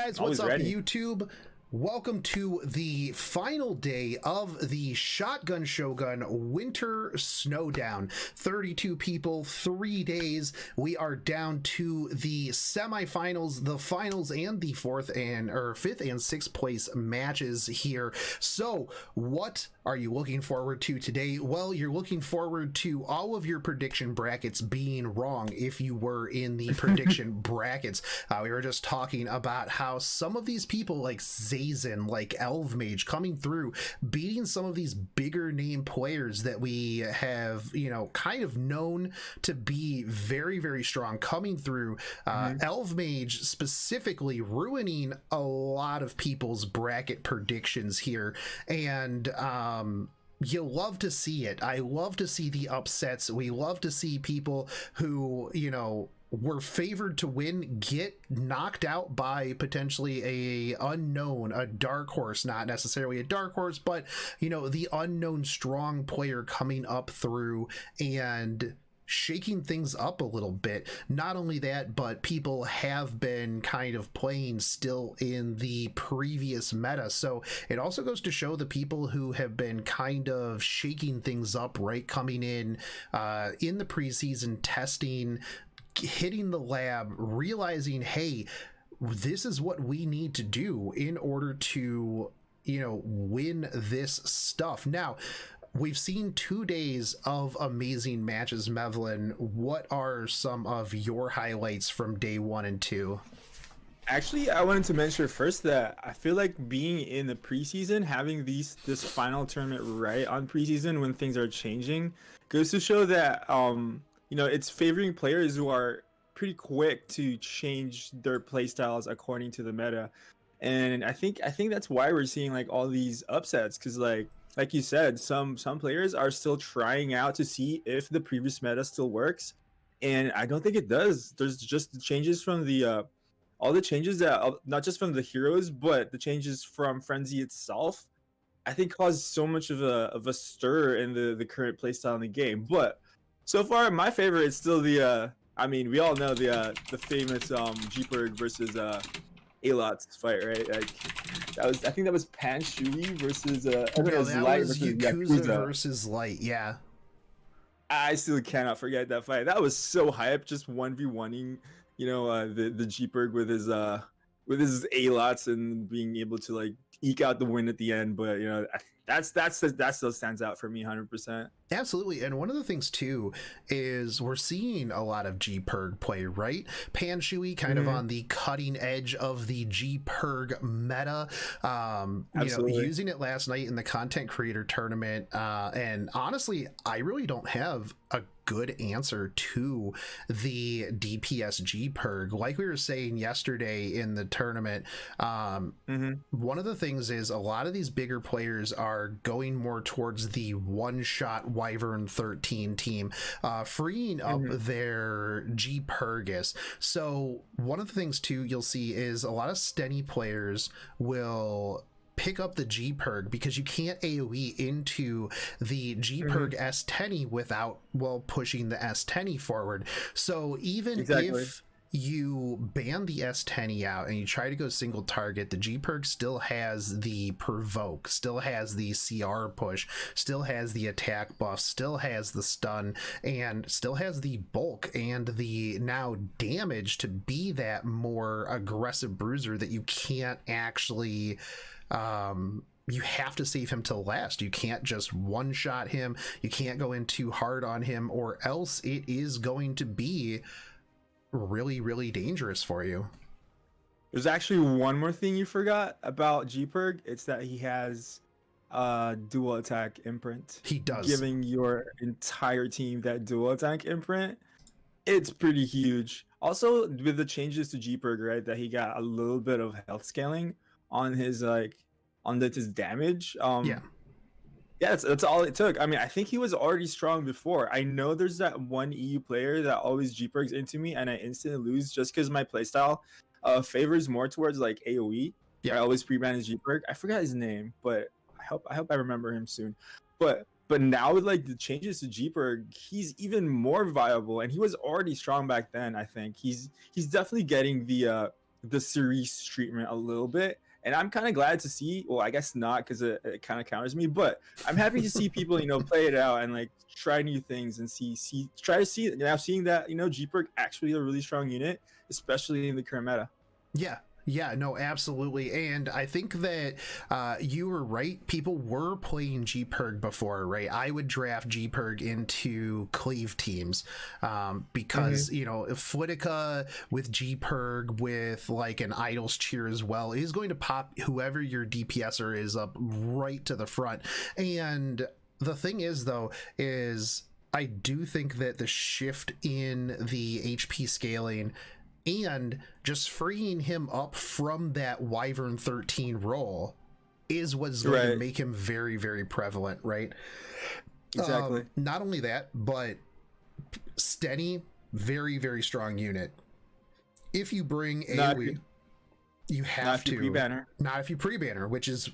guys, Always what's up, ready. YouTube? Welcome to the final day of the Shotgun Shogun Winter Snowdown. 32 people, 3 days. We are down to the semifinals, the finals, and the fifth and sixth place matches here. So, what are you looking forward to today? Well, you're looking forward to all of your prediction brackets being wrong if you were in the prediction brackets. We were just talking about how some of these people like Zazen, like Elve Mage, coming through, beating some of these bigger name players that we have, kind of known to be very, very strong, coming through. Elve Mage specifically ruining a lot of people's bracket predictions here. And, you love to see it. I love to see the upsets. We love to see people who, were favored to win get knocked out by potentially a dark horse, not necessarily a dark horse, but the unknown strong player coming up through and shaking things up a little bit. Not only that, but people have been kind of playing still in the previous meta, so it also goes to show the people who have been kind of shaking things up, right, coming in the preseason testing, hitting the lab, realizing, hey, this is what we need to do in order to win this stuff. Now, we've seen 2 days of amazing matches. Mevlin, what are some of your highlights from day 1 and 2? Actually, I wanted to mention first that I feel like being in the preseason, having this final tournament right on preseason when things are changing, goes to show that it's favoring players who are pretty quick to change their playstyles according to the meta. And I think that's why we're seeing like all these upsets, because like you said, some players are still trying out to see if the previous meta still works, and I don't think it does. There's just the changes from the all the changes that not just from the heroes, but the changes from Frenzy itself, I think caused so much of a stir in the current playstyle in the game. But so far, my favorite is still the we all know the famous G-Perg versus Aeros fight, right? Like I think that was Pan Shui versus That was versus Yakuza versus Light. Yeah, I still cannot forget that fight. That was so hype, just 1v1ing, the G-Perg with his A-lots and being able to like eke out the win at the end. But that still stands out for me 100%. absolutely. And one of the things too is we're seeing a lot of G-Perg play, right? Pan Shui kind of on the cutting edge of the G-Perg meta, using it last night in the content creator tournament. And honestly, I really don't have a good answer to the DPS G-Perg. Like we were saying yesterday in the tournament, one of the things is a lot of these bigger players are going more towards the one-shot Wyvern 13 team, freeing up their G-Pergus. So one of the things too you'll see is a lot of Stenny players will pick up the G-Perg because you can't AoE into the G-Perg S10 without pushing the S10 forward. So even if you ban the S10 out and you try to go single target, the G-Perg still has the provoke, still has the CR push, still has the attack buff, still has the stun, and still has the bulk and the now damage to be that more aggressive bruiser that you can't actually you have to save him till last. You can't just one-shot him. You can't go in too hard on him, or else it is going to be really, really dangerous for you. There's actually one more thing you forgot about G-Perg. It's that he has dual attack imprint. He does. Giving your entire team that dual attack imprint, it's pretty huge. Also, with the changes to G-Perg, right, that he got a little bit of health scaling on his his damage. That's all it took. I mean, I think he was already strong before. I know there's that one EU player that always G-Pergs into me and I instantly lose just because my playstyle favors more towards like AoE. I always pre-ban his G-Perg. I forgot his name, but I hope I remember him soon. But now with like the changes to G-Perg, he's even more viable, and he was already strong back then. I think he's definitely getting the the Cerise treatment a little bit. And I'm kind of glad to see, well, I guess not, because it kind of counters me, but I'm happy to see people, play it out and like try new things and try to see now, seeing that, G-Perg actually a really strong unit, especially in the current meta. Yeah, no, absolutely. And I think that you were right. People were playing G-Perg before, right? I would draft G-Perg into cleave teams because, Flitica with G-Perg with like an Idol's Cheer as well is going to pop whoever your DPSer is up right to the front. And the thing is, though, is I do think that the shift in the HP scaling and just freeing him up from that Wyvern 13 role is what's going to make him very, very prevalent, right? Exactly. Not only that, but Stenny, very, very strong unit. If you bring AoE, you have to. Pre-banner. Not if you pre-banner, which is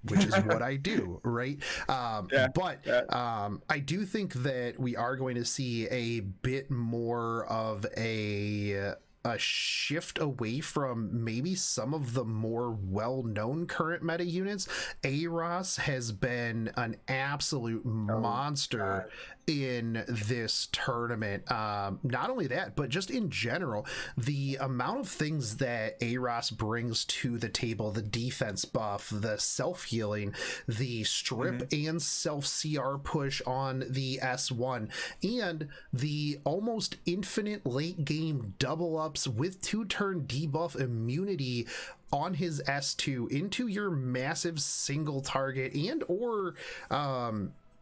what I do, right? I do think that we are going to see a bit more of a shift away from maybe some of the more well-known current meta units. Aeros has been an absolute monster in this tournament. Not only that, but just in general, the amount of things that Aeros brings to the table, the defense buff, the self-healing, the strip and self-CR push on the S1, and the almost infinite late game double ups with 2-turn debuff immunity on his S2 into your massive single target and or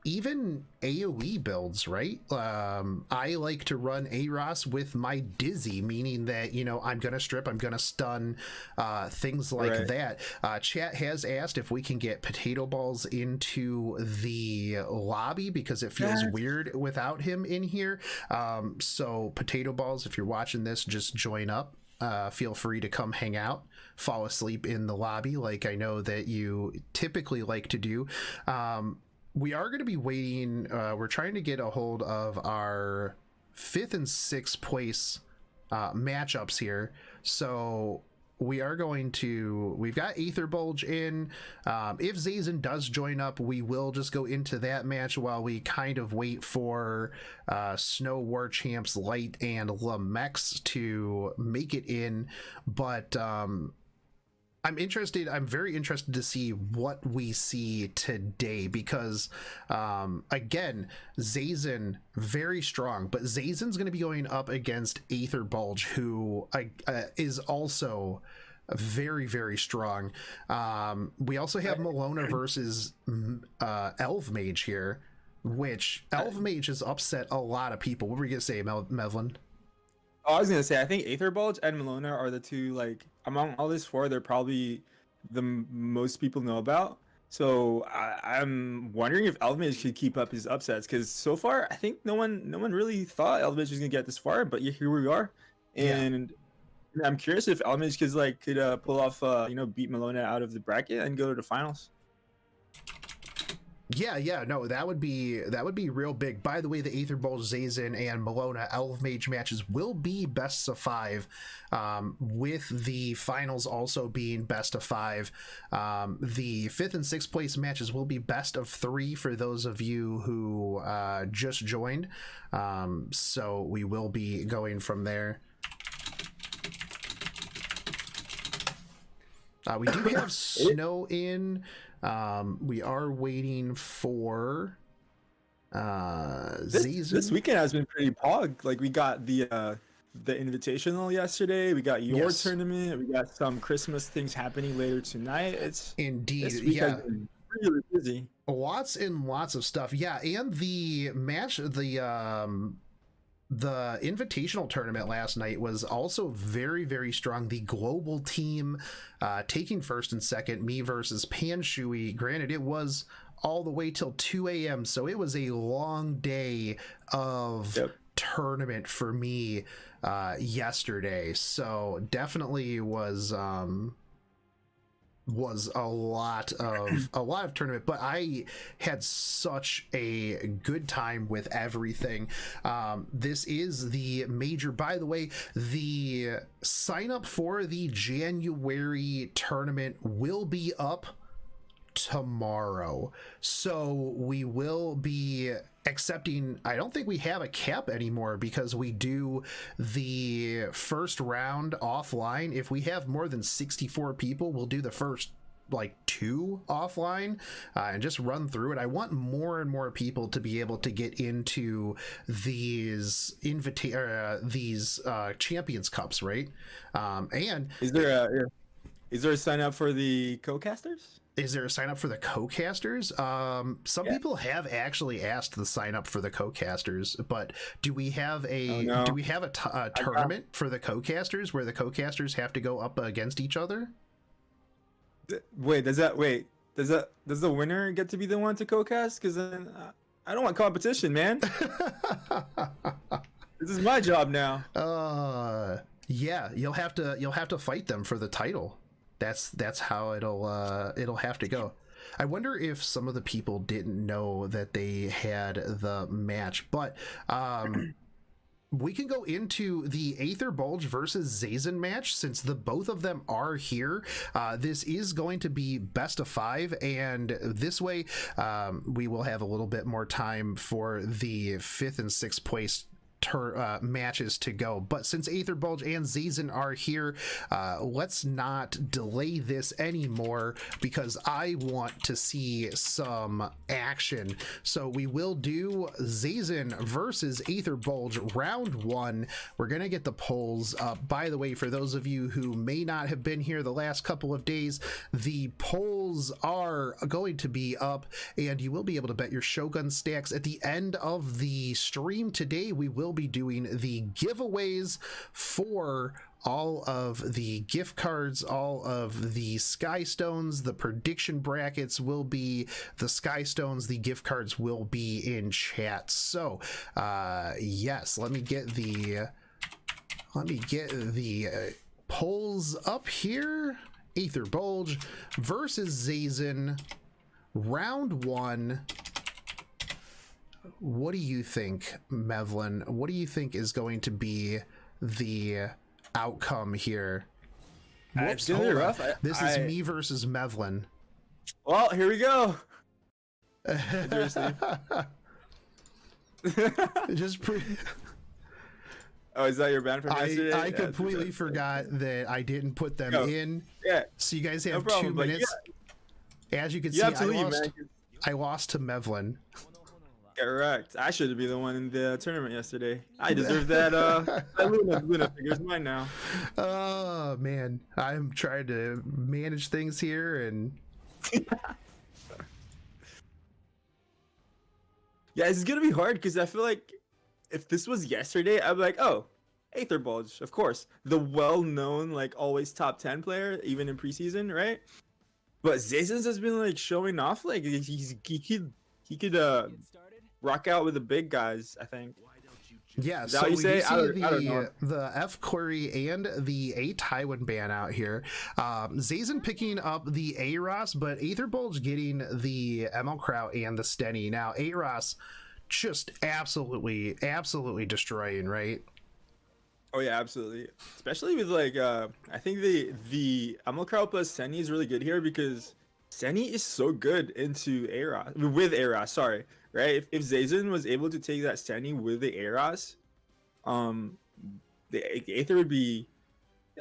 even AoE builds, right? I like to run Aeros with my Dizzy, meaning that, I'm going to strip, I'm going to stun, things like that. Chat has asked if we can get potato balls into the lobby because it feels weird without him in here. So potato balls, if you're watching this, just join up. Feel free to come hang out, fall asleep in the lobby like I know that you typically like to do. We are going to be waiting. We're trying to get a hold of our 5th and 6th place matchups here. So we are going to, we've got Aether Bulge in. If Zazen does join up, we will just go into that match while we kind of wait for Snow War Champs Light and Lamex to make it in. But I'm very interested to see what we see today because, again, Zazen, very strong, but Zazen's going to be going up against Aether Bulge, who is also very, very strong. We also have Malona versus Elve Mage here, which Elve Mage has upset a lot of people. What were you going to say, Mevlin? Oh, I was gonna say, I think Aether Bulge and Malona are the two, like, among all these four, they're probably the most people know about. So I'm wondering if Elve Mage could keep up his upsets, because so far I think no one really thought Elve Mage was gonna get this far, but here we are, and I'm curious if Elve Mage could pull off beat Malona out of the bracket and go to the finals. Yeah, no, that would be real big. By the way, the Aether Bulge, Zazen, and Malona Elve Mage matches will be best of 5, with the finals also being best of 5. The 5th and 6th place matches will be best of 3 for those of you who just joined. So we will be going from there. We do have Snow in. We are waiting for Zazen. This weekend has been pretty pog. Like, we got the invitational yesterday, we got your tournament, we got some Christmas things happening later tonight. It's indeed, this week has been really busy. Lots and lots of stuff. Yeah, and the match, the invitational tournament last night was also very, very strong. The global team taking 1st and 2nd, me versus Panshui. Granted, it was all the way till 2 a.m. So it was a long day of tournament for me yesterday. So definitely was was a lot of tournament, but I had such a good time with everything. This is the major, by the way. The sign up for the January tournament will be up tomorrow, so we will be accepting. I don't think we have a cap anymore because we do the first round offline. If we have more than 64 people, we'll do the first like 2 offline and just run through it. I want more and more people to be able to get into these Champions Cups, right? And is there a sign up for the co-casters? Is there a sign up for the co-casters? Some people have actually asked the sign up for the co-casters, but do we have a tournament for the co-casters where the co-casters have to go up against each other? Does the winner get to be the one to co-cast? Because then I don't want competition, man. This is my job now. Yeah, you'll have to fight them for the title. That's how it'll have to go. I wonder if some of the people didn't know that they had the match, but we can go into the Aether Bulge versus Zazen match since both of them are here. This is going to be best of 5, and this way we will have a little bit more time for the 5th and 6th place matches to go. But since Aether Bulge and Zazen are here, let's not delay this anymore because I want to see some action. So we will do Zazen versus Aether Bulge round 1. We're gonna get the polls up. By the way, for those of you who may not have been here the last couple of days, the polls are going to be up and you will be able to bet your Shogun stacks. At the end of the stream today, we will be doing the giveaways for all of the gift cards, all of the sky stones. The prediction brackets will be the sky stones, the gift cards will be in chat. So yes, let me get the polls up here. Aether Bulge versus Zazen round 1. What do you think, Mevlin? What do you think is going to be the outcome here? Whoops, hold on. Rough. This is me versus Mevlin. Well, here we go. Just Oh, is that your band from yesterday? I completely forgot that I didn't put them in. Yeah. So you guys have 2 minutes. As you can see, I lost to Mevlin. Correct. I should be the one in the tournament yesterday. I deserve that. That Luna figure's mine now. Oh man, I'm trying to manage things here, and yeah, it's gonna be hard because I feel like if this was yesterday, I'd be like, oh, Aether Bulge, of course, the well-known, like always top 10 player, even in preseason, right? But Zazen's has been like showing off, like he could rock out with the big guys, I think. Yeah, so we see the F query and the A Tywin ban out here. Zazen picking up the Aeros, but Aether Bulge getting the Emelkraut and the Stenny. Now Aeros just absolutely destroying, right? Oh yeah, absolutely. Especially with like I think the Emelkraut plus Stenny is really good here because Stenny is so good into Aeros with Aeros, sorry. Right? If Zazen was able to take that Stenny with the Aeros, the Aether would be.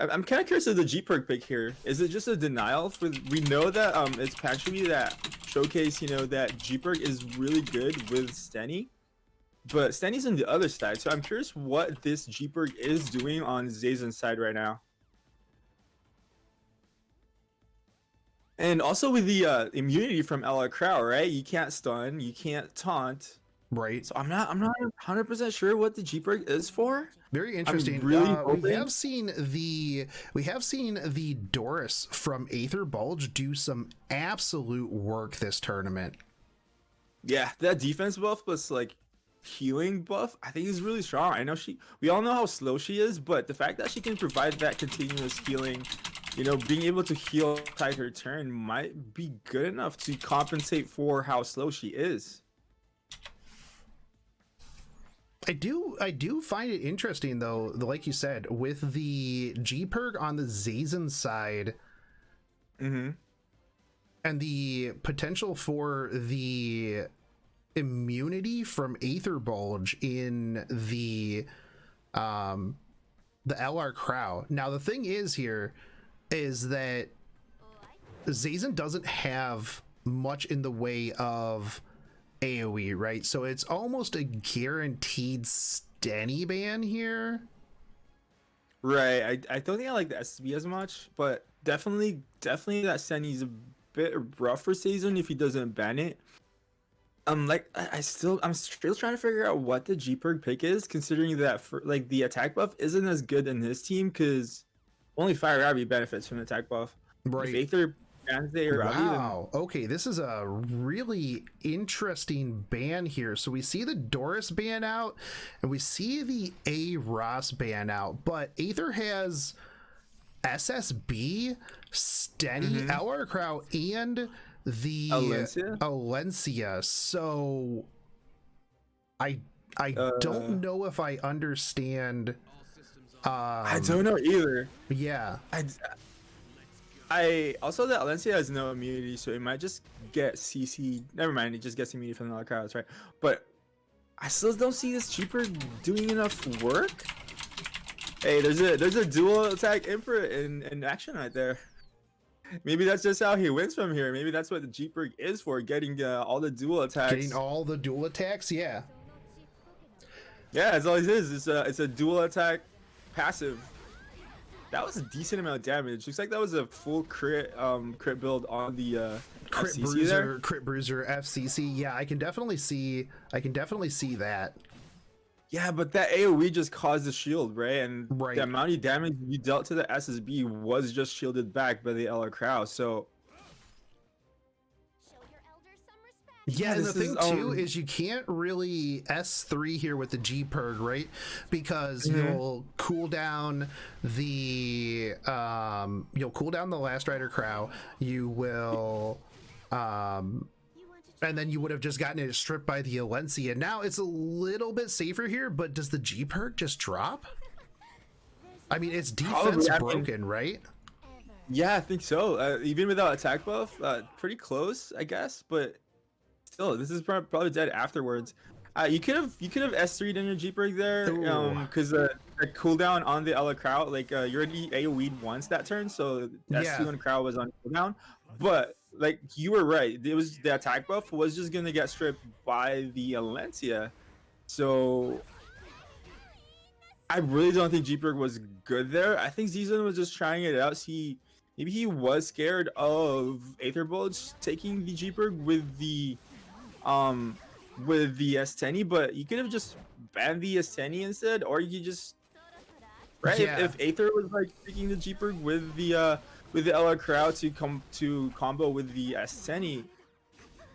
I'm kind of curious of the G-Perg pick here. Is it just a denial for? We know that it's actually that showcase. You know that G-Perg is really good with Stenny, but Stenny's on the other side. So I'm curious what this G-Perg is doing on Zazen's side right now. And also with the immunity from Emelkraut, right? You can't stun, you can't taunt. Right. So I'm not 100% sure what the G-Perg is for. Very interesting. We have seen the Doris from Aether Bulge do some absolute work this tournament. Yeah, that defense buff plus like healing buff, I think is really strong. I know we all know how slow she is, but the fact that she can provide that continuous healing being able to heal inside her turn might be good enough to compensate for how slow she is. I do find it interesting though, like you said, with the G-Perg on the Zazen side, Mm-hmm. and the potential for the immunity from Aether Bulge in the LR Crow. Now the thing is here is that Zazen doesn't have much in the way of AoE, right? So it's almost a guaranteed Stenny ban here. Right. I don't think I like the SB as much, but definitely that Stenny's a bit rough for Season if he doesn't ban it. I'm still trying to figure out what the G-Perg pick is, considering that for like the attack buff isn't as good in his team because only Fire Ravi benefits from the attack buff. Right. If Aether bans the Ravi, Wow. Okay, this is a really interesting ban here. So we see the Doris ban out, and we see the Aeros ban out, but Aether has SSB, Stenny, LR Crow, and the Alencia. So I don't know if I understand. I don't know either. Yeah. I also, the Alencia has no immunity, so it might just get CC. Never mind, it just gets immunity from the other crowds, right? But I still don't see this cheaper doing enough work. Hey, there's a dual attack Emperor in action right there. Maybe that's just how he wins from here. Maybe that's what the G-Perg is for, getting all the dual attacks. Getting all the dual attacks, yeah. Yeah, that's all it is. It's a dual attack passive. That was a decent amount of damage. Looks like that was a full crit build on the Crit FCC Bruiser, there. Crit Bruiser, FCC. Yeah, I can definitely see that. Yeah, but that AoE just caused the shield, right? And Right. the amount of damage you dealt to the SSB was just shielded back by the LR Crow. So Yeah, and the this thing is, too is you can't really S3 here with the G-Perg, right? Because you'll cool down the Last Rider Crow. You will and then you would have just gotten it stripped by the Alencia. Now it's a little bit safer here, but does the G-Perg just drop? I mean, it's defense broken, right? Yeah, I think so. Even without attack buff, pretty close, I guess. But still, this is probably dead afterwards. You could have S3'd in your G-Perg there, because the cooldown on the Ella Crow, like you already AoE'd once that turn, so S2 on Crow was on cooldown. But like you were right, it was the attack buff was just gonna get stripped by the Alencia. So I really don't think G-Perg was good there. I think Zazen was just trying it out. Maybe he was scared of Aether Bulge taking the G-Perg with the S10, but you could have just banned the S10 instead, or you could just if Aether was like taking the G-Perg with the LR Crow to combo with the S10,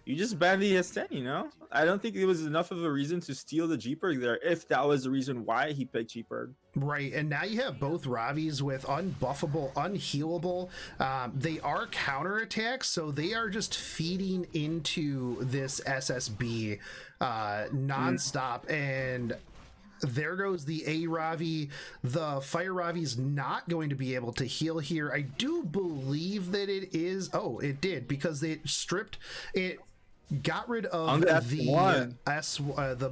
you just ban the S10, I don't think it was enough of a reason to steal the G-Perg there, if that was the reason why he picked G-Perg. Right, and now you have both Ravis with unbuffable, unhealable. They are counterattacks, so they are just feeding into this SSB nonstop, and there goes the A Ravi. The Fire Ravi's not going to be able to heal here. I do believe that it is. Oh, it did, because they stripped it. Got rid of the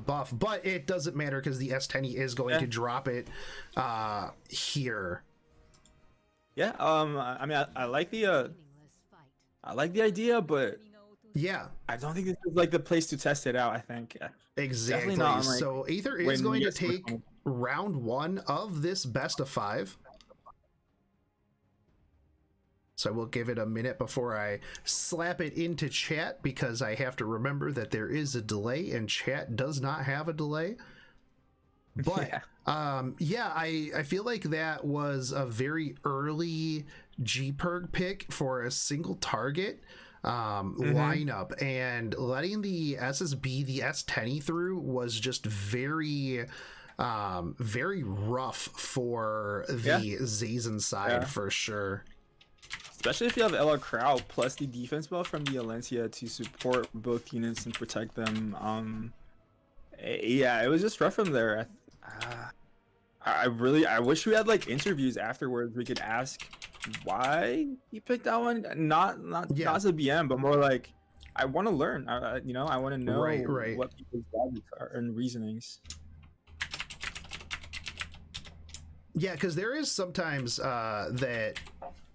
buff, but it doesn't matter because the S10 is going to drop it here. Yeah, I mean, I like the idea, but yeah, I don't think this is like the place to test it out. I think exactly. Not, so Aether is going to take round 1 of this best of 5. So we'll give it a minute before I slap it into chat, because I have to remember that there is a delay and chat does not have a delay. But I feel like that was a very early G-Perg pick for a single target lineup, and letting the SSB, the S10 through was just very rough for the Zazen side for sure. especially if you have Ella Crow plus the defense buff from the Alencia to support both units and protect them. Yeah, it was just rough from there. I wish we had like interviews afterwards. We could ask why he picked that one. Not as a BM, but more like I want to learn. I want to know what people's logics are and reasonings. Yeah, because there is sometimes that,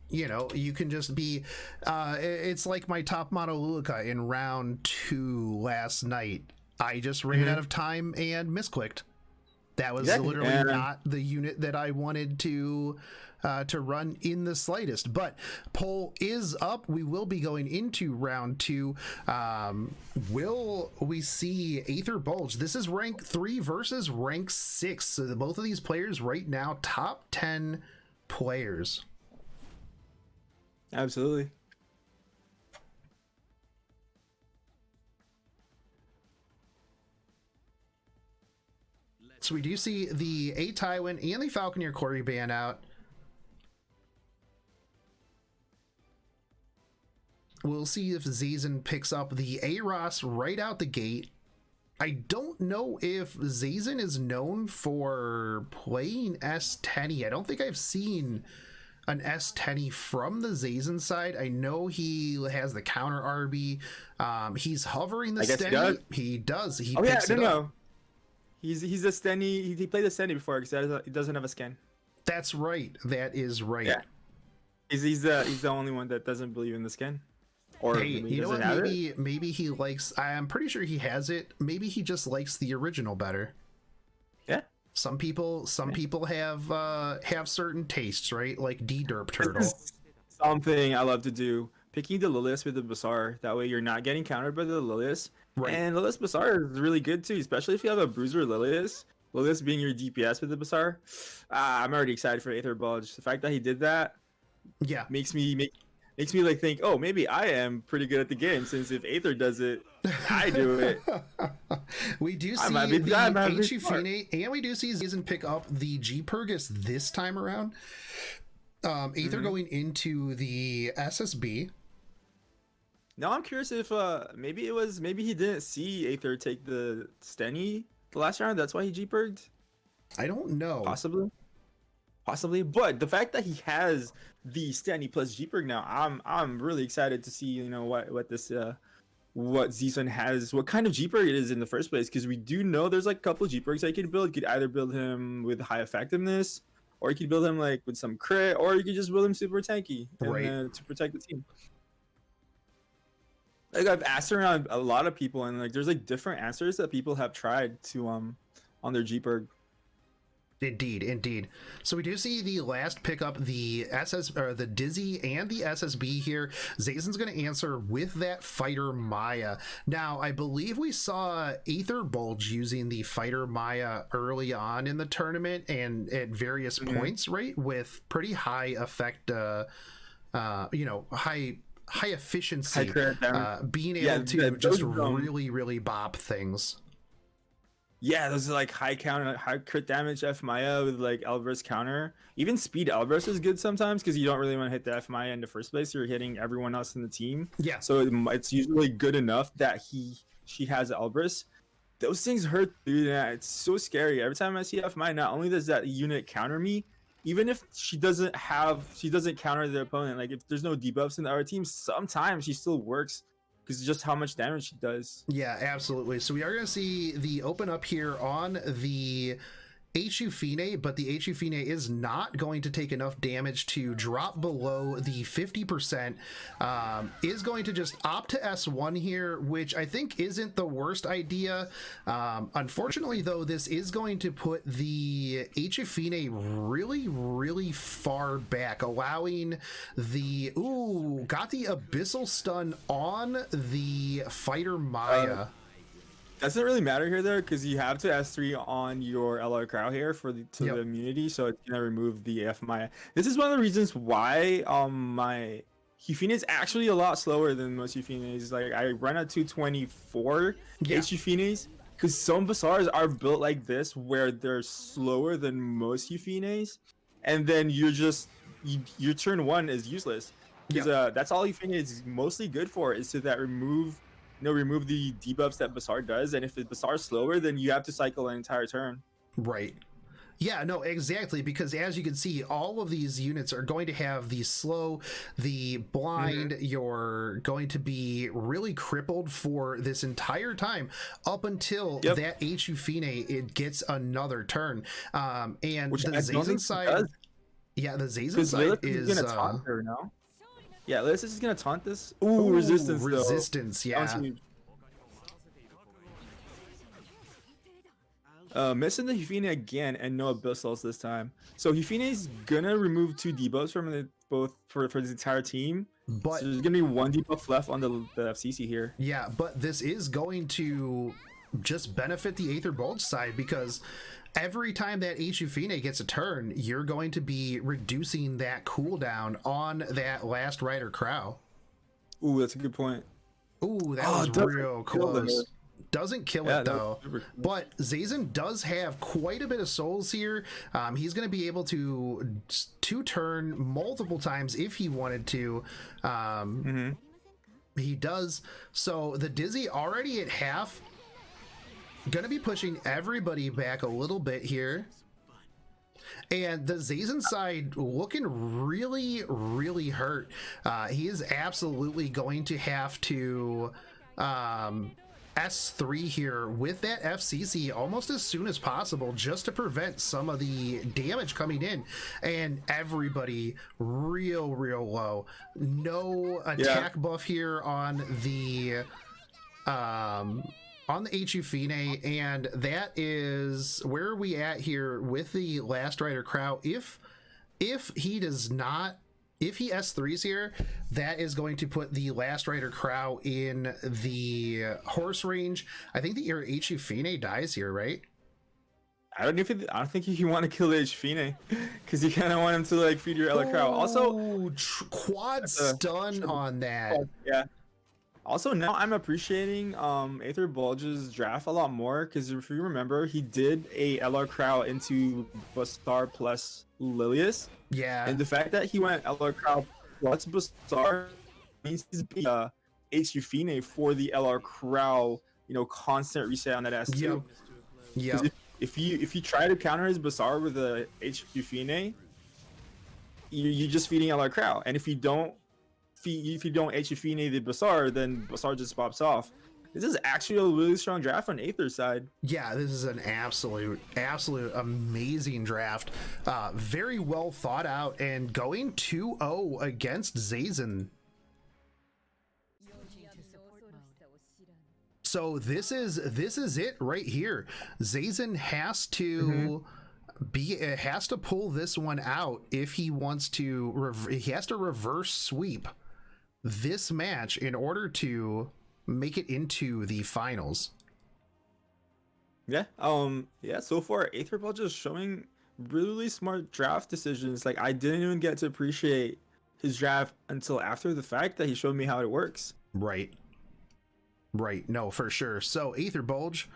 you can just be, it's like my top mono Lulika in round 2 last night. I just ran out of time and misclicked. That was literally not the unit that I wanted to run in the slightest. But poll is up. We will be going into round 2. Will we see Aether Bulge? This is rank 3 versus rank 6. So both of these players right now, top 10 players. Absolutely. So we do see the A Tywin and the Falconeer Quarry ban out. We'll see if Zazen picks up the Aeros right out the gate. I don't know if Zazen is known for playing S10. I don't think I've seen an S10 from the Zazen side. I know he has the counter RB. He's hovering the Stenny. He does. He picks it up. He's a Stenny. He played a Stenny before because he doesn't have a scan. That's right. That is right. Yeah. He's the only one that doesn't believe in the scan. Or hey, you know what? Maybe he likes. I'm pretty sure he has it. Maybe he just likes the original better. Yeah. Some people have certain tastes, right? Like D-Derp Turtle. Something I love to do. Picking the Lilius with the Bazaar. That way you're not getting countered by the Lilius. Right. And Lilius Bazaar is really good too, especially if you have a Bruiser Lilius. Lilius being your DPS with the Bazaar. I'm already excited for Aether Bulge. The fact that he did that, makes me like think, oh, maybe I am pretty good at the game, since if Aether does it, I do it. We do see the H-Fine, and we do see Zazen pick up the G-Perg this time around. Aether going into the SSB. Now I'm curious if maybe he didn't see Aether take the Stenny the last round. That's why he G-Perged. I don't know. Possibly, but the fact that he has the Stenny plus G-Perg now, I'm really excited to see what Zazen has, what kind of G-Perg it is in the first place, because we do know there's like a couple of G-Pergs I could build. You could either build him with high effectiveness, or you could build him like with some crit, or you could just build him super tanky to protect the team. Like I've asked around a lot of people, and like there's like different answers that people have tried to on their G-Perg. Indeed. So we do see the last pickup, the Dizzy and the SSB here. Zazen's going to answer with that Fighter Maya. Now, I believe we saw Aether Bulge using the Fighter Maya early on in the tournament and at various points, right? With pretty high effect, high efficiency, being able to just really bop things. Yeah, those are like high crit damage F Maya with like Elve's counter. Even speed Elve's is good sometimes because you don't really want to hit the F Maya in the first place. You're hitting everyone else in the team. Yeah. So it's usually good enough that she has Elbrus. Those things hurt, dude. It's so scary. Every time I see F Maya, not only does that unit counter me, even if she doesn't counter the opponent. Like if there's no debuffs in the other team, sometimes she still works. Because just how much damage she does. Yeah, absolutely. So we are going to see the open up here on the H-Fine, but the H-Fine is not going to take enough damage to drop below the 50%. Is going to just opt to S1 here, which I think isn't the worst idea. Unfortunately, though, this is going to put the H-Fine really far back, allowing the... Ooh, got the Abyssal Stun on the Fighter Maya. Doesn't really matter here though, because you have to S3 on your LR Crow here for the immunity, so it's gonna remove the F Maya. This is one of the reasons why my H-Fine is actually a lot slower than most H-Fines. Like I run at 224 H-Fines because some Bazaars are built like this where they're slower than most H-Fines, and then your turn 1 is useless. Because that's all Euphemia is mostly good for, is to that remove the debuffs that Basar does, and if the Basar is slower, then you have to cycle an entire turn. Right. Yeah, no, exactly, because as you can see, all of these units are going to have the slow, the blind. You're going to be really crippled for this entire time up until that H Euphine it gets another turn. And which the Zazen side, the Zazen side is gonna taunt her now. Yeah, Lilith is gonna taunt this. Ooh, resistance, though. Yeah. Missing the Hifine again and no Abyssals this time. So Hifine is gonna remove 2 debuffs from for the entire team. But so there's gonna be 1 debuff left on the FCC here. Yeah, but this is going to just benefit the Aether Bulge side, because every time that H Hifine gets a turn, you're going to be reducing that cooldown on that last Rider Crow. Ooh, that's a good point. Ooh, that was real close. Doesn't kill it though, but Zazen does have quite a bit of souls here. He's going to be able to turn multiple times if he wanted to. He does. So the Dizzy already at half, going to be pushing everybody back a little bit here. And the Zazen side looking really, really hurt. He is absolutely going to have to S3 here with that FCC almost as soon as possible, just to prevent some of the damage coming in. And everybody real low. No attack buff here on the H Euphine, and that is where are we at here with the last Rider Crow. If he does not, if he S3s here, that is going to put the last Rider Crow in the horse range. I think the H Euphine dies here, right? I don't think you want to kill the H Euphine, because you kind of want him to like feed your Ella Crow. Also, quad stun on that. Yeah. Also, now I'm appreciating Aether Bulge's draft a lot more, because if you remember, he did a LR Crow into Bastar plus Lilius. Yeah. And the fact that he went LR Crow plus Bastar means he's H Euphine for the LR Crow, constant reset on that S2. Yeah. If you try to counter his Basar with a H Euphine, you're just feeding LR Crow. And if you don't H Euphine the Basar, then Basar just pops off. This is actually a really strong draft on Aether's side. Yeah, this is an absolute amazing draft. Very well thought out, and going 2-0 against Zazen. So this is it right here. Zazen has to has to pull this one out if he wants to. He has to reverse sweep this match in order to make it into the finals. Yeah. So far, Aether Bulge is showing really smart draft decisions. Like, I didn't even get to appreciate his draft until after the fact that he showed me how it works. Right. No, for sure. So Aether Bulge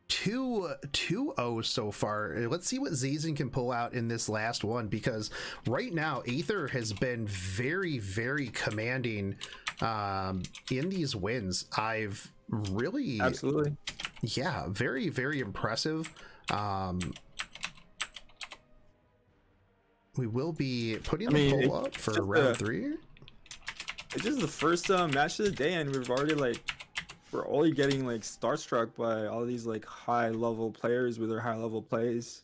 2-0 so far. Let's see what Zazen can pull out in this last one, because right now Aether has been very, very commanding in these wins. I've really very, very impressive. We will be putting the poll up for round 3. It's just the first match of the day, and we're already getting starstruck by all these high level players with their high level plays.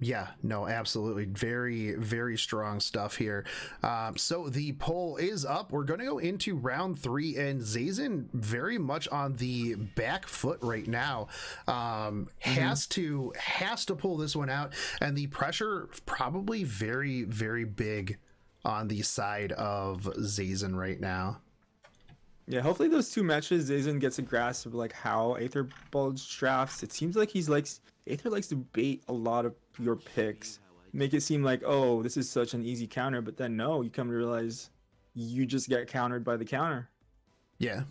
Yeah, no, absolutely. Very, very strong stuff here. So the poll is up. We're going to go into round 3, and Zazen very much on the back foot right now. Has to pull this one out, and the pressure probably very, very big on the side of Zazen right now. Yeah, hopefully those 2 matches, Zazen gets a grasp of how Aether Bulge drafts. It seems like Aether likes to bait a lot of your picks, make it seem like, oh, this is such an easy counter, but then no, you come to realize you just get countered by the counter. Yeah.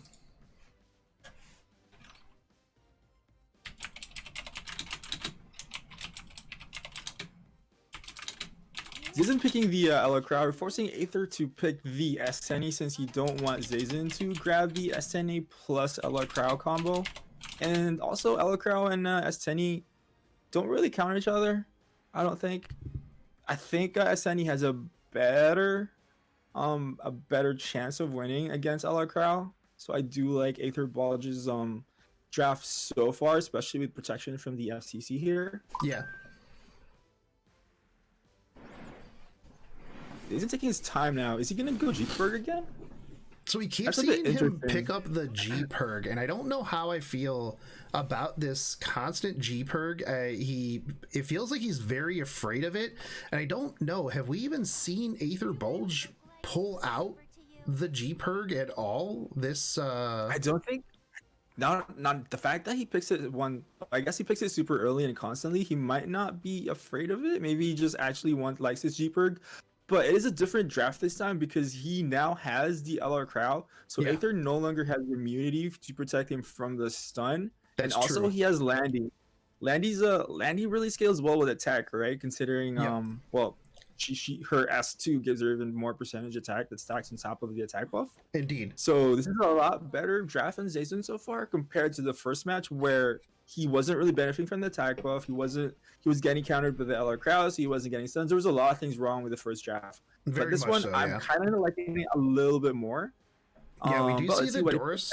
Zazen picking the Elo crowd, forcing Aether to pick the S10 since you don't want Zazen to grab the S10 plus Elo crowd combo. And also Elo crowd and S10 don't really counter each other, I don't think. I think S10 has a better chance of winning against Elo crowd. So I do like Aether Bulge's draft so far, especially with protection from the FCC here. Yeah. Isn't taking his time now. Is he gonna go G-Perg again? So we keep seeing him pick up the G-Perg, and I don't know how I feel about this constant G-Perg. It feels like he's very afraid of it, and I don't know. Have we even seen Aether Bulge pull out the G-Perg at all? I don't think. Not the fact that he picks it I guess he picks it super early and constantly. He might not be afraid of it. Maybe he just actually likes his G-Perg. But it is a different draft this time because he now has the LR crowd. So yeah. Aether no longer has immunity to protect him from the stun. That's and also true. He has Landy. Landy really scales well with attack, right? Considering well, her S2 gives her even more percentage attack that stacks on top of the attack buff. Indeed. So this is a lot better draft than Zazen so far compared to the first match where he wasn't really benefiting from the attack buff. He was getting countered by the LR crowd, so he wasn't getting stuns. There was a lot of things wrong with the first draft. But this one, I'm kind of liking it a little bit more. Yeah, we do see the Doris.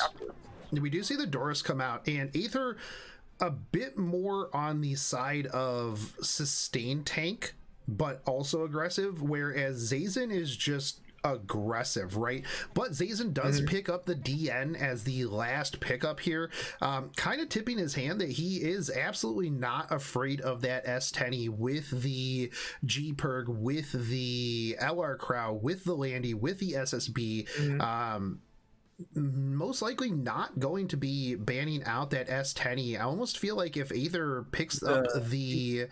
We do see the Doris come out, and Aether a bit more on the side of sustain tank, but also aggressive, whereas Zazen is just aggressive, right? But Zazen does pick up the DN as the last pickup here, kind of tipping his hand that he is absolutely not afraid of that S10 with the G-Perg, with the LR crowd, with the Landy, with the SSB. Most likely not going to be banning out that S10. I almost feel like if Aether picks up the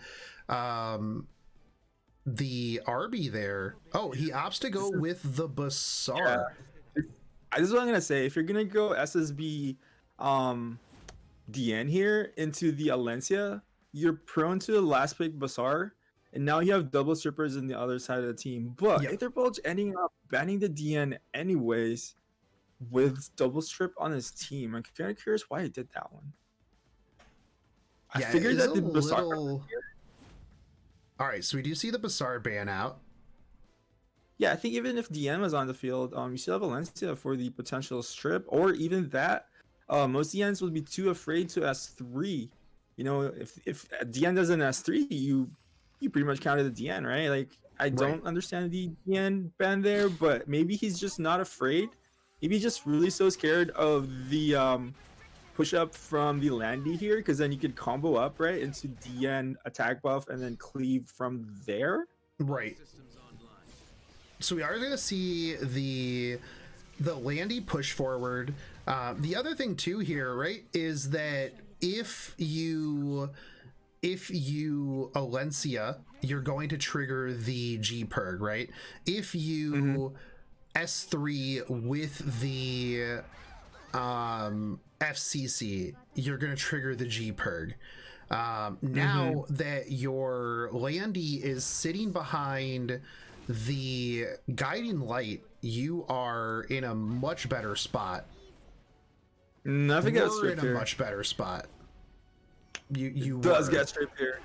RB there. Oh, he opts to go with the Bazaar. Yeah. This is what I'm gonna say. If you're gonna go SSB DN here into the Alencia, you're prone to the last pick Bazaar, and now you have double strippers in the other side of the team. But Aether Bulge ending up banning the DN anyways with double strip on his team. I'm kind of curious why he did that one. I figured that the Bazaar. All right, so we do see the Bazaar ban out. Yeah, I think even if DN was on the field, you still have Valencia for the potential strip, or even that. Most DNs would be too afraid to S3. You know, if DN does an S3, you pretty much counter the DN, right? Like, I don't understand the DN ban there, but maybe he's just not afraid. Maybe he's just really so scared of the push up from the Landy here, because then you could combo up right into DN attack buff and then cleave from there. Right. So we are going to see the Landy push forward. The other thing too here, right, is that if you Alencia, you're going to trigger the G-Perg, right? If you S3 with the FCC, you're going to trigger the G-Perg. Now that your Landy is sitting behind the guiding light, you are in a much better spot. Nothing gets stripped in a here. much better spot. You does get stripped here.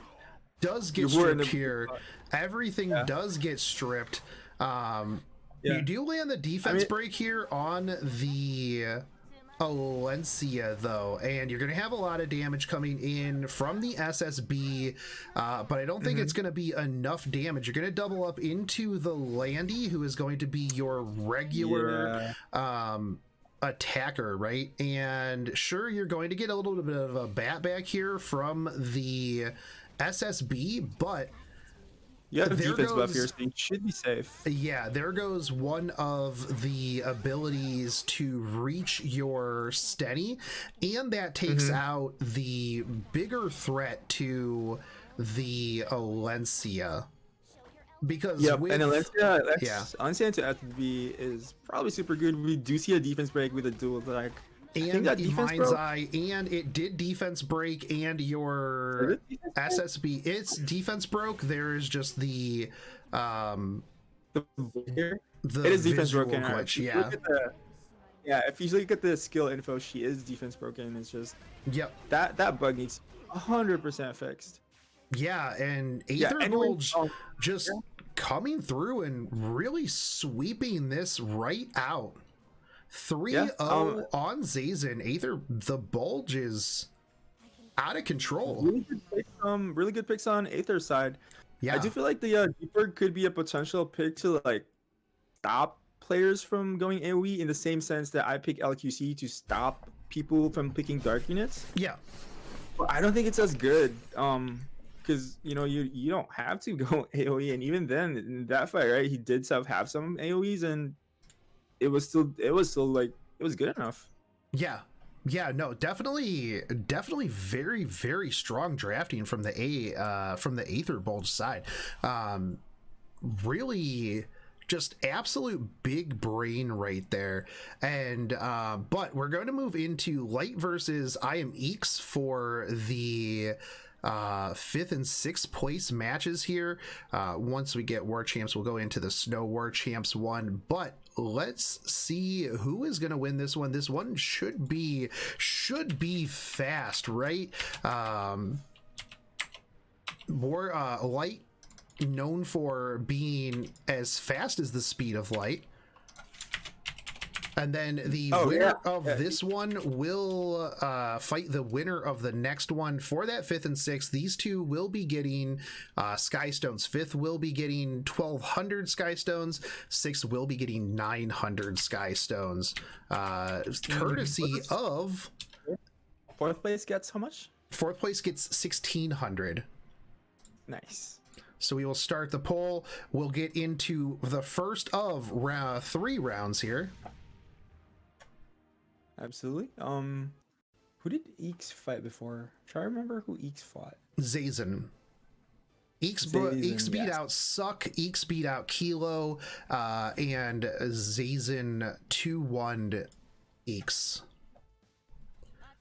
Does get stripped here. Everything does get stripped. You do land the defense break here on the Alencia though, and you're going to have a lot of damage coming in from the SSB, but I don't think it's going to be enough damage. You're going to double up into the Landy, who is going to be your regular attacker, right? And sure, you're going to get a little bit of a bat back here from the SSB, but you have a defense buff here, so you should be safe. Yeah, there goes one of the abilities to reach your Stenny, and that takes out the bigger threat to the Alencia. Because and Alencia into FB is probably super good. We do see a defense break with a dual attack And that defense Mind's broke. Eye, and it did defense break, and your SSB, its defense broke. There is just the The, the it is defense visual broken. glitch, Yeah, if you look at the skill info, she is defense broken. It's just Yep. that bug needs 100% fixed. Yeah, and Aether Bulge just yeah. coming through and really sweeping this right out. 3-0 on Zazen. Aether, the Bulge is out of control. Really good picks on Aether's side. Yeah. I do feel like the G-Perg could be a potential pick to like stop players from going AoE in the same sense that I pick LQC to stop people from picking dark units. Yeah. But I don't think it's as good. Because you know you don't have to go AoE, and even then in that fight, right, he did have some AoEs, and it was still like it was good enough. Yeah. Yeah, no, definitely very, very strong drafting from the Aether Bulge side. Really just absolute big brain right there. And but we're going to move into Light versus I Am Eeks for the 5th and 6th place matches here. Once we get War Champs, we'll go into the Snow War Champs one, but let's see who is going to win this one. This one should be fast, right? More Light, known for being as fast as the speed of light. And then the winner of this one will fight the winner of the next one for that 5th and 6th. These two will be getting Sky Stones. 5th will be getting 1,200 Sky Stones. 6th will be getting 900 Sky Stones. Courtesy of... 4th place gets how much? 4th place gets 1,600. Nice. So we will start the poll. We'll get into the first of 3 rounds here. Absolutely. Who did Eeks fight before? Try to remember who Eeks fought. Zazen. Eeks beat out Suck. Eeks beat out Kilo, and Zazen 2-1'd Eeks.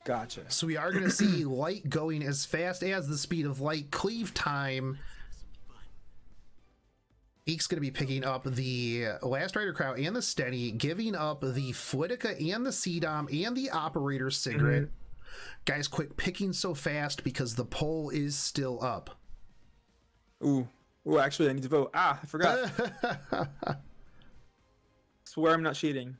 Gotcha. So we are going to see Light going as fast as the speed of light. Cleave time. Eek's going to be picking up the Last Rider Crow and the Steady, giving up the Flitica and the CDOM and the Operator Cigarette. Guys, quit picking so fast because the poll is still up. Ooh, actually, I need to vote. I forgot. Swear I'm not cheating.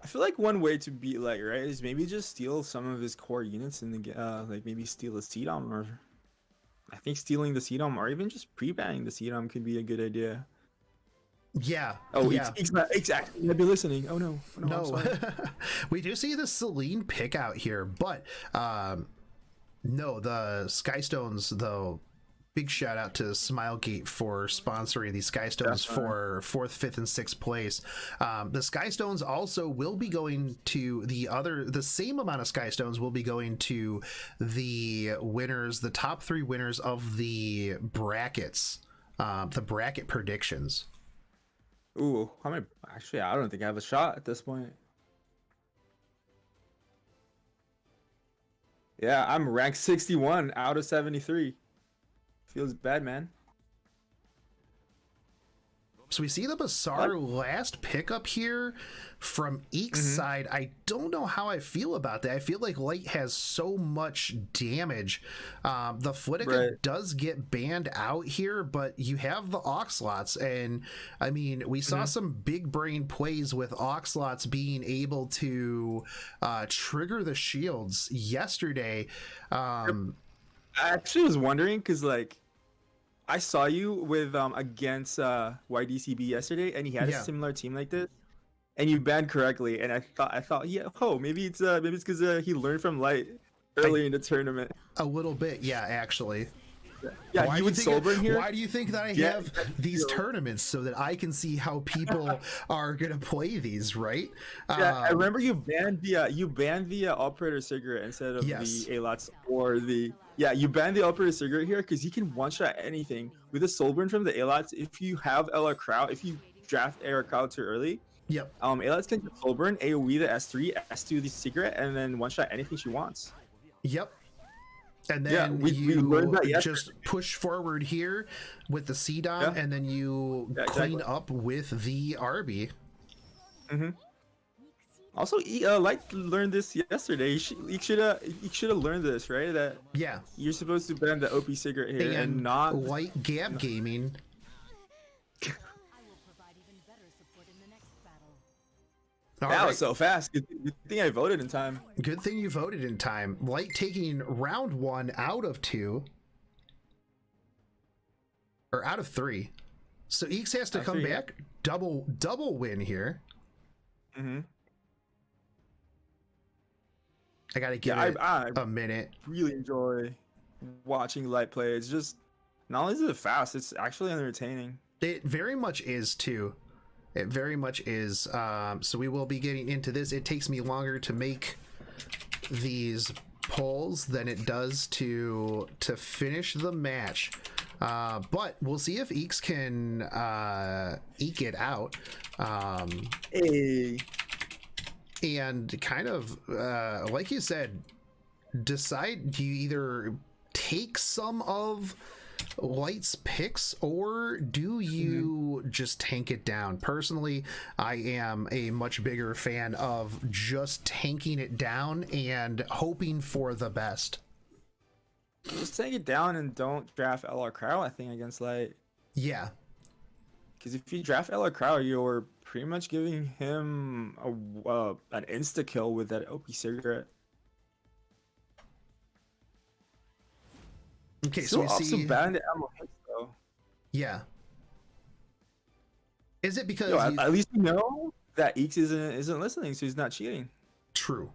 I feel like one way to beat Light, right, is maybe just steal some of his core units and like maybe steal a CDOM, or I think stealing the CDOM or even just pre-banning the CDOM could be a good idea. Yeah. Oh, yeah. Exactly. I'd be listening. Oh no. No. We do see the Celine pick out here, but no, the Skystones though. Big shout out to Smilegate for sponsoring these Skystones for 4th, 5th, and 6th place. The Skystones also will be going to the same amount of Skystones will be going to the winners, the top 3 winners of the brackets, the bracket predictions. Ooh, how many? Actually, I don't think I have a shot at this point. Yeah, I'm ranked 61 out of 73. Feels bad, man. So we see the Bassar last pickup here from Eek's side. I don't know how I feel about that. I feel like Light has so much damage. The Flitica does get banned out here, but you have the Oxlots. And I mean, we saw some big brain plays with Oxlots being able to trigger the shields yesterday. I actually was wondering because like I saw you with against YDCB yesterday, and he had a similar team like this, and you banned correctly. And I thought, yeah, maybe it's because he learned from Light early in the tournament. A little bit, yeah, actually. Yeah, why you would Soulburn here. Why do you think that I have these tournaments so that I can see how people are gonna play these, right? Yeah, I remember you banned the Operator Cigarette instead of the Alots or the you banned the Operator Cigarette here because he can one shot anything with a Soulburn from the Alots. If you have Ella Crow, if you draft Aeros too early, Yep. Alex can just full burn, AoE the S3, S2 the secret, and then one shot anything she wants. Yep. And then Yeah, we learned that yesterday. just push forward here with the CDOM, and then you clean up with the RB. Also, Light learned this yesterday. He should have learned this, right? That you're supposed to ban the OP cigarette here and not Light Gap Gaming. That was so fast. Good thing I voted in time. Good thing you voted in time. Light taking round 1 out of 2. Or out of 3. So Eeks has to come back. Double win here. I gotta give it a minute. Really enjoy watching Light play. It's just, not only is it fast, it's actually entertaining. It very much is too. It very much is. So we will be getting into this. It takes me longer to make these polls than it does to finish the match. But we'll see if Eeks can eke it out. And kind of, like you said, decide, do you either take some of Light's picks or do you just tank it down? Personally, I am a much bigger fan of just tanking it down and hoping for the best. Just take it down and don't draft LR Crow, I think, against Light. Yeah. Because if you draft LR Crow, you're pretty much giving him an insta kill with that OP cigarette. Okay, so we see banned the ammo hits though. Yeah. Is it because at least you know that Eeks isn't listening, so he's not cheating. True.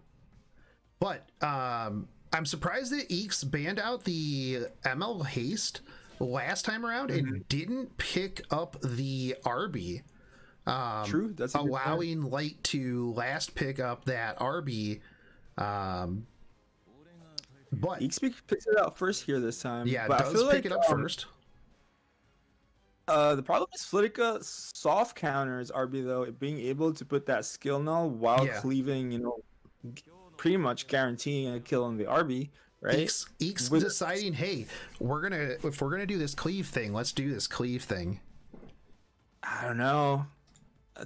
But I'm surprised that Eeks banned out the ML haste last time around and didn't pick up the RB. True, that's allowing Light to last pick up that RB. But Eeks picks it out first here this time. Yeah, but does I feel pick like, it up first. The problem is Flitica soft counters RB though, being able to put that skill null while cleaving, pretty much guaranteeing a kill on the RB, right? Eeks deciding, hey, if we're gonna do this cleave thing, let's do this cleave thing. I don't know.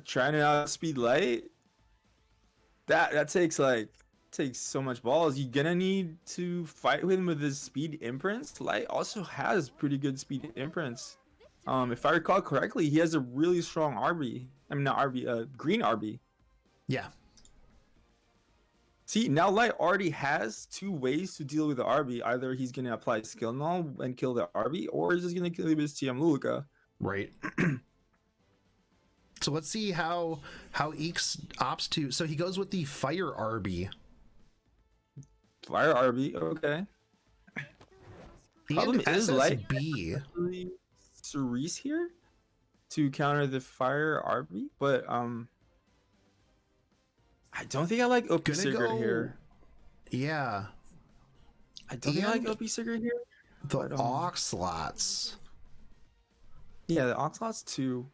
Trying to outspeed Light. That takes so much balls. You're gonna need to fight with him with his speed imprints. Light also has pretty good speed imprints. If I recall correctly, he has a really strong RB. I mean, not RB, green RB. Yeah. See, now Light already has 2 ways to deal with the RB. Either he's gonna apply skill null and kill the RB, or he's just gonna kill his TM Luluka. Right. So let's see how Eeks opts to. So he goes with the fire RB. Fire RB, okay. Problem is Light B. Cerise here to counter the fire RB, but I don't think I like OP Cigarette here. Yeah. I don't think I like OP Cigarette here. The Oxlots. Yeah, the Oxlots too.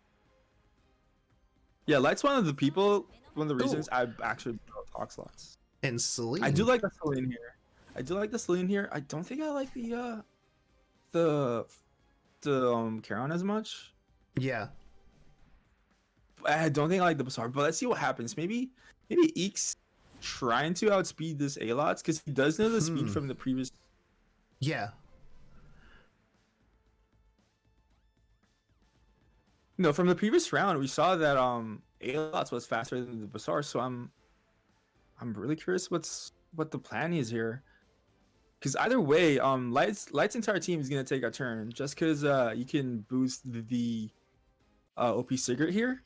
Yeah, Light's one of the reasons I actually built Oxlots. And Celine. I do like the Celine here. I don't think I like the Charon as much. Yeah. I don't think I like the Bazaar, but let's see what happens. Maybe Eeks trying to outspeed this Alots because he does know the speed from the previous. Yeah. No, from the previous round, we saw that Alots was faster than the Bazaar, so I'm really curious what the plan is here. Because either way, Light's entire team is gonna take a turn just because you can boost the OP Cigarette here,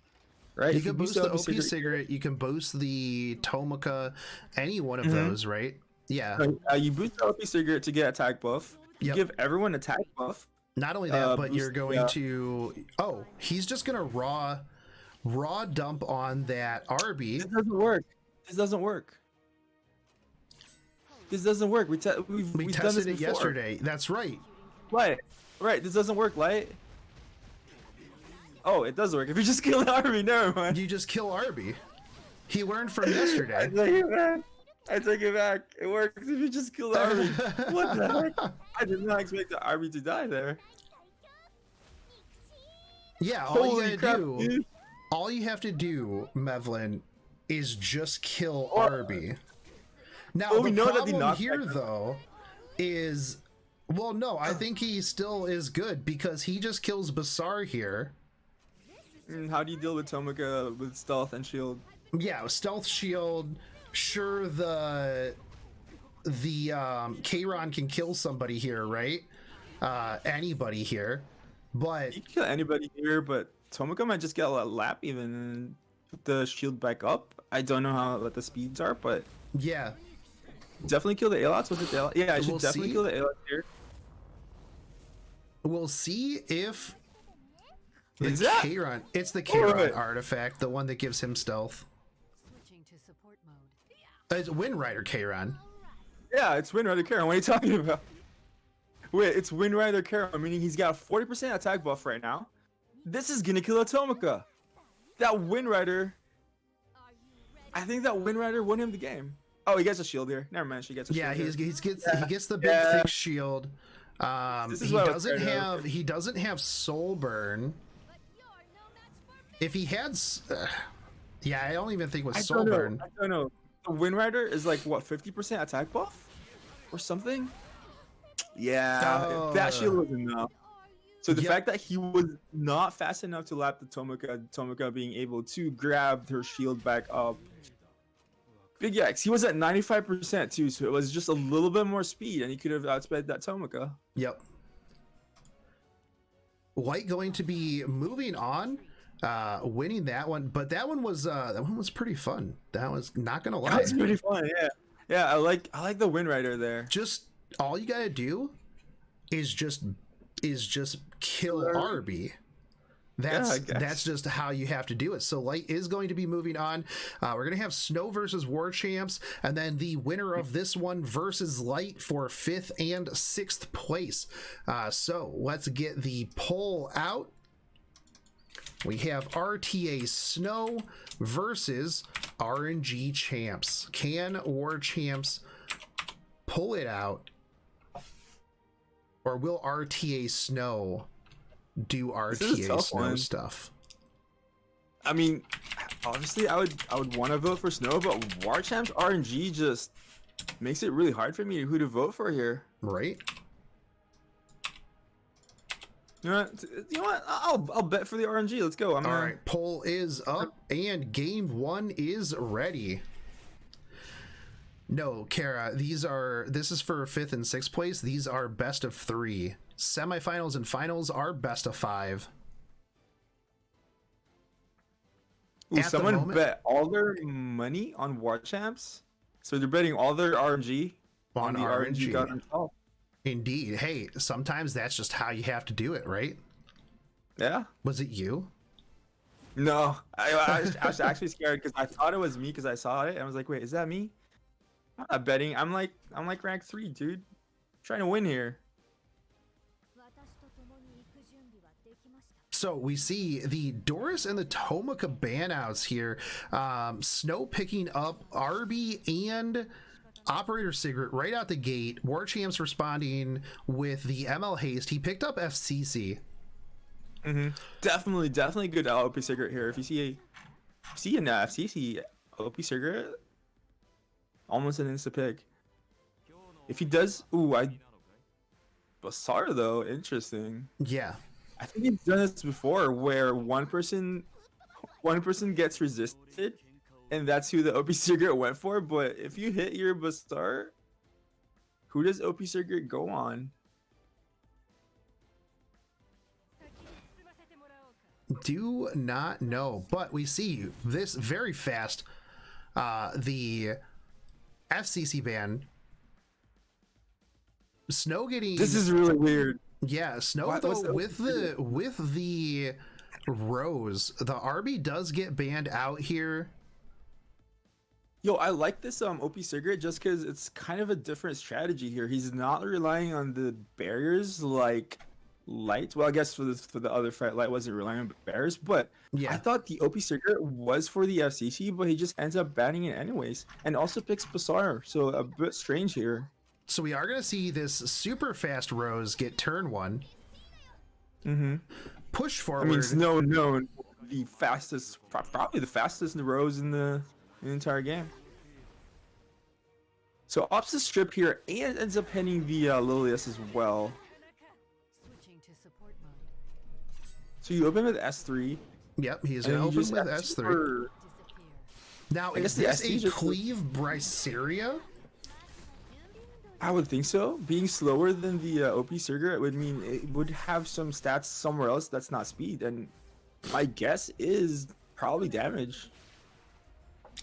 right? You can boost the OP Cigarette. You can boost the Tomoka, any one of those, right? Yeah. You boost the OP Cigarette to get attack buff. You give everyone attack buff. Not only that, but you're going to. Oh, he's just gonna raw dump on that RB. This doesn't work. This doesn't work. We've tested it yesterday. That's right. Right. This doesn't work, Light. Oh, it does work. If you just kill the army, never mind. You just kill Arby. He learned from I yesterday. take it back. I take it back. It works if you just kill the army. What the heck? I did not expect the army to die there. Yeah, all Holy you crap, gotta do, dude. all you have to do, Mevlin, is just kill Arby. Now Well, the we know that the problem knockback here, is- though, is well, no, I think he still is good because he just kills Basar here. How do you deal with Tomoka with stealth and shield? Yeah, stealth shield. Sure, the Kayron can kill somebody here, right? Anybody here, but You can kill anybody here, but Tomoka might just get a lap even and put the shield back up. I don't know what the speeds are, but yeah, definitely kill the Alots with the Alots. Yeah, I should We'll definitely see. kill the Alots here. we'll see if the Is that? Kayron. It's the Kayron Alright. artifact, the one that gives him stealth. Switching to support mode. It's Wind Rider Kayron. Yeah, it's Wind Rider Karen. What are you talking about? Wait, it's Wind Rider Karen, meaning he's got a 40% attack buff right now. This is gonna kill a Tomoka. That Wind Rider. I think that Wind Rider won him the game. Oh, he gets a shield here. Never mind, she gets a Yeah, shield. he gets the big Yeah. thick shield. This is He what I was doesn't scared of. have soul burn. If he had, yeah, I don't even think with I soul don't know. burn. I don't know. The Wind Rider is like what 50% attack buff or something. Yeah, that shield was enough. So the Yep. fact that he was not fast enough to lap the Tomoka being able to grab her shield back up. Big X, he was at 95% too, so it was just a little bit more speed, and he could have outsped that Tomoka. Yep. White going to be moving on, winning that one, but that one was pretty fun. That was not gonna lie. That's pretty fun, yeah. Yeah, I like the Wind Rider there. Just all you gotta do is just kill Arby. I guess. That's just how you have to do it. So Light is going to be moving on. We're going to have Snow versus War Champs, and then the winner of this one versus Light for 5th and 6th place. So let's get the poll out. We have RTA Snow versus RNG Champs. Can War Champs pull it out, or will RTA Snow do This is a RTA tough Snow one. stuff? I mean, obviously, I would want to vote for Snow, but War Champs RNG just makes it really hard for me who to vote for here. Right? You know what? I'll bet for the RNG. Let's go. All right, poll is up and game 1 is ready. No, Kara, this is for 5th and 6th place. These are best of 3. Semifinals and finals are best of 5. Ooh, at the someone moment- bet all their money on War Champs, so they're betting all their RNG On the RNG. god himself. Indeed. Hey, sometimes that's just how you have to do it, right? Yeah. Was it you? No, I was actually scared because I thought it was me because I saw it and I was like, wait, is that me? I'm not betting. I'm like rank 3, dude. I'm trying to win here. So we see the Doris and the Tomoka banouts here. Snow picking up Arby and Operator Sigrid right out the gate. War Champs responding with the ML Haste. He picked up FCC. Definitely good OP cigarette here. If you see an FCC OP cigarette, almost an insta pick. If he does, Basar though, interesting. Yeah. I think he's done this before, where one person gets resisted, and that's who the OP cigarette went for. But if you hit your Basar, who does OP cigarette go on? Do not know, but we see this very fast. The FCC ban. Snow getting. This is really weird. Yeah, Snow What's though the with the Rose, the RB does get banned out here. Yo, I like this OP cigarette just because it's kind of a different strategy here. He's not relying on the barriers like Light. Well, I guess for the other fight, Light wasn't relying on bears, but Yeah. I thought the OP Circuit was for the FCC, but he just ends up banning it anyways, and also picks Bazaar, so a bit strange here. So we are going to see this super fast Rose get turn 1. Mm-hmm. Push I forward. mean, Snow known the fastest, probably the fastest Rose in the entire game. So opts the strip here and ends up hitting the Lilius as well. Switching to support mode. So you open with S3. Yep, he's and going to you open just with S3 S3. Disappear. Now, I is guess the this ST a just- cleave Bryceria? I would think so. Being slower than the OP Surger would mean it would have some stats somewhere else that's not speed, and my guess is probably damage.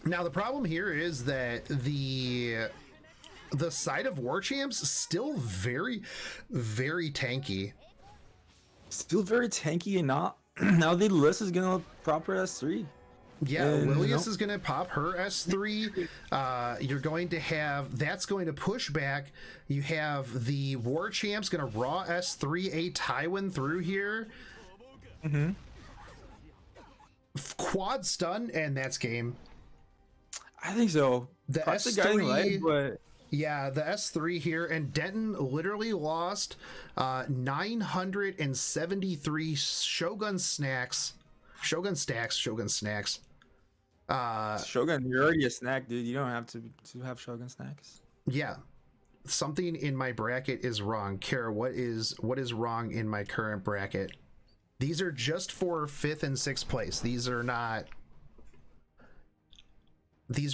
Now, the problem here is that the side of War Champs is still very, very tanky. Still very tanky and not. Now the list is gonna proper S3. Yeah, And, Lilius is going to pop her S3. You're going to have, that's going to push back. You have the War Champs going to raw S3 a Tywin through here. Mm-hmm. Quad stun, and that's game. I think so. The Perhaps S3 guiding light, but Yeah, the S3 here, and Denton literally lost 973 Shogun snacks. Shogun snacks. Shogun, you're already a snack, dude. You don't have to have Shogun snacks. Yeah. Something in my bracket is wrong. Kara, what is wrong in my current bracket? These are just for 5th and 6th place. These are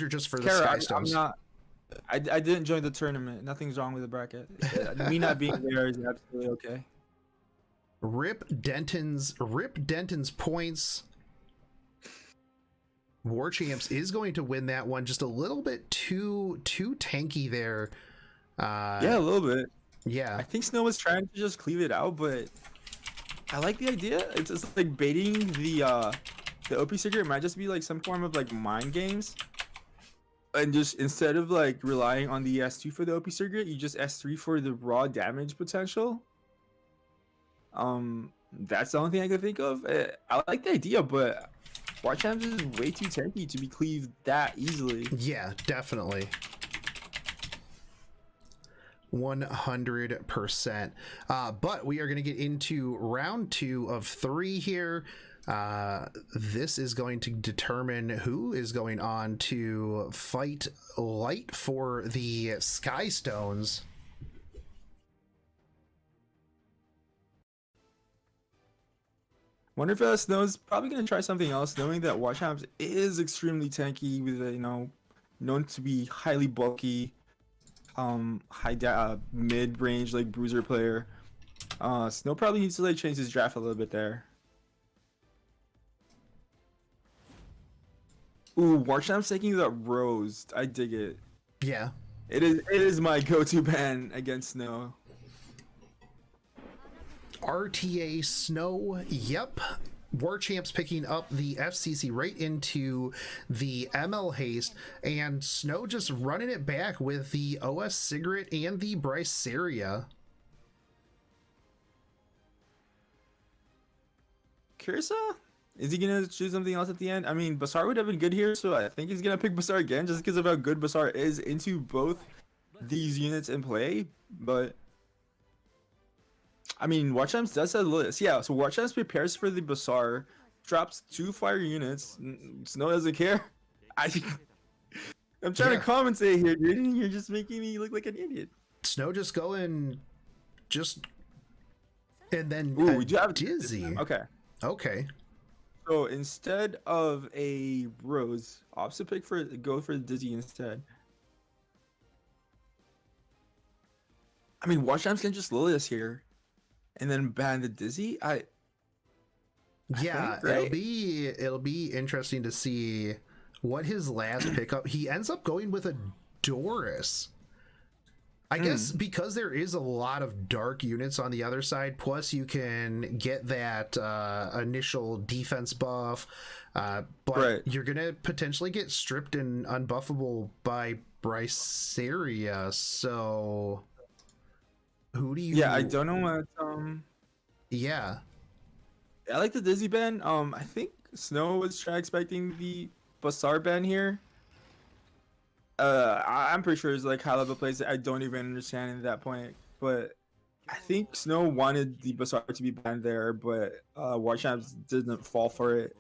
just for the Kara, I'm Skystones. not. I didn't join the tournament. Nothing's wrong with the bracket. Me not being there is absolutely okay. Rip Denton's points. War Champs is going to win that one. Just a little bit too tanky there. Yeah, a little bit. Yeah. I think Snow was trying to just cleave it out, but I like the idea. It's just like baiting the OP Secret. It might just be like some form of like mind games. And just instead of like relying on the S2 for the OP Secret, you just S3 for the raw damage potential. That's the only thing I could think of. I like the idea, but War Champs is way too tanky to be cleaved that easily. Yeah, definitely. 100%. But we are going to get into round 2 of 3 here. This is going to determine who is going on to fight Light for the Sky Stones. Wonder if Snow's probably going to try something else, knowing that War Champs is extremely tanky with a, known to be highly bulky, mid-range like bruiser player. Snow probably needs to like change his draft a little bit there. Ooh, War Champs taking the Rose. I dig it. Yeah. It is my go-to ban against Snow. RTA Snow, yep. War Champs picking up the FCC right into the ML Haste, and Snow just running it back with the OS Cigarette and the Bryceria. Cursa? Is he gonna choose something else at the end? I mean, Bazaar would have been good here, so I think he's gonna pick Bazaar again just because of how good Bazaar is into both these units in play, but I mean, War Champs does have a list. Yeah, so War Champs prepares for the Bazaar, drops 2 fire units. Snow doesn't care. I'm trying to commentate here, dude, and you're just making me look like an idiot. Snow just going, and then Ooh, we do have Dizzy. Okay. So instead of a Rose, opposite pick go for the Dizzy instead. I mean, War Champs can just Lilius here. And then ban the Dizzy. Yeah, think, right? it'll be interesting to see what his last pickup. He ends up going with a Doris. I guess because there is a lot of dark units on the other side, plus you can get that initial defense buff, but you're gonna potentially get stripped and unbuffable by Bryceria. So who do you? Yeah, I don't know what. Yeah. I like the Dizzy ban. I think Snow was expecting the Basar ban here. I'm pretty sure it's like high level plays that I don't even understand at that point. But I think Snow wanted the Basar to be banned there, but War Champs didn't fall for it.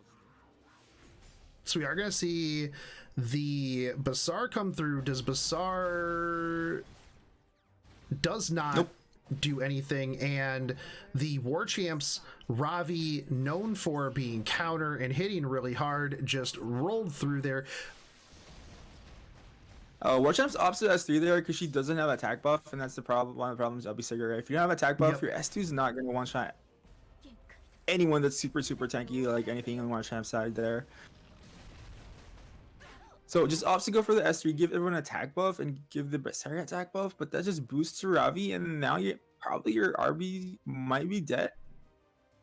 So we are going to see the Basar come through. Does Basar... does not Nope. do anything, and the War Champs Ravi, known for being counter and hitting really hard, just rolled through there. War Champs opposite S3 there because she doesn't have attack buff, and that's the problem. One of the problems. I'll be Sigurd. If you don't have attack buff, Yep. your S2 is not going to one shot anyone that's super tanky, like anything on War Champs side there. So just opts to go for the S3, give everyone attack buff, and give the Berserker attack buff, but that just boosts Ravi, and now you probably your RB might be dead.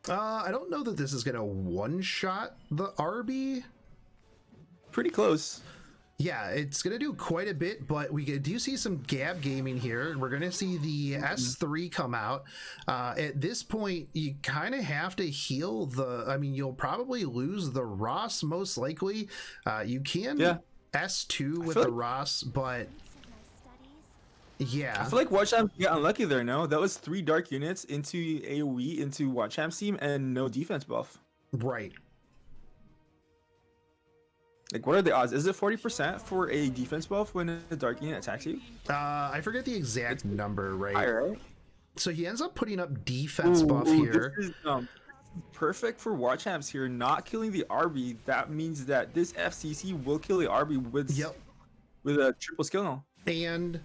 I don't know that this is gonna one-shot the RB. Pretty close. Yeah, it's gonna do quite a bit, but we do see some gab gaming here. We're gonna see the S3 come out. At this point, you kind of have to heal the... I mean, you'll probably lose the Ross, most likely. You can S2 with the Ross, but... yeah. I feel like War Champs got unlucky there, no? That was 3 dark units into AoE into War Champs team and no defense buff. Right. Like, what are the odds? Is it 40% for a defense buff when a dark unit attacks you? I forget the exact number, right? Higher, right? So he ends up putting up defense buff here. This is perfect for War Champs here, not killing the RB. That means that this FCC will kill the RB with a triple skill null. And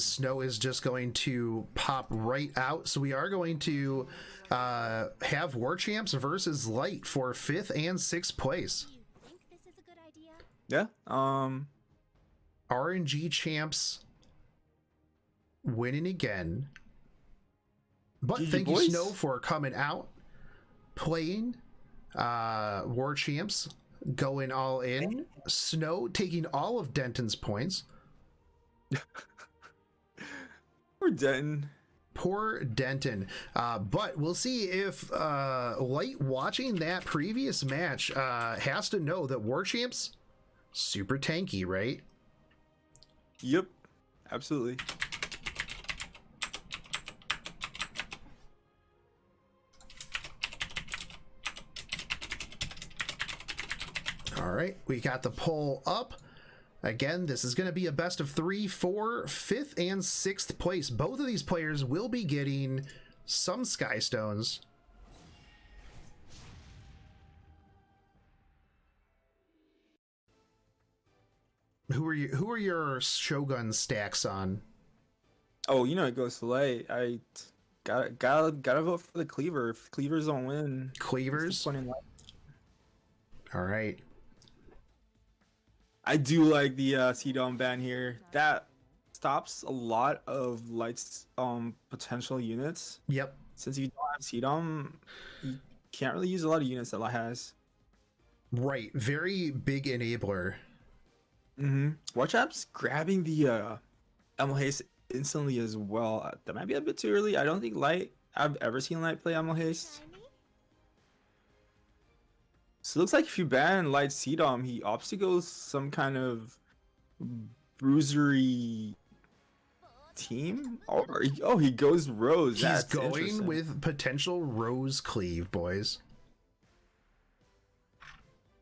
Snow is just going to pop right out. So we are going to have War Champs versus Light for 5th and 6th place. Yeah. RNG Champs winning again. But GG thank you, boys. Snow, for coming out, playing. War Champs going all in. Snow taking all of Denton's points. Poor Denton. Poor Denton. But we'll see if Light, watching that previous match, has to know that War Champs, super tanky, right? Yep. Absolutely. All right, we got the poll up. Again, this is going to be a best of 3 for 5th and 6th place. Both of these players will be getting some Sky Stones. Who are your Shogun stacks on? Oh, you know it goes to Light. I gotta vote for the Cleaver. If Cleavers don't win, Cleavers? All right. I do like the CDOM ban here. That stops a lot of Light's potential units. Yep. Since you don't have CDOM, you can't really use a lot of units that Light has. Right. Very big enabler. Watch Apps grabbing the Emil Haste instantly as well. That might be a bit too early. I don't think I've ever seen Light play Emil Haste. So it looks like if you ban Light CDOM, he opts to go some kind of bruisery team. Oh, he goes Rose. He's That's going with potential Rose Cleave, boys.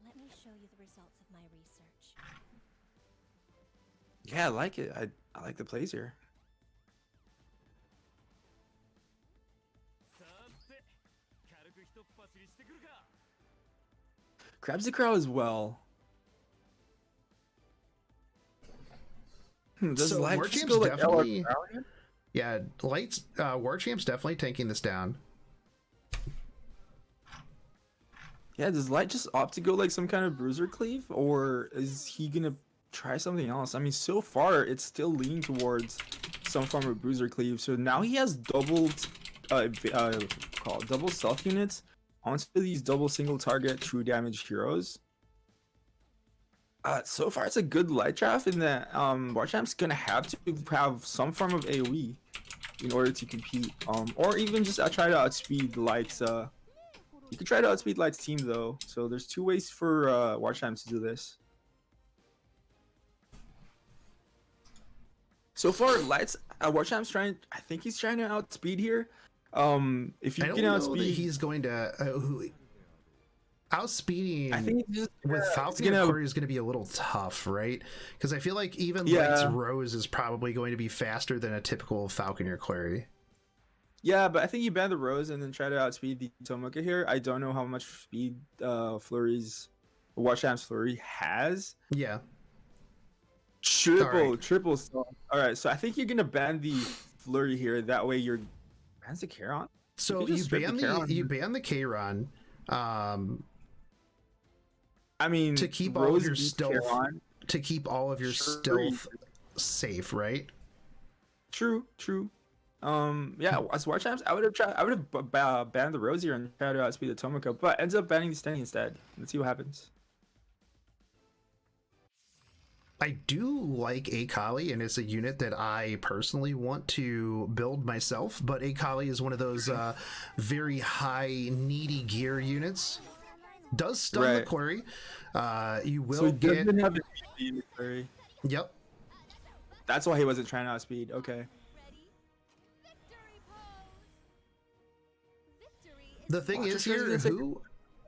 Let me show you the results of my research. Yeah, I like it. I like the plays here. Grabs the crowd as well. Does So Light War just Champ's go like definitely... LR? Yeah, Light's War Champ's definitely taking this down. Yeah, does Light just opt to go like some kind of bruiser cleave, or is he gonna try something else? I mean, so far it's still leaning towards some form of bruiser cleave. So now he has double stealth units onto these double single target true damage heroes. So far it's a good Light draft in that War Champ's gonna have to have some form of AoE. in order to compete. Or even just try to outspeed Light's. You could try to outspeed Light's team though. So there's two ways for Watch Champs to do this. So far, Light's Watch Champs trying. I think he's trying to outspeed here. If you I don't can know outspeed, that he's going to outspeeding. I think just, with Falcon Quarry is going to be a little tough, right? Because I feel like even Light's Rose is probably going to be faster than a typical Falconeer Quarry. Yeah, but I think you ban the Rose and then try to outspeed the Tomoka here. I don't know how much speed Flurry's Watch Champs Flurry has. Yeah. Triple stone. All right, so I think you're gonna ban the Flurry here. That way you're bans the Charon. So you ban the Charon. I mean, to keep all of your stealth, to keep all of your stealth safe, right? True. Yeah, as Watch Champs, I would have banned the Rose here and tried to outspeed the Tomoka, but ends up banning the Stenny instead. Let's see what happens. I do like Akali, and it's a unit that I personally want to build myself, but Akali is one of those very high needy gear units. Does stun the quarry. You will get... have the quarry. Yep. That's why he wasn't trying to outspeed. Okay. The thing is here,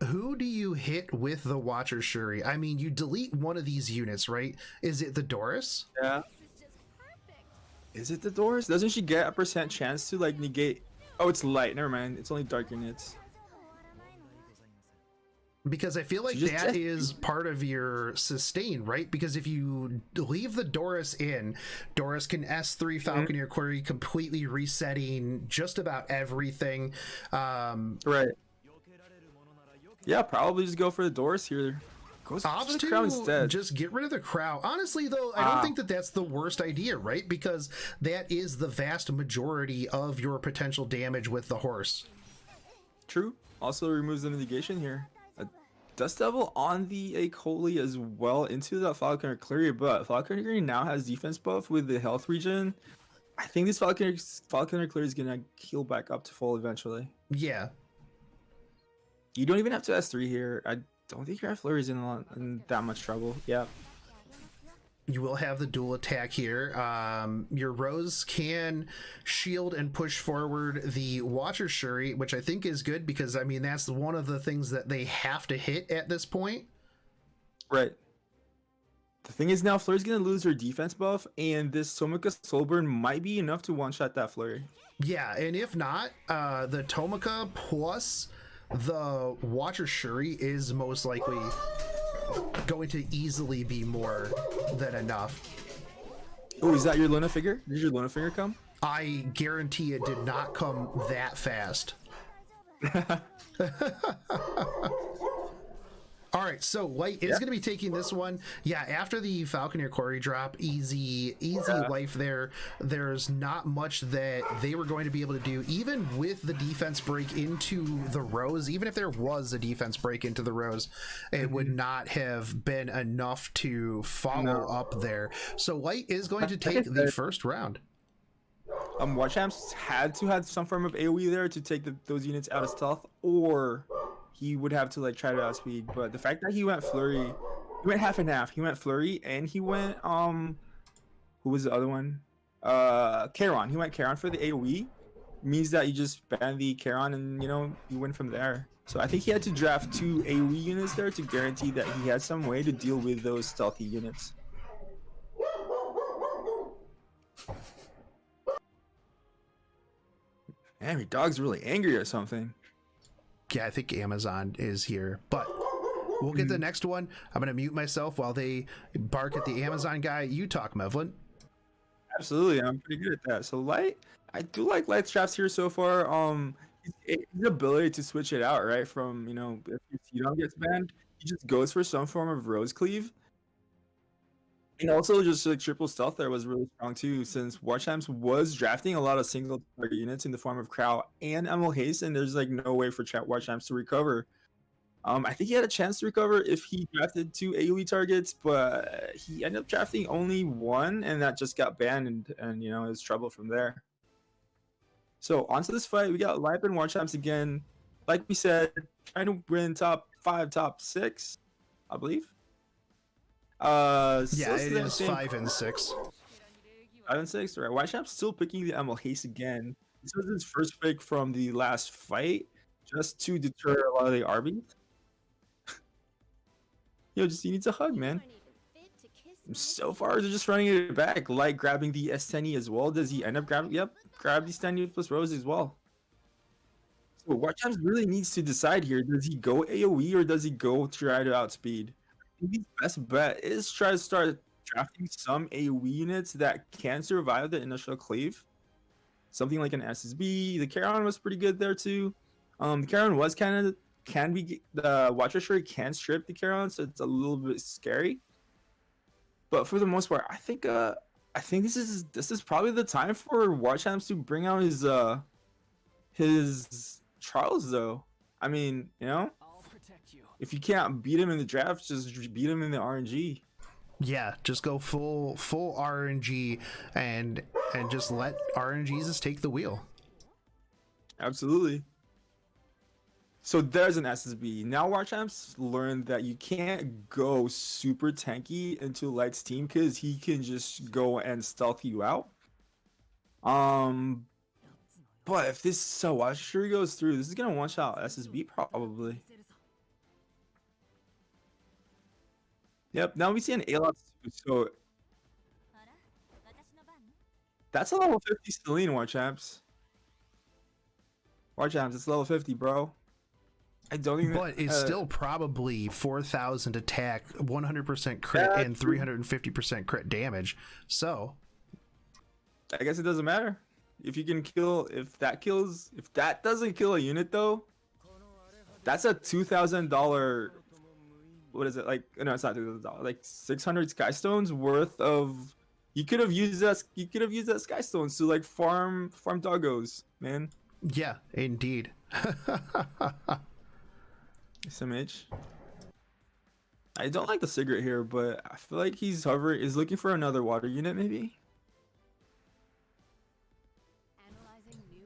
who do you hit with the Watcher Shuri? I mean, you delete one of these units, right? Is it the Doris? Yeah. Is it the Doris? Doesn't she get a % chance to like negate? Oh, it's light. Never mind. It's only dark units. Because I feel like that is part of your sustain, right? Because if you leave the Doris in, Doris can S3 Falconeer Quarry, completely resetting just about everything. Right. Yeah, probably just go for the Doris here. Goes for the Crow instead. Just get rid of the Crow. Honestly, though, I don't think that that's the worst idea, right? Because that is the vast majority of your potential damage with the horse. True. Also removes the negation here. A Dust Devil on the Akoli as well into that Falconer Cleary, but Falconer Cleary now has defense buff with the health regen. I think this Falconer Cleary is gonna heal back up to full eventually. Yeah. You don't even have to S3 here. I don't think your Flurry's in that much trouble. Yeah. You will have the dual attack here. Your Rose can shield and push forward the Watcher Shuri, which I think is good because, I mean, that's one of the things that they have to hit at this point. Right. The thing is now Flurry's going to lose her defense buff, and this Tomoka Soulburn might be enough to one-shot that Flurry. Yeah, and if not, the Tomoka plus the Watcher Shuri is most likely going to easily be more than enough. Oh, is that your Luna figure? Did your Luna figure come? I guarantee it did not come that fast. All right, so Light is going to be taking this one. Yeah, after the Falconeer Quarry drop, easy life there. There's not much that they were going to be able to do, even with the defense break into the Rose. Even if there was a defense break into the Rose, it would not have been enough to follow up there. So Light is going to take the first round. Watch Champs had to have some form of AoE there to take those units out of stealth, or he would have to like try to outspeed. But the fact that he went Flurry, he went half and half. He went Flurry and he went who was the other one? Charon. He went Charon for the AoE. Means that you just ban the Charon and you win from there. So I think he had to draft 2 AoE units there to guarantee that he had some way to deal with those stealthy units. Man, your dog's really angry or something. Yeah, I think Amazon is here, but we'll get the next one. I'm going to mute myself while they bark at the Amazon guy. You talk, Mevlin. Absolutely, I'm pretty good at that. So Light, I do like Light's drafts here so far. His ability to switch it out, right? From if your Sidon gets banned, he just goes for some form of Rose Cleave. And also just like triple stealth there was really strong too, since Watch Champs was drafting a lot of single target units in the form of Crow and Emil Haste, and there's like no way for Watch Champs to recover. I think he had a chance to recover if he drafted 2 AoE targets, but he ended up drafting only 1, and that just got banned, and it was trouble from there. So onto this fight, we got Lipe and Warchamps again. Like we said, trying to win top 5, top 6, I believe. Yeah, still it is same 5 and 6. 5 and 6. Right, Warchamp's still picking the Emerald Haste again. This was his first pick from the last fight, just to deter a lot of the Arby's. Yo, just you need a hug, man. So far, they're just running it back, like grabbing the S10E as well. Does he end up grabbing? Yep, grab the S10E plus Rose as well. So Warchamps really needs to decide here. Does he go AoE or does he go try to outspeed? I think his best bet is try to start drafting some AoE units that can survive the initial cleave. Something like an SSB. The Charon was pretty good there too. The Charon was the Watcher Shuri can strip the Charon, so it's a little bit scary. But for the most part, I think this is probably the time for Warchamps to bring out his Charles though. I mean, you know, if you can't beat him in the draft, just beat him in the RNG. Yeah, just go full RNG and just let RNGs take the wheel. Absolutely. So there's an SSB. Now Warchamps learned that you can't go super tanky into Light's team because he can just go and stealth you out. But if this Watcher Shuri goes through, this is gonna one-shot SSB probably. Yep, now we see an Aeros too, so that's a level 50 Celine, Warchamps. Warchamps, it's level 50, bro. I don't even. But it's still probably 4,000 attack, 100% crit, and 350% crit damage. So I guess it doesn't matter. If you can kill, if that doesn't kill a unit though, that's a $2,000. What is it like? No, it's not $2,000. Like 600 Skystones worth of. You could have used that. You could have used that Skystones to like farm doggos, man. Yeah, indeed. SMH. I don't like the cigarette here, but I feel like he's looking for another water unit maybe.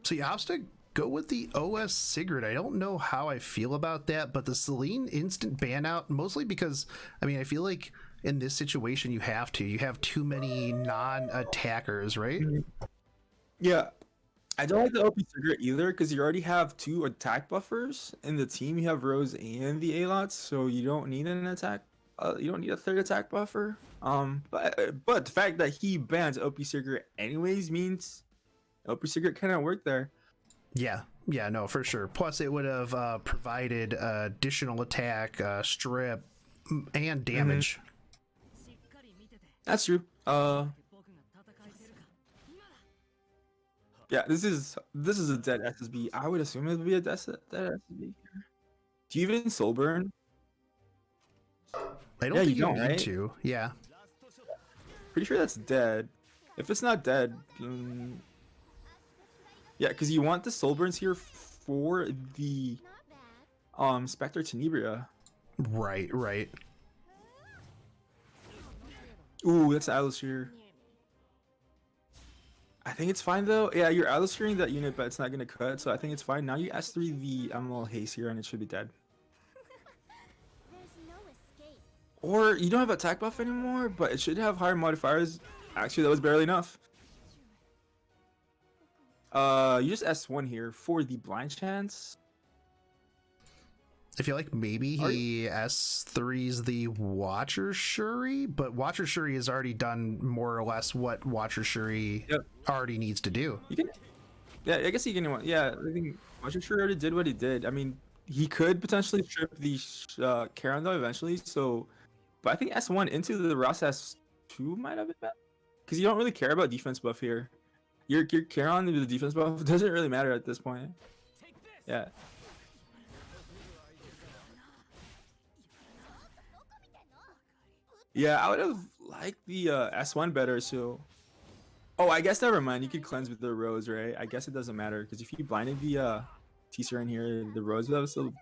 See, Obstac, go with the OS cigarette. I don't know how I feel about that, but the Celine instant ban out, mostly because, I mean, I feel like in this situation you have too many non-attackers, right? Yeah. I don't like the OP cigarette either because you already have 2 attack buffers in the team. You have Rose and the Alots, so you don't need an attack. You don't need a 3rd attack buffer. But the fact that he bans OP cigarette anyways means OP cigarette cannot work there. Yeah, no, for sure. Plus, it would have provided additional attack, strip, and damage. That's true. Yeah, this is a dead SSB. I would assume it would be a dead SSB here. Do you even soul burn? I don't think you need to. Yeah. Pretty sure that's dead. If it's not dead, yeah, because you want the soul burns here for the Spectre Tenebria. Right. Ooh, that's Atlas here. I think it's fine though. Yeah, you're Atlas-ing that unit, but it's not gonna cut, so I think it's fine. Now you S3 the Emerald Haste here, and it should be dead. Or you don't have attack buff anymore, but it should have higher modifiers. Actually, that was barely enough. You just S1 here for the blind chance. I feel like maybe he S3s the Watcher Shuri, but Watcher Shuri has already done more or less what Watcher Shuri already needs to do. You can, yeah, I guess he can. Yeah, I think Watcher Shuri already did what he did. I mean, he could potentially strip the Charon though eventually. So, but I think S1 into the Ross S2 might have been bad because you don't really care about defense buff here. Your Charon with the defense buff doesn't really matter at this point. Yeah. Yeah, I would have liked the S1 better, so... Oh, I guess never mind. You could cleanse with the Rose, right? I guess it doesn't matter, because if you blinded the T-Sir in here, the Rose would have still...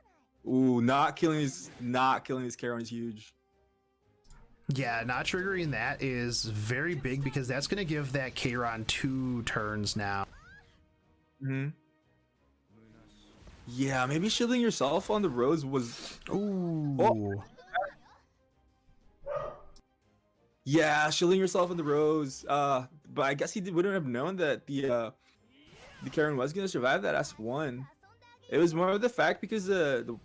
Ooh, not killing his Charon is huge. Yeah, not triggering that is very big, because that's going to give that Charon 2 turns now. Hmm. Yeah, maybe shielding yourself on the roads was. Ooh. Oh. Yeah, shielding yourself in the rows. But I guess he wouldn't have known that the Karen was gonna survive that S1. It was more of the fact because the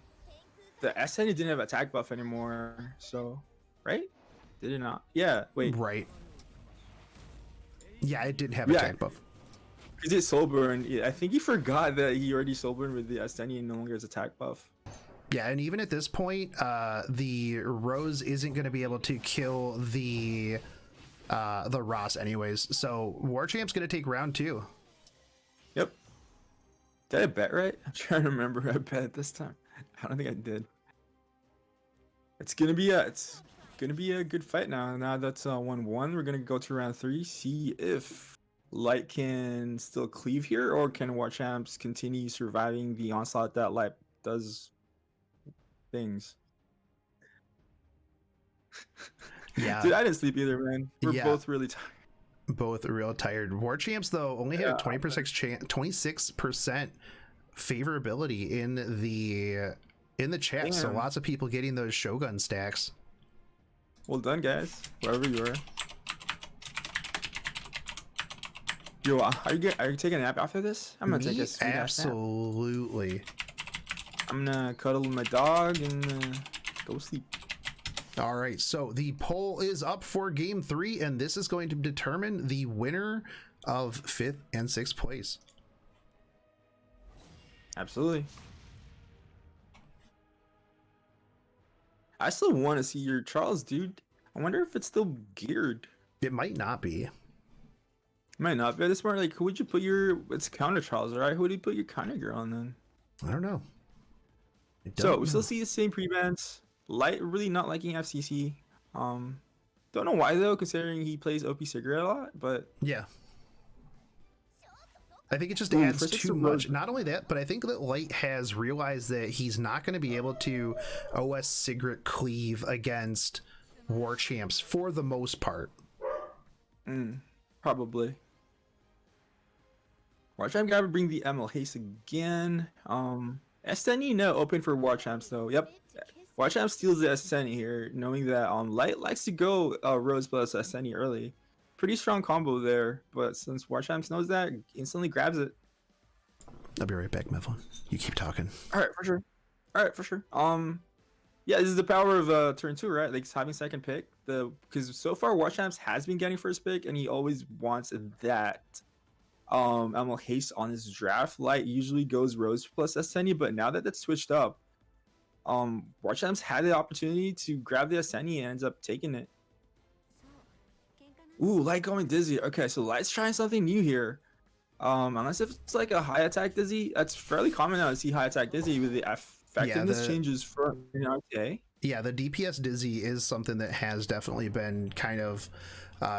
SN didn't have attack buff anymore. So, right? Did it not? Yeah. Wait. Right. Yeah, it didn't have Yeah. attack buff. Because it's soul burn. Yeah, I think he forgot that he already soul burned with the SN and no longer has attack buff. Yeah, and even at this point, the Rose isn't going to be able to kill the Ross anyways. So Warchamp's going to take round 2. Yep. Did I bet right? I'm trying to remember who I bet this time. I don't think I did. It's gonna be a good fight now. Now that's 1-1. We're gonna go to round 3. See if Light can still cleave here, or can Warchamps continue surviving the onslaught that Light does things. Yeah. Dude, I didn't sleep either, man. We're both really tired. Both real tired. Warchamps though only had a 26% favorability in the chat. Damn. So lots of people getting those Shogun stacks. Well done, guys. Wherever you are. Yo, are you taking a nap after this? I'm gonna take a sweet ass nap. Absolutely. I'm gonna cuddle with my dog and go sleep. All right, so the poll is up for game 3, and this is going to determine the winner of 5th and 6th place. Absolutely. I still want to see your Charles, dude. I wonder if it's still geared. It might not be. Might not be. This more like, who would you put your? It's counter Charles, right? Who would you put your counter girl on then? I don't know. So we still see the same pre-bans. Light really not liking FCC. Don't know why though, considering he plays OP Cigarette a lot. But yeah, I think it just adds too much. Not only that, but I think that Light has realized that he's not going to be able to OS Cigarette cleave against Warchamps for the most part. Probably. Warchamp gotta bring the ML haste again. SNE no open for Warchamps though. Yep. Warchamp steals the SNE here, knowing that Light likes to go Rose plus SNE early. Pretty strong combo there, but since Warchamps knows that, instantly grabs it. I'll be right back, Mevlin. You keep talking. Alright, for sure. Yeah, this is the power of turn 2, right? Like having second pick. Because so far Warchamps has been getting first pick, and he always wants that ML haste on his draft. Light usually goes Rose plus SNE, but now that that's switched up, Warchamps had the opportunity to grab the SNE and ends up taking it. Ooh, Light going Dizzy. Okay, so Light's trying something new here. Unless if it's like a high attack Dizzy, that's fairly common now to see high attack Dizzy with the effectiveness changes for RTA. Yeah, the DPS Dizzy is something that has definitely been kind of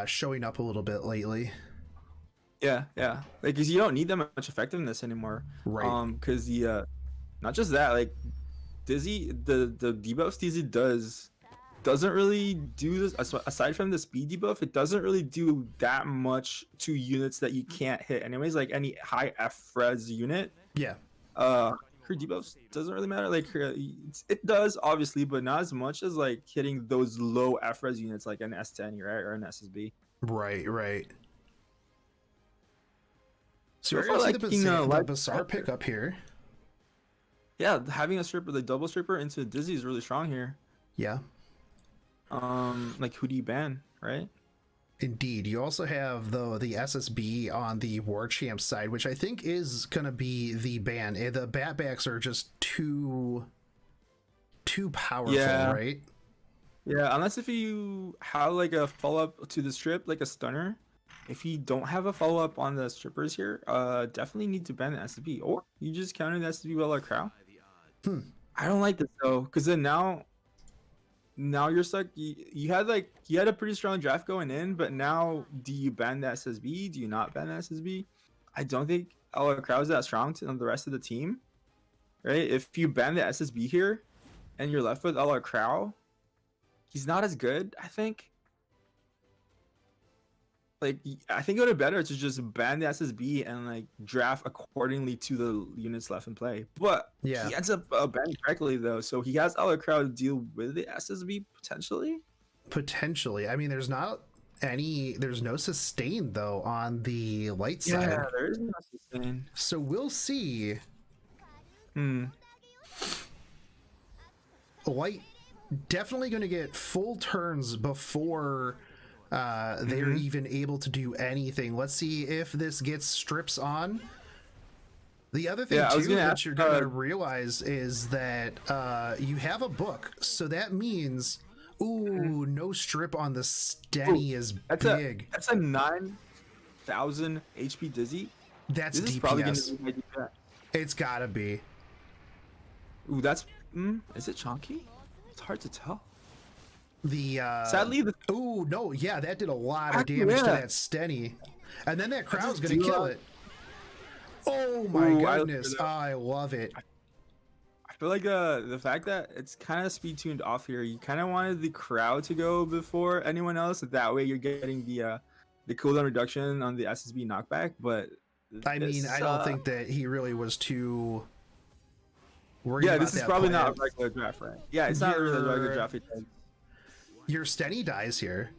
showing up a little bit lately. Yeah. Like, because you don't need that much effectiveness anymore. Right. Because the not just that, like Dizzy, the debuffs Dizzy doesn't really do this. Aside from the speed debuff, it doesn't really do that much to units that you can't hit. Anyways, like any high F-res unit. Yeah. Her debuffs doesn't really matter. Like it does obviously, but not as much as like hitting those low F-res units like an S10, right, or an SSB. Right. So we're like the Bazaar pickup here. Yeah, having a stripper, the double stripper into Dizzy is really strong here. Yeah. Like who do you ban, right? Indeed. You also have though the SSB on the Warchamp side, which I think is gonna be the ban. The Batbacks are just too powerful, right? Yeah, unless if you have like a follow-up to the strip, like a stunner. If you don't have a follow-up on the strippers here, definitely need to ban the SSB, or you just counter the SSB with a crow. I don't like this though, because then now you're stuck. You had a pretty strong draft going in, but now do you ban the SSB? Do you not ban the SSB? I don't think our crowd is that strong on the rest of the team, right? If you ban the SSB here, and you're left with our crowd, he's not as good, I think. like I think it would have better to just ban the SSB and like draft accordingly to the units left in play. But Yeah. he ends up banning correctly though, so he has other crowd to deal with the SSB potentially. Potentially. I mean, there's no sustain though on the light side. Yeah, there is no sustain. So we'll see. Light definitely going to get full turns before they're even able to do anything. Let's see if this gets strips on. The other thing too that you're going to realize is that you have a book, so that means no strip on the Stenny is big. That's a 9,000 HP Dizzy. That's this DPS. Is probably gonna be my DPS. It's gotta be. Ooh, that's is it chunky? It's hard to tell. The sadly the no, yeah, that did a lot of damage to that Stenny. And then that crowd's gonna kill it. Oh my goodness, I love it. I feel like the fact that it's kind of speed tuned off here, you kind of wanted the crowd to go before anyone else. That way you're getting the cooldown reduction on the SSB knockback. But I mean, I don't think that he really was too worried yeah, about this is that probably plan. not a regular draft, right? Yeah, it's not really a regular draft. Your Stenny dies here.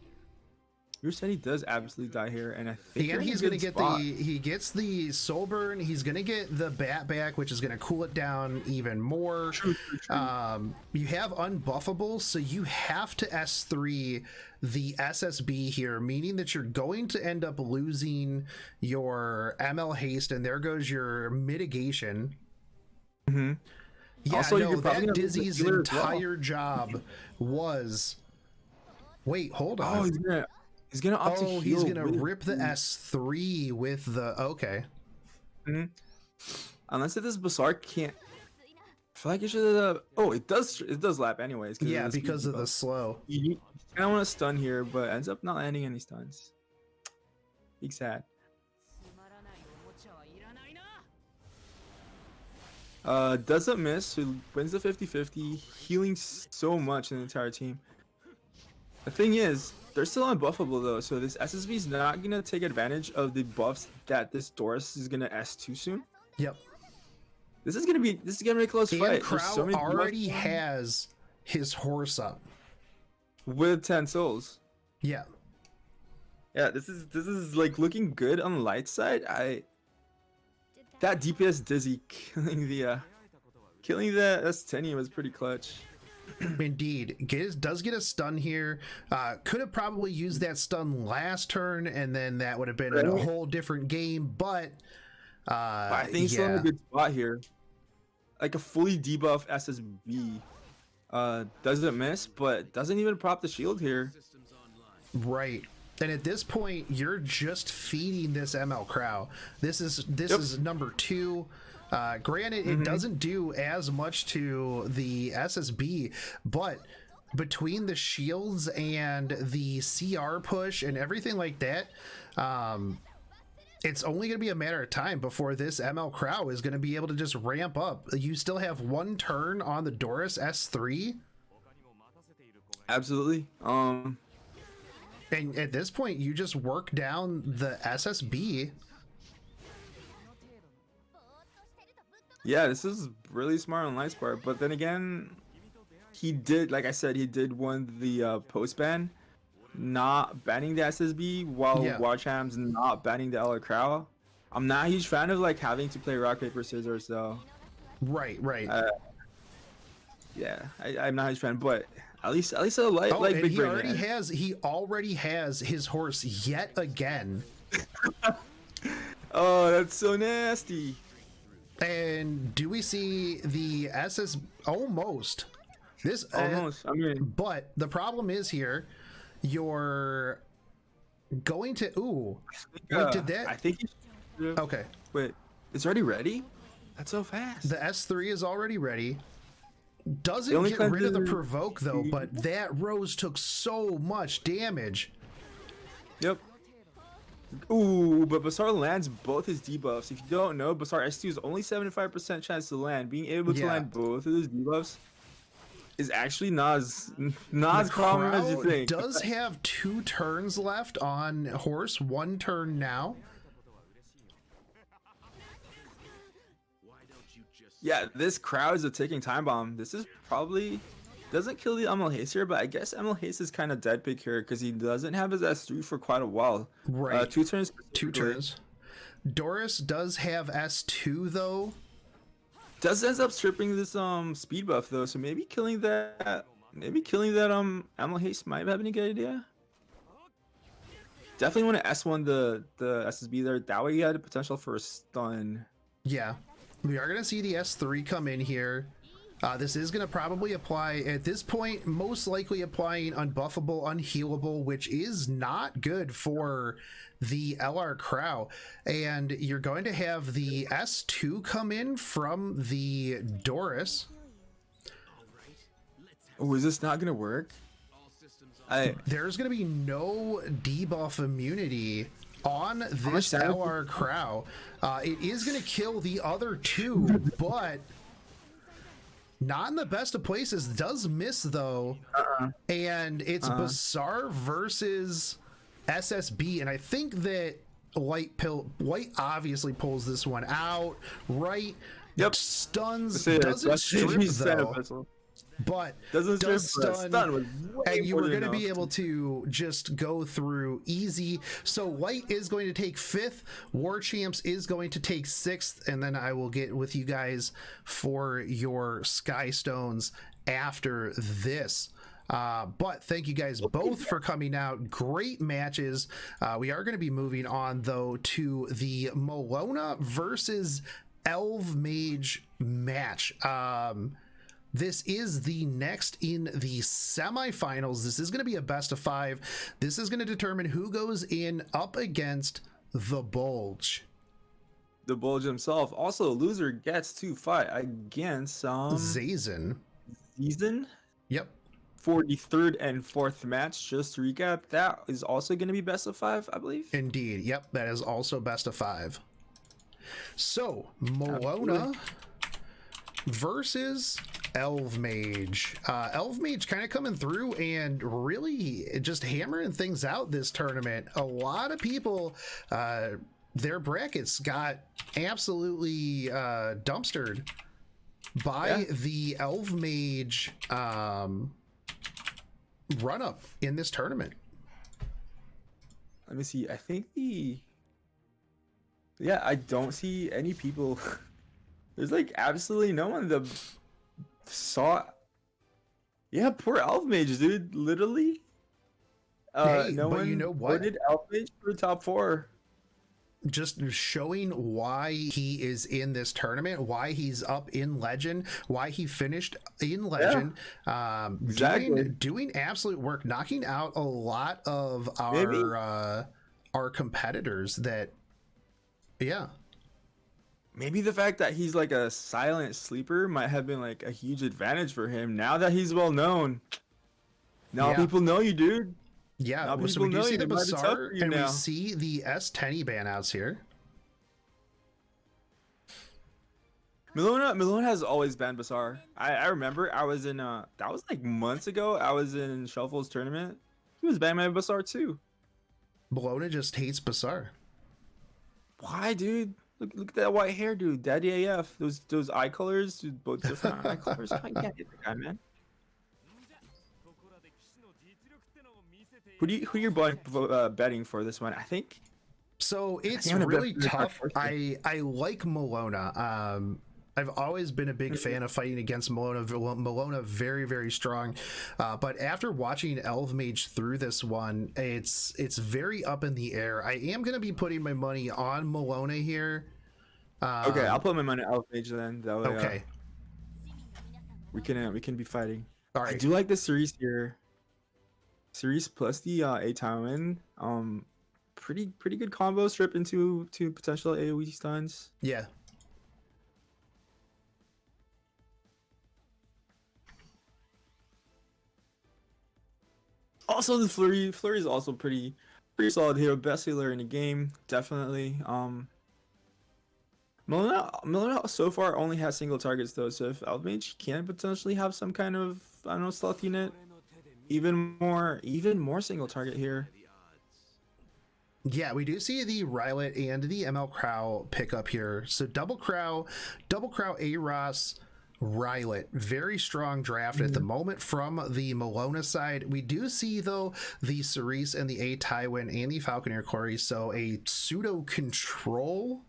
Your Stenny does absolutely die here, and I think and he's gonna get he gets the soul burn. He's gonna get the bat back, which is gonna cool it down even more. True. You have unbuffable, so you have to S3 the SSB here, meaning that you're going to end up losing your ML haste, and there goes your mitigation. Yeah, also, no, that Dizzy's entire job was. Wait, hold on. Oh, he's gonna opt to heal. He's gonna rip the S3 with the Unless if this Bazaar can't. I feel like it should. It does lap anyways. Yeah, because of the slow. You kind of want to stun here, but ends up not landing any stuns. Big sad. Doesn't miss. Who wins the 50-50, healing so much in the entire team. The thing is, they're still unbuffable though, so this SSB is not gonna take advantage of the buffs that this Doris is gonna S2 soon. Yep. This is gonna be a close fight. Crow already has his horse up with 10 souls. Yeah. Yeah, this is like looking good on the light side. That DPS Dizzy killing the S10 was pretty clutch. Indeed, does get a stun here. Could have probably used that stun last turn, and then that would have been a whole different game. But I think he's still in a good spot here. Like a fully debuff SSB doesn't miss, but doesn't even prop the shield here. Right. And at this point, you're just feeding this ML Crow. This is number 2. Granted, it doesn't do as much to the SSB, but between the shields and the CR push and everything like that, it's only going to be a matter of time before this ML Crow is going to be able to just ramp up. You still have 1 turn on the Doris S3. Absolutely. And at this point, you just work down the SSB. Yeah, this is really smart on Light's part, but then again, he did, like I said, he did win the post ban, not banning the SSB, while Watchham's not banning the LR Crow. I'm not a huge fan of like having to play rock paper scissors though. Right. Yeah, I'm not a huge fan, but at least a light like big brain. He already has his horse yet again. Oh, that's so nasty. And do we see the SS almost? Almost. I mean, but the problem is here, you're going to I think. Okay. Wait, it's already ready? That's so fast. The S3 is already ready. Doesn't get rid of the provoke though, but that Rose took so much damage. Yep. Ooh, but Bazaar lands both his debuffs. If you don't know, Bazaar S2 is only 75% chance to land. Being able to land both of his debuffs is actually not as common as you Crow think. does have 2 turns left on horse, 1 turn now. Yeah, this crowd is a ticking time bomb. This is probably doesn't kill the Emil Hayes here, but I guess Emil Hayes is kind of dead pick here because he doesn't have his S3 for quite a while. Right. 2 turns. 2 turns. Doris does have S2 though. Does ends up stripping this speed buff though, so maybe killing that Emil Hayes might have been a good idea. Definitely want to S1 the SSB there. That way you had the potential for a stun. Yeah. We are going to see the S3 come in here. This is going to probably apply at this point, most likely applying unbuffable, unhealable, which is not good for the LR Crow. And you're going to have the S2 come in from the Doris. Oh, is this not going to work? There's going to be no debuff immunity on this LR Crow. It is going to kill the other 2, but not in the best of places. Does miss though. And it's Bazaar versus SSB, and I think that White obviously pulls this one out, right? Yep. Stuns, doesn't strip though, but doesn't does strip, stun, was and you were going to be able to just go through easy. So White is going to take 5th, War Champs is going to take 6th, and then I will get with you guys for your Sky Stones after this. But thank you guys both for coming out. Great matches. We are going to be moving on though to the Malona versus Elve Mage match. This is the next in the semifinals. This is going to be a best of 5. This is going to determine who goes in up against the Bulge. The Bulge himself. Also, loser gets to fight against Zazen. Zazen? Yep. For the 3rd and 4th match. Just to recap, that is also going to be best of 5, I believe. Indeed. Yep, that is also best of 5. So, Malona versus Elve Mage. Elve Mage kind of coming through and really just hammering things out this tournament. A lot of people, their brackets got absolutely dumpstered by the Elve Mage run up in this tournament. Let me see. I think I don't see any people. There's like absolutely no one that saw. Yeah, poor Elf Mage, dude. Literally. Hey, no but one you know what? voted Elf Mage for top 4. Just showing why he is in this tournament, why he's up in Legend, why he finished in Legend. Exactly. Doing absolute work, knocking out a lot of our competitors that, Maybe the fact that he's like a silent sleeper might have been like a huge advantage for him. Now that he's well known, now people know you, dude. Yeah, now so we do see the it might be tough Bazaar, for you and now. we see the S10 banouts here. Malona has always banned Bazaar. I remember I was in that was like months ago. I was in Shuffle's tournament. He was banned by Bazaar too. Malona just hates Bazaar. Why, dude? Look at that white hair, dude. Daddy AF. Those eye colors, dude, both different eye colors. I can't get the guy, man. Who you're betting for this one? I think. So it's really tough. I like Malona. I've always been a big fan of fighting against Malona. Malona very, very strong. But after watching Elve Mage through this one, it's very up in the air. I am going to be putting my money on Malona here. Okay, I'll put my money on Elve Mage then. That way, okay. We can be fighting. All right. I do like the series here. Series plus the A-Town. Pretty good combo strip into potential AoE stuns. Yeah. Also, the flurry is also pretty solid hero, best healer in the game, definitely. Malona so far only has single targets though, so if Elve Mage can potentially have some kind of, I don't know, stealth unit, even more single target here. Yeah, we do see the Rylet and the ML Crow pick up here. So double Crow, Aeros, Rylet. Very strong draft at the moment from the Malona side. We do see, though, the Cerise and the A Tywin and the Falconeer Quarry. So a pseudo control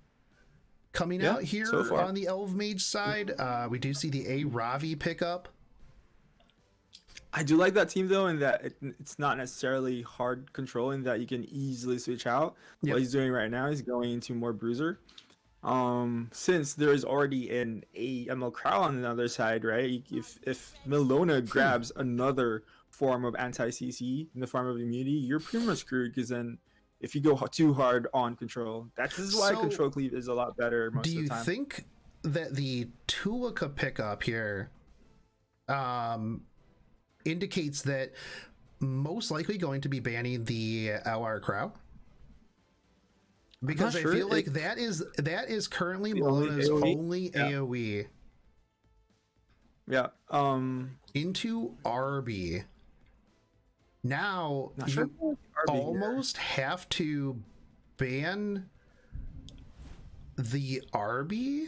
coming out here so on the Elve Mage side. We do see the A Ravi pick up. I do like that team though, in that it's not necessarily hard control, in that you can easily switch out. Yep. What he's doing right now is going into more bruiser. Since there is already an ML Crow on the other side, right? If Malona grabs another form of anti-CC in the form of immunity, you're pretty much screwed, because then if you go too hard on control, this is why control cleave is a lot better most of the time. Do you think that the Tulika pickup here indicates that most likely going to be banning the LR Crow? Because I feel like that is currently Malona's only AoE. Yeah. Into RB. Now you almost have to ban the RB,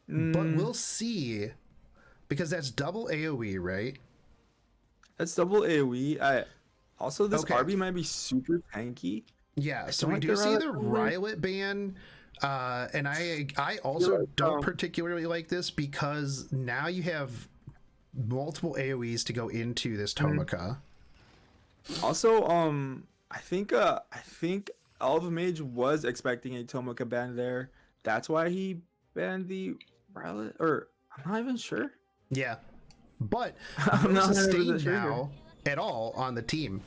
but we'll see, because that's double AoE, right? That's double AoE. Also, this RB might be super tanky. Yeah, so we do see the Rylet ban, and I also don't particularly like this, because now you have multiple AoEs to go into this Tomoka. Also, I think Elve Mage was expecting a Tomoka ban there. That's why he banned the Rylet, or I'm not even sure. Yeah, but I'm not not sustained sure now at all on the team.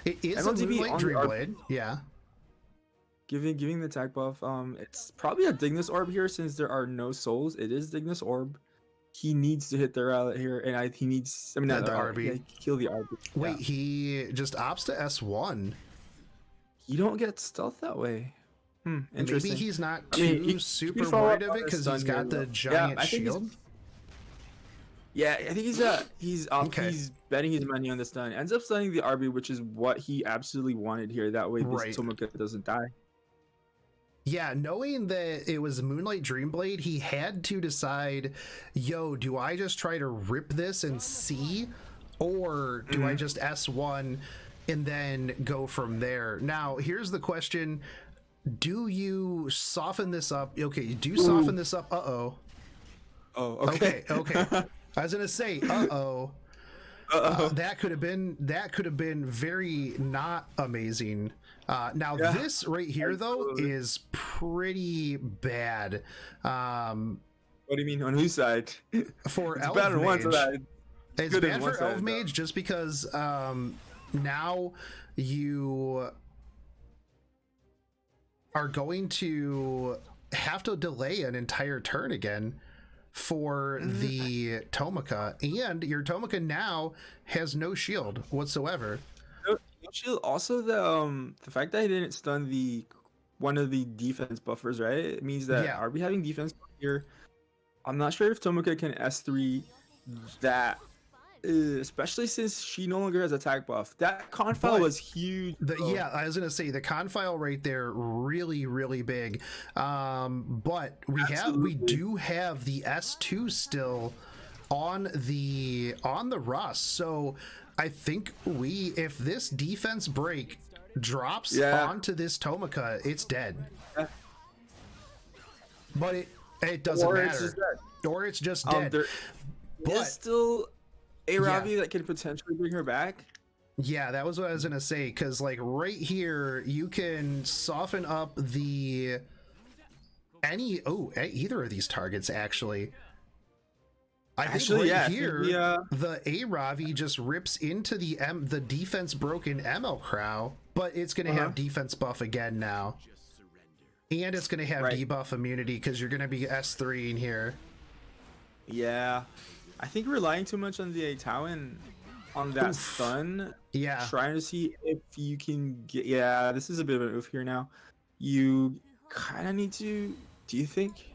It is a MLTB Moonlight on the Dreamblade. Yeah. Giving the attack buff. It's probably a Dignus Orb here, since there are no souls. It is Dignus Orb. He needs to hit the Rylet here, and he needs. I mean, not the RB. RB. Kill the RB. Wait, he just opts to S1. You don't get stealth that way. Interesting. Maybe he's not too super worried of it because he's got the giant shield. Yeah, I think he's betting his money on the stun. Ends up stunning the RB, which is what he absolutely wanted here. That way, this Tomoka doesn't die. Yeah, knowing that it was Moonlight Dreamblade, he had to decide, yo, do I just try to rip this and see, or do I just S1 and then go from there? Now, here's the question. Do you soften this up? Okay, you do soften this up. Uh-oh. Oh, okay. Okay. I was gonna say, uh-oh. That could have been very not amazing. Now this right here though is pretty bad. What do you mean, on whose side? For Elve bad on one Mage. side. It's bad for Elve Mage just because now you are going to have to delay an entire turn again for the Tomoka, and your Tomoka now has no shield whatsoever. No shield. Also, the fact that he didn't stun one of the defense buffers, right? It means that RB having defense here. I'm not sure if Tomoka can S3 that, especially since she no longer has attack buff. That confile was huge. Yeah, I was gonna say the confile right there, really, really big. But we do have the S2 still on the Rust. So I think if this defense break drops onto this Tomoka, it's dead. But it doesn't matter. Or it's just dead. There is still a Ravi that can potentially bring her back. Yeah, that was what I was gonna say, because like right here you can soften up either of these targets actually. I think the A Ravi just rips into the defense broken ML Crow, but it's gonna have defense buff again now, and it's gonna have debuff immunity because you're gonna be S3 in here. Yeah, I think relying too much on the Tywin on that stun. Yeah, trying to see if you can get. Yeah, this is a bit of an oof here now. you kind of need to. Do you think?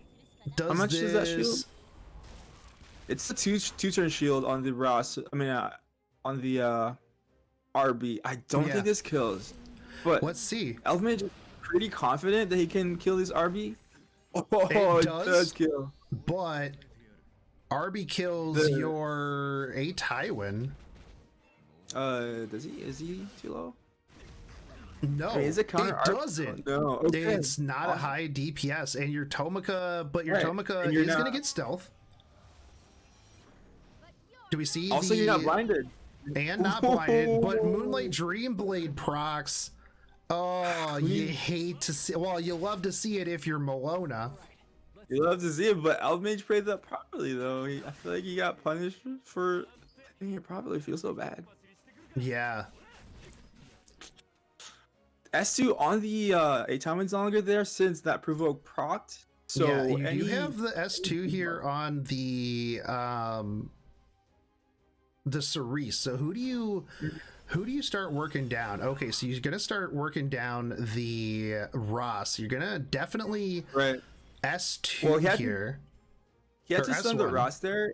Does How much this... is that shield? It's a two-turn shield on the Ross. I mean, on the RB. I don't Yeah. think this kills, but Let's see. Elve Mage is pretty confident that he can kill this RB. Oh, It it does? does kill. But RB kills your a Tywin. Does he? Is he too low? No, I mean, is it counter? it doesn't. No, okay. It's not a high DPS, and your Tomika, but your Right, Tomika and you're is going to not- get stealth. Do we see Also, you're not blinded. and not blinded, but Moonlight Dreamblade procs. Oh, you hate to see. Well, you love to see it if you're Malona. You love to see it, but Elve Mage played that properly though. I feel like he got punished for. I think it probably feels so bad. Yeah, S2 on the Atom's no longer there since that provoke procced. So yeah. You have the S2 here on the Cerise. So who do you start working down? Okay, so you're gonna start working down the Ross. You're gonna definitely right. S2 Well, here. He had Or to stun the S1. Ross there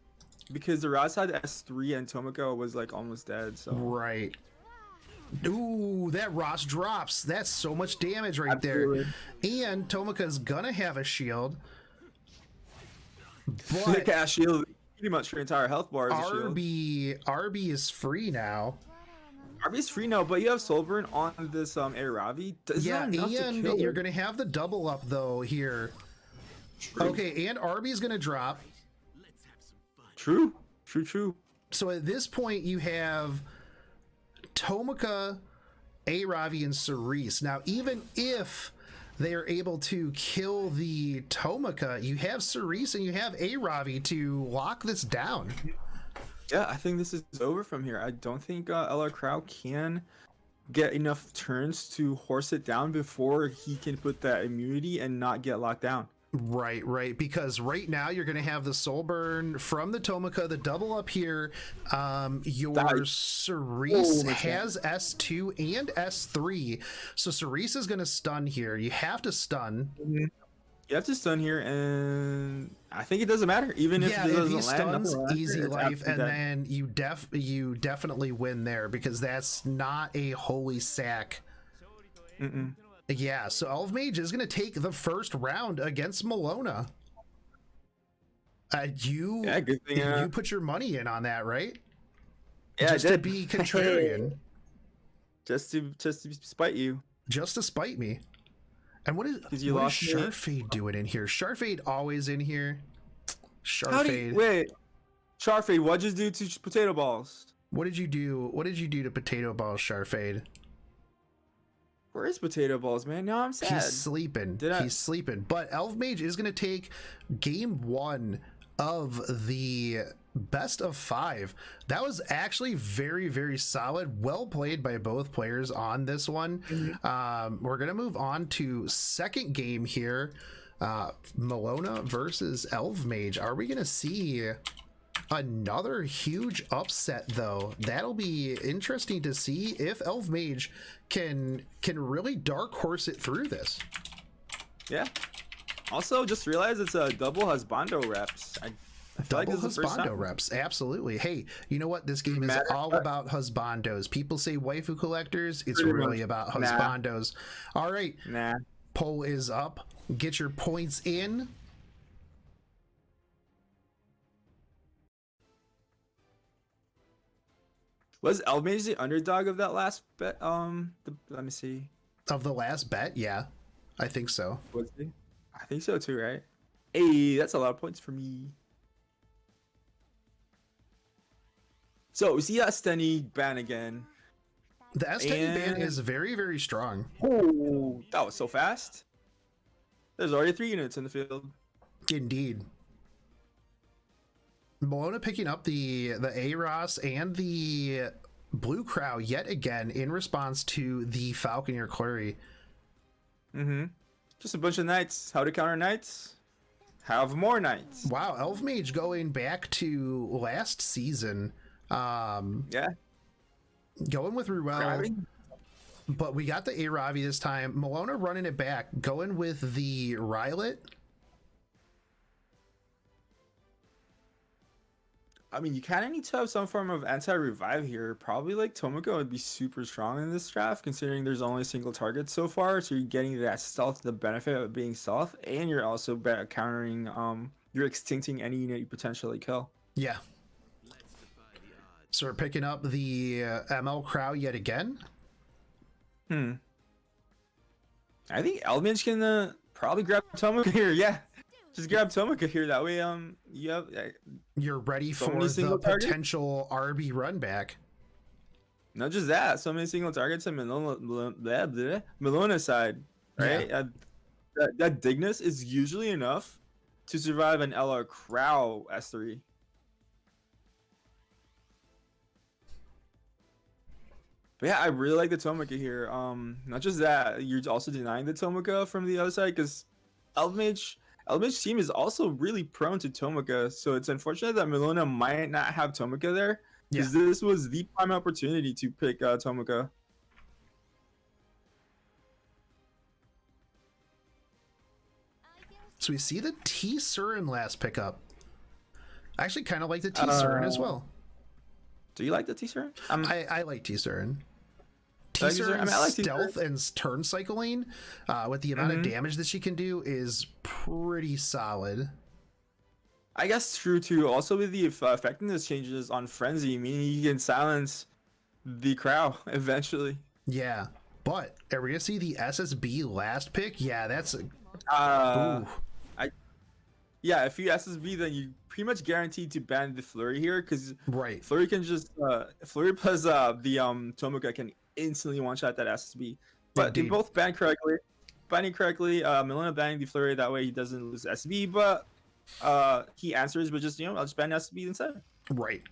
because the Ross had S3 and Tomoko was like almost dead. So Right. Ooh, that Ross drops. That's so much damage right Absolutely. there. And Tomika's gonna have a shield. Flick But ass shield, pretty much your entire health bar is a shield. RB is free now. RB's free now, but you have Soulburn on this Aravi. Yeah, and you're gonna have the double up though here. Okay, and RB's gonna drop. True. So at this point you have Tomika, Aravi, and Cerise. Now, even if they are able to kill the Tomika, you have Cerise and you have Aravi to lock this down. Yeah, I think this is over from here. I don't think LR Crow can get enough turns to horse it down before he can put that immunity and not get locked down. Right. Because right now you're going to have the soul burn from the Tomika, the double up here. Your Cerise has S2 and S3. So Cerise is going to stun here. You have to stun. You have to stun here, and I think it doesn't matter. Even if it doesn't if he land, stuns, nothing easy it's life, and dead. then you definitely win there because that's not a holy sack. Yeah, so Elve Mage is going to take the first round against Malona. You good thing, you put your money in on that, right? Yeah, Just I to did. be contrarian. just to spite you. Just to spite me. And what is You what is lost me. Sharfade doing in here? Sharfade always in here. How do you, Sharfade. wait, Sharfade, what'd you do to potato balls? What did you do? What did you do to Potato Balls, Sharfade? Where is potato balls, man? Now I'm sad. He's sleeping. He's sleeping. But Elve Mage is going to take game 1 of the best of 5. That was actually very, very solid. Well played by both players on this one. We're going to move on to second game here. Malona versus Elve Mage. Are we going to see another huge upset though? That'll be interesting to see if Elve Mage can really dark horse it through this. Yeah. Also, just realize it's a double husbando reps. I feel Double like this is the first husbando time. reps, absolutely. Hey, you know what? This game is all about husbandos. People say waifu collectors. It's Pretty really much. about Nah. husbandos. All right, Nah. poll is up. Get your points in. Was Elve Mage the underdog of that last bet? Let me see. Of the last bet, yeah, I think so. Was he? I think so too, right? Hey, that's a lot of points for me. So we see Steny ban again. The S10 ban And- is very, very strong. Oh, that was so fast. There's already 3 units in the field. Indeed. Malona picking up the Aeros and the Blue Crow yet again in response to the Falconeer Quarry. Just a bunch of knights. How to counter knights? Have more knights. Wow, Elve Mage going back to last season. Yeah. Going with Ruel. Grabbing. but we got the Aravi this time. Malona running it back, going with the Rylet. I mean, you kind of need to have some form of anti-revive here. Probably like Tomoko would be super strong in this draft, considering there's only a single target so far. So you're getting that stealth, the benefit of being stealth, and you're also countering, you're extincting any unit you potentially kill. Yeah. So we're picking up the ML Crow yet again. I think Elvinge can probably grab Tomoko here. Yeah, just grab Tomoko here. That way, you have you're ready so for many the single targets? potential RB run back. Not just that, so many single targets on Malona side, right? Yeah. That Dignus is usually enough to survive an LR Crow S3. But yeah, I really like the Tomoko here. Not just that, you're also denying the Tomoko from the other side because Elvemage's team is also really prone to Tomoko. So it's unfortunate that Malona might not have Tomoko there because this was the prime opportunity to pick Tomoko. So we see the T Surin last pickup. I actually kind of like the T Surin as well. Do you like the T Surin? I like T Surin. T I mean, I like stealth and turn cycling with the amount of damage that she can do is pretty solid. I guess true too. Also with the effectiveness changes on Frenzy, meaning you can silence the Crow eventually. Yeah, but are we gonna see the SSB last pick? Yeah, that's ooh. Yeah, if you SSB, then you pretty much guaranteed to ban the Flurry here because Flurry can just Flurry plus the Tomoko can instantly one shot that SSB. But they both ban correctly. Banning correctly, Malona banning the Flurry, that way he doesn't lose SSB, but he answers, but just I'll just ban SSB instead. Right.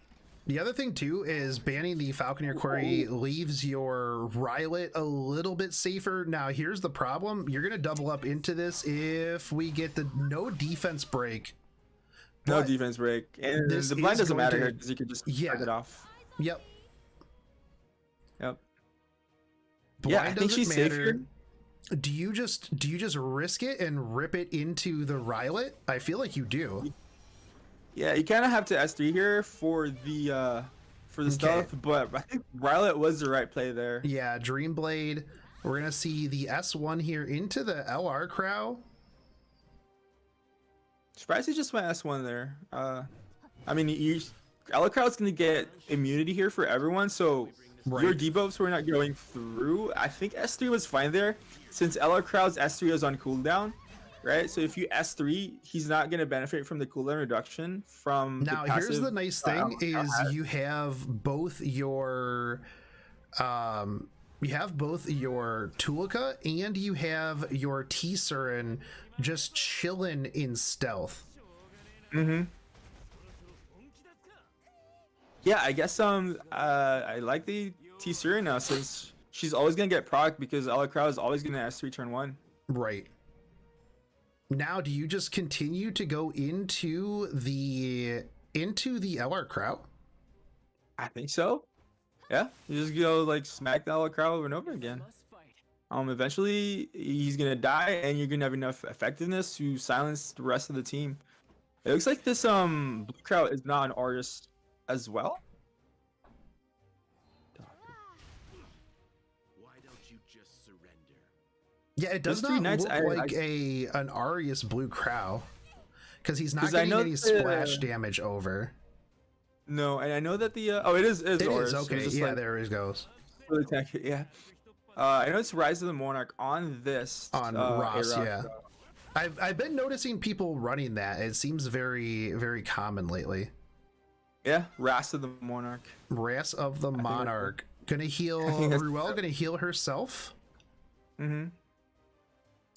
The other thing too is banning the Falconeer Quarry leaves your Rylet a little bit safer. Now here's the problem: you're gonna double up into this if we get the no defense break. No defense break, and the blind doesn't matter here because you can just cut it off. Yep. Blind yeah, I think she's safe here. Do you just risk it and rip it into the Rylet? I feel like you do. Yeah, you kind of have to S3 here for the stuff, but I think Rylet was the right play there. Yeah, Dreamblade. We're gonna see the S1 here into the LR Crow. Surprised he just went S1 there. I mean, LR Crow's gonna get immunity here for everyone, so your debuffs were not going through. I think S3 was fine there, since LR Crow's S3 is on cooldown. Right, so if you S3, he's not going to benefit from the cooldown reduction from now. The passive, here's the nice thing is you have both your Tulika and you have your T-Surin just chilling in stealth. Yeah, I guess I like the T-Surin now since she's always going to get proc because LR Crow is always going to S3 turn 1. Right. Now, do you just continue to go into the LR Crow? I think so. Yeah, you just go like smack the LR Crow over and over again. Eventually he's gonna die, and you're gonna have enough effectiveness to silence the rest of the team. It looks like this Blue Crow is not an artist as well. Yeah, it does not look like an Arius Blue Crow because he's not getting any splash damage over. No, and I know that the it is Aeros. Okay. Yeah, there it goes. Really yeah. I know it's Rise of the Monarch on this Ross. Yeah, I've been noticing people running that. It seems very, very common lately. Yeah, Ras of the Monarch. Ras of the Monarch. Gonna heal Ruel. Gonna heal herself.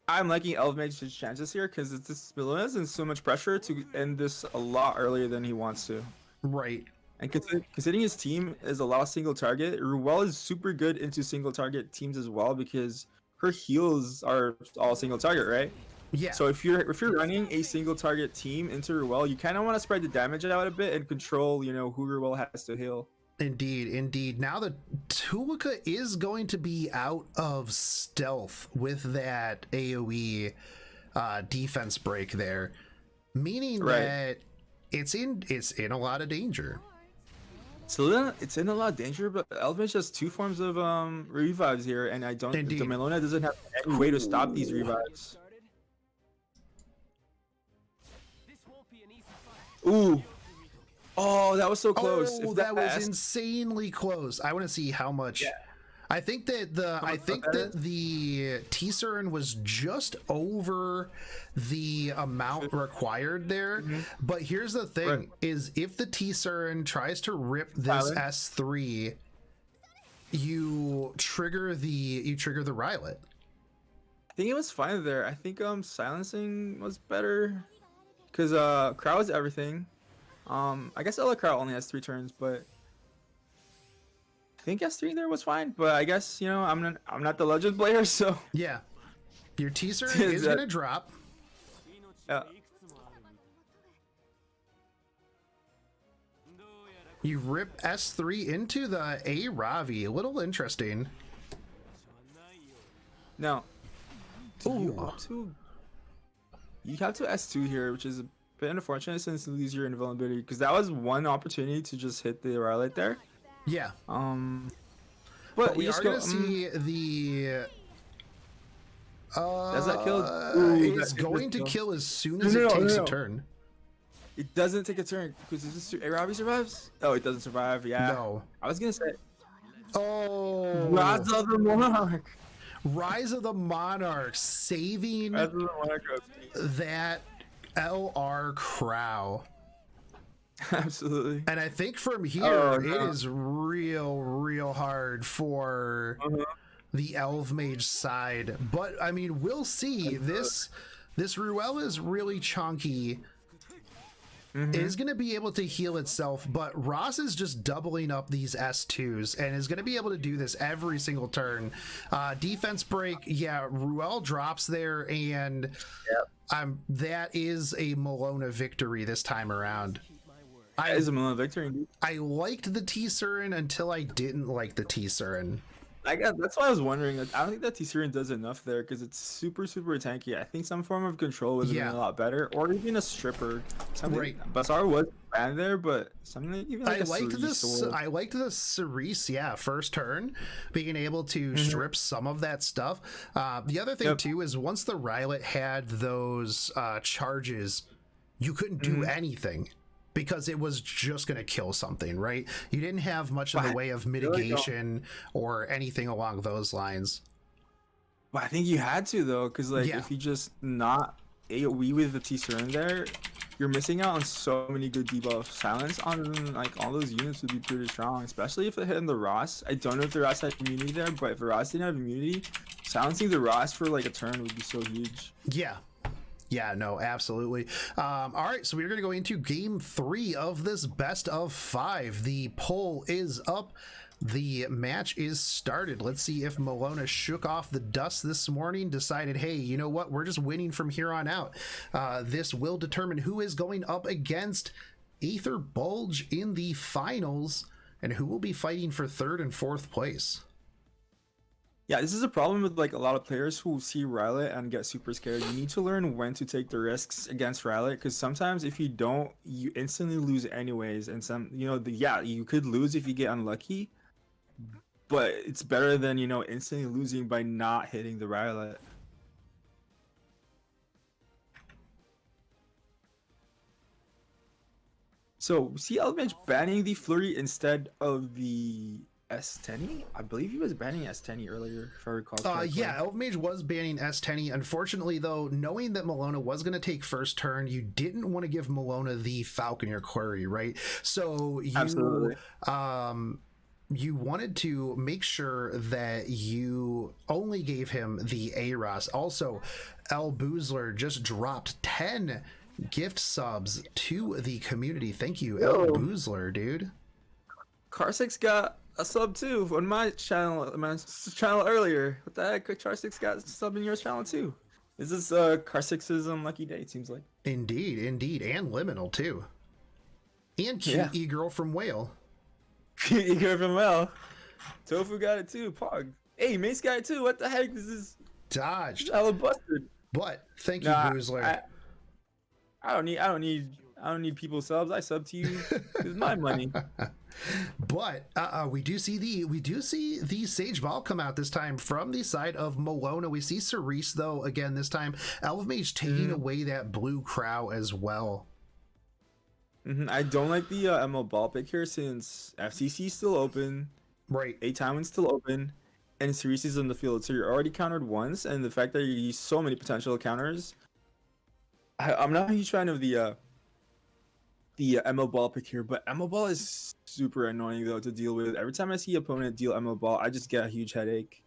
I'm liking Elvemage's chances here because this Malona's in so much pressure to end this a lot earlier than he wants to. Right. And considering his team is a lot of single target, Ruel is super good into single target teams as well because her heals are all single target, right? Yeah. So if you're running a single target team into Ruel, you kind of want to spread the damage out a bit and control, who Ruel has to heal. Indeed, indeed. Now the Tulika is going to be out of stealth with that AoE defense break there, meaning that it's in a lot of danger. So it's in a lot of danger, but Elve has two forms of revives here, and I don't. Indeed. The Malona doesn't have any way to stop these revives. Ooh. Oh, that was so close. Oh, If that was insanely close. I want to see how much. Yeah. I think that the T-Surin was just over the amount required there. But here's the thing: is if the T-Surin tries to rip this S3, you trigger the Rylet. I think it was fine there. I think silencing was better because crowd is everything. I guess Ella Crowd only has 3 turns, but I think S3 there was fine. But I guess, you know, I'm not the legend player, so yeah, your teaser is gonna drop. You rip S3 into the A Ravi. A little interesting. Now, you have to S2 here, which is a bit unfortunate since you lose your invulnerability, because that was one opportunity to just hit the Rylet there. Yeah. But we are gonna see the. Does that kill? It's going to kill as soon as it takes a turn. It doesn't take a turn because this Arabi survives. Oh, it doesn't survive. Yeah. No. I was gonna say. Oh. Rise of the Monarch. Rise of the Monarch saving that LR Crow. Absolutely. And I think from here it is real hard for the Elve Mage side. But I mean, we'll see. This Ruel is really chunky. Is going to be able to heal itself, but Ross is just doubling up these S2s and is going to be able to do this every single turn. Defense break, yeah, Ruel drops there, and that is a Malona victory this time around. That is a Malona victory, indeed. I liked the T-Surin until I didn't like the T-Surin. I guess that's why I was wondering. Like, I don't think that T-Surin does enough there because it's super tanky. I think some form of control would have been a lot better, or even a stripper. Something. Bazaar was bad there, but something like, even like I liked the Cerise, first turn, being able to strip some of that stuff. The other thing too is once the Rylet had those charges, you couldn't do anything, because it was just going to kill something, right? You didn't have much in the way of mitigation or anything along those lines. But I think you had to, though, because if you just not AoE with the T-Surin there, you're missing out on so many good debuff. Silence on all those units would be pretty strong, especially if it hit in the Ross. I don't know if the Ross had immunity there, but if the Ross didn't have immunity, silencing the Ross for a turn would be so huge. Yeah, no, absolutely. All right, so we're going to go into game 3 of this best of 5. The poll is up. The match is started. Let's see if Malona shook off the dust this morning, decided, hey, you know what? We're just winning from here on out. This will determine who is going up against Aether Bulge in the finals and who will be fighting for 3rd and 4th place. Yeah, this is a problem with a lot of players who see Rylet and get super scared. You need to learn when to take the risks against Rylet, because sometimes if you don't, you instantly lose anyways. And you could lose if you get unlucky, but it's better than instantly losing by not hitting the Rylet. So see Elve banning the Flurry instead of the S10? I believe he was banning S10 earlier, if I recall correctly. Yeah, Elve Mage was banning S10. Unfortunately, though, knowing that Malona was going to take first turn, you didn't want to give Malona the Falconeer Quarry, right? So you you wanted to make sure that you only gave him the Aeros. Also, El Boozler just dropped 10 gift subs to the community. Thank you, El Boozler, dude. Carsix got a sub too on my channel earlier. What the heck? Carsix got a sub in your channel too. Is this Carsix's lucky day? It seems like. Indeed, and Liminal too, and cute e-girl from Whale. You heard from Mel. Tofu got it too. Pog. Hey, Mace got it too. What the heck? This is Dodged. hella busted. But thank you, Nah, Boozler. I don't need people subs. I sub to you. It's my money. But we do see the Sage Ball come out this time from the side of Malona. We see Cerise though again this time. Elve Mage taking away that blue crow as well. I don't like the ML ball pick here since FCC is still open, Right. A Taiwan's still open, and Cerise is in the field. So you're already countered once, and the fact that you use so many potential counters, I'm not a huge fan of the ML ball pick here. But ML ball is super annoying though to deal with. Every time I see opponent deal ML ball, I just get a huge headache.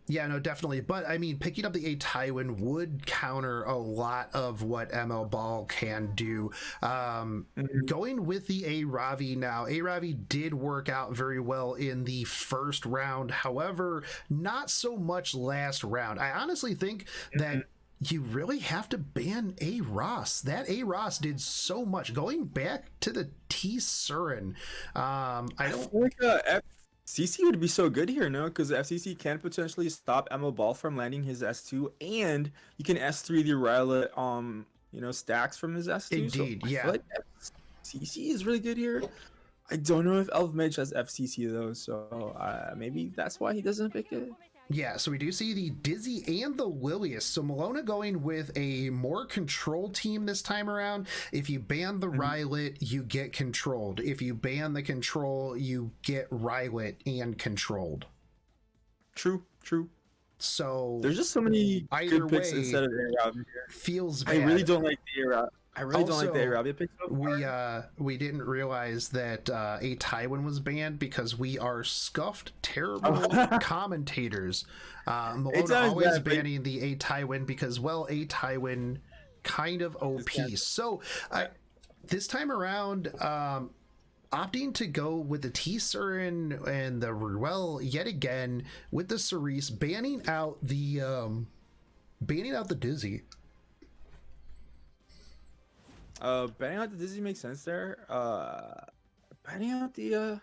Yeah, no, definitely. But I mean, picking up the A Tywin would counter a lot of what ML Ball can do. Going with the A Ravi now, A Ravi did work out very well in the first round. However, not so much last round. I honestly think that you really have to ban A Ross. That A Ross did so much. Going back to the T Surin, I don't feel like FCC would be so good here, no? Because FCC can potentially stop ML Ball from landing his S2, and you can S3 the Rylot, stacks from his S2. Indeed, so I yeah. feel like FCC is really good here. I don't know if Elve Mage has FCC though, so maybe that's why he doesn't pick it. Yeah, so we do see the Dizzy and the Lilius. So Malona going with a more controlled team this time around. If you ban the Rylot, you get controlled. If you ban the control, you get Rylot and controlled. True. So there's just so many good picks way, instead of Aeros here. Feels bad. I really don't like the Aeros. I really don't like the Also, Aeros pick so far. we didn't realize that A Tywin was banned because we are scuffed, terrible commentators. Malona always banning the A Tywin because, well, A Tywin kind of OP. So this time around, opting to go with the T Surin and the Ruel yet again with the Cerise, banning out the Dizzy. Banning out the Dizzy makes sense there. Banning out the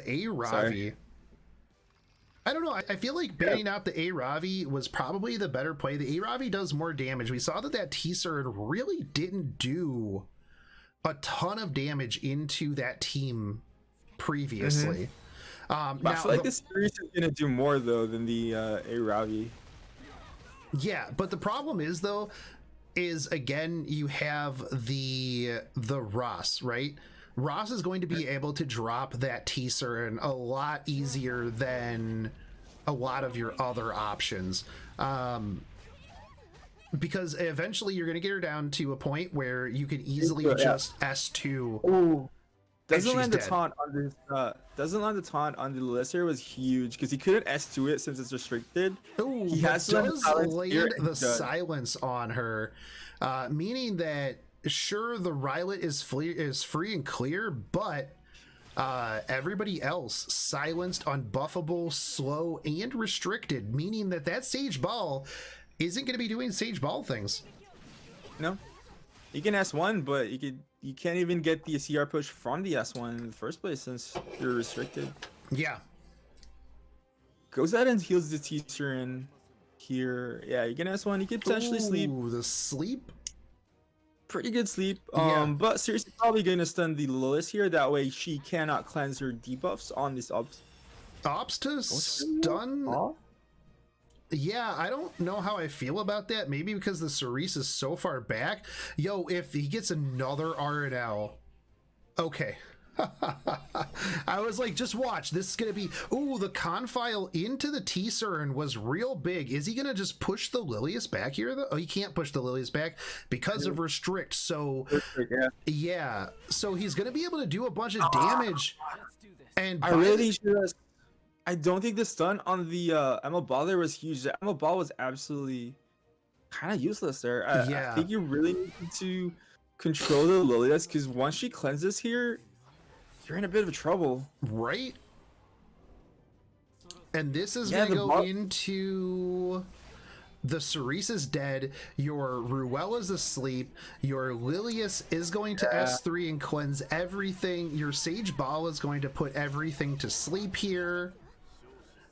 A Ravi. I don't know. I feel like banning out the A Ravi was probably the better play. The A Ravi does more damage. We saw that teaser really didn't do a ton of damage into that team previously. Now, I feel like this series is gonna do more though than the A Ravi. Yeah, but the problem is though, is again you have the Ross, right? Ross is going to be able to drop that teaser a lot easier than a lot of your other options. Because eventually you're going to get her down to a point where you can easily just S2. Ooh. Doesn't land the taunt on this. Doesn't land the taunt on the Lister was huge because he couldn't S2 it since it's restricted. Ooh, he has to land the silence on her, meaning that sure the Rylot is free and clear, but everybody else silenced, unbuffable, slow, and restricted, meaning that Sage Ball isn't going to be doing Sage Ball things. No, you can S1, but you can't even get the CR push from the S1 in the first place since you're restricted. Yeah. Goes out and heals the teacher in here. Yeah, you can S1. You could potentially sleep. Ooh, the sleep. Pretty good sleep. Yeah. But seriously, probably going to stun the Lilith here. That way she cannot cleanse her debuffs on this ops. Ops to stun? Huh? Yeah, I don't know how I feel about that. Maybe because the Cerise is so far back. Yo, if he gets another RNL, okay. I was like, just watch. This is going to be... Ooh, the confile into the T-Surin was real big. Is he going to just push the Lilius back here, though? Oh, he can't push the Lilius back because of restrict. So, yeah. So he's going to be able to do a bunch of damage. And I really should... I don't think the stun on the ML Ball there was huge. The ML Ball was absolutely kind of useless there. I think you really need to control the Lilius because once she cleanses here, you're in a bit of trouble. Right? And this is going to go into the Cerise is dead, your Ruel is asleep, your Lilius is going to S3 and cleanse everything, your Sage Ball is going to put everything to sleep here.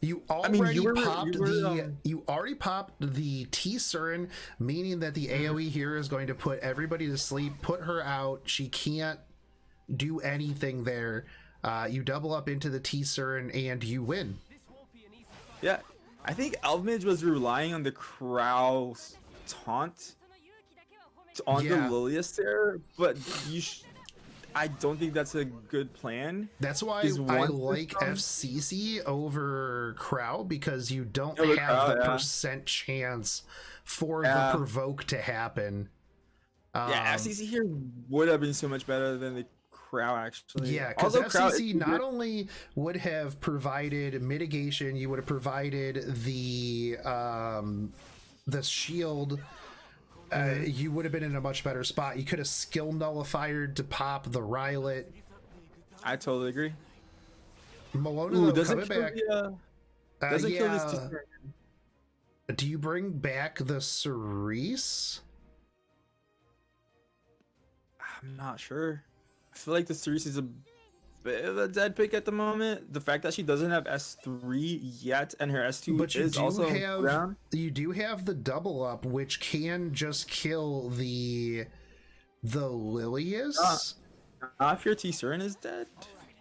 You already popped the T-Surin, meaning that the AoE here is going to put everybody to sleep, put her out. She can't do anything there. You double up into the T-Surin and you win. Yeah, I think Elve was relying on the Crow's taunt on the Lilius there, but I don't think that's a good plan. That's why I like FCC over Crow, because you don't have the percent chance for the provoke to happen. Yeah, FCC here would have been so much better than the Crow, actually. Yeah, because FCC not only would have provided mitigation, you would have provided the shield. You would have been in a much better spot. You could have skill nullified to pop the Rylet. I totally agree. Malona coming back. Doesn't kill this. Do you bring back the Cerise? I'm not sure. I feel like the Cerise is a bit of a dead pick at the moment. The fact that she doesn't have S3 yet and her S2 is also down. You do have the double up, which can just kill the Lilius. Not if your T-Surin is dead.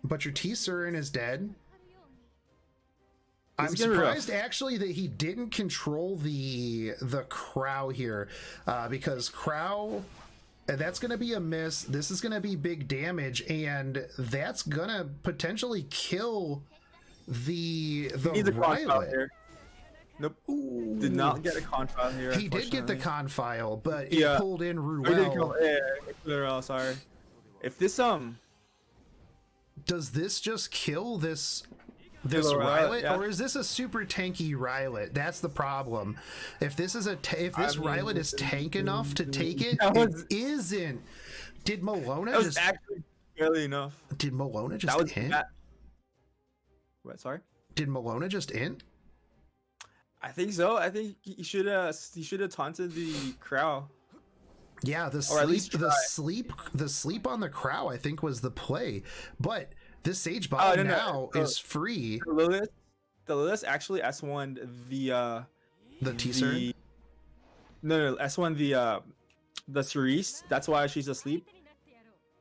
But your T-Surin is dead. I'm surprised actually that he didn't control the Crow here, because Crow, that's going to be a miss. This is going to be big damage, and that's going to potentially kill the Rylet. Nope. Ooh. Did not get a confile here. He did get the confile, but it pulled in Ruel. Sorry. If this does this just kill this Rylet, or is this a super tanky Rylet? That's the problem. If this is Rylet is tank enough to take it, it isn't. Did Malona that was actually barely enough. Did Malona just int? What? Sorry. Did Malona int? I think so. I think he should have taunted the Crow. Yeah, the sleep on the Crow I think was the play, but this Sage Ball is free. The Lilius actually S1'd the T-Surin? No, S1 the Cerise. That's why she's asleep.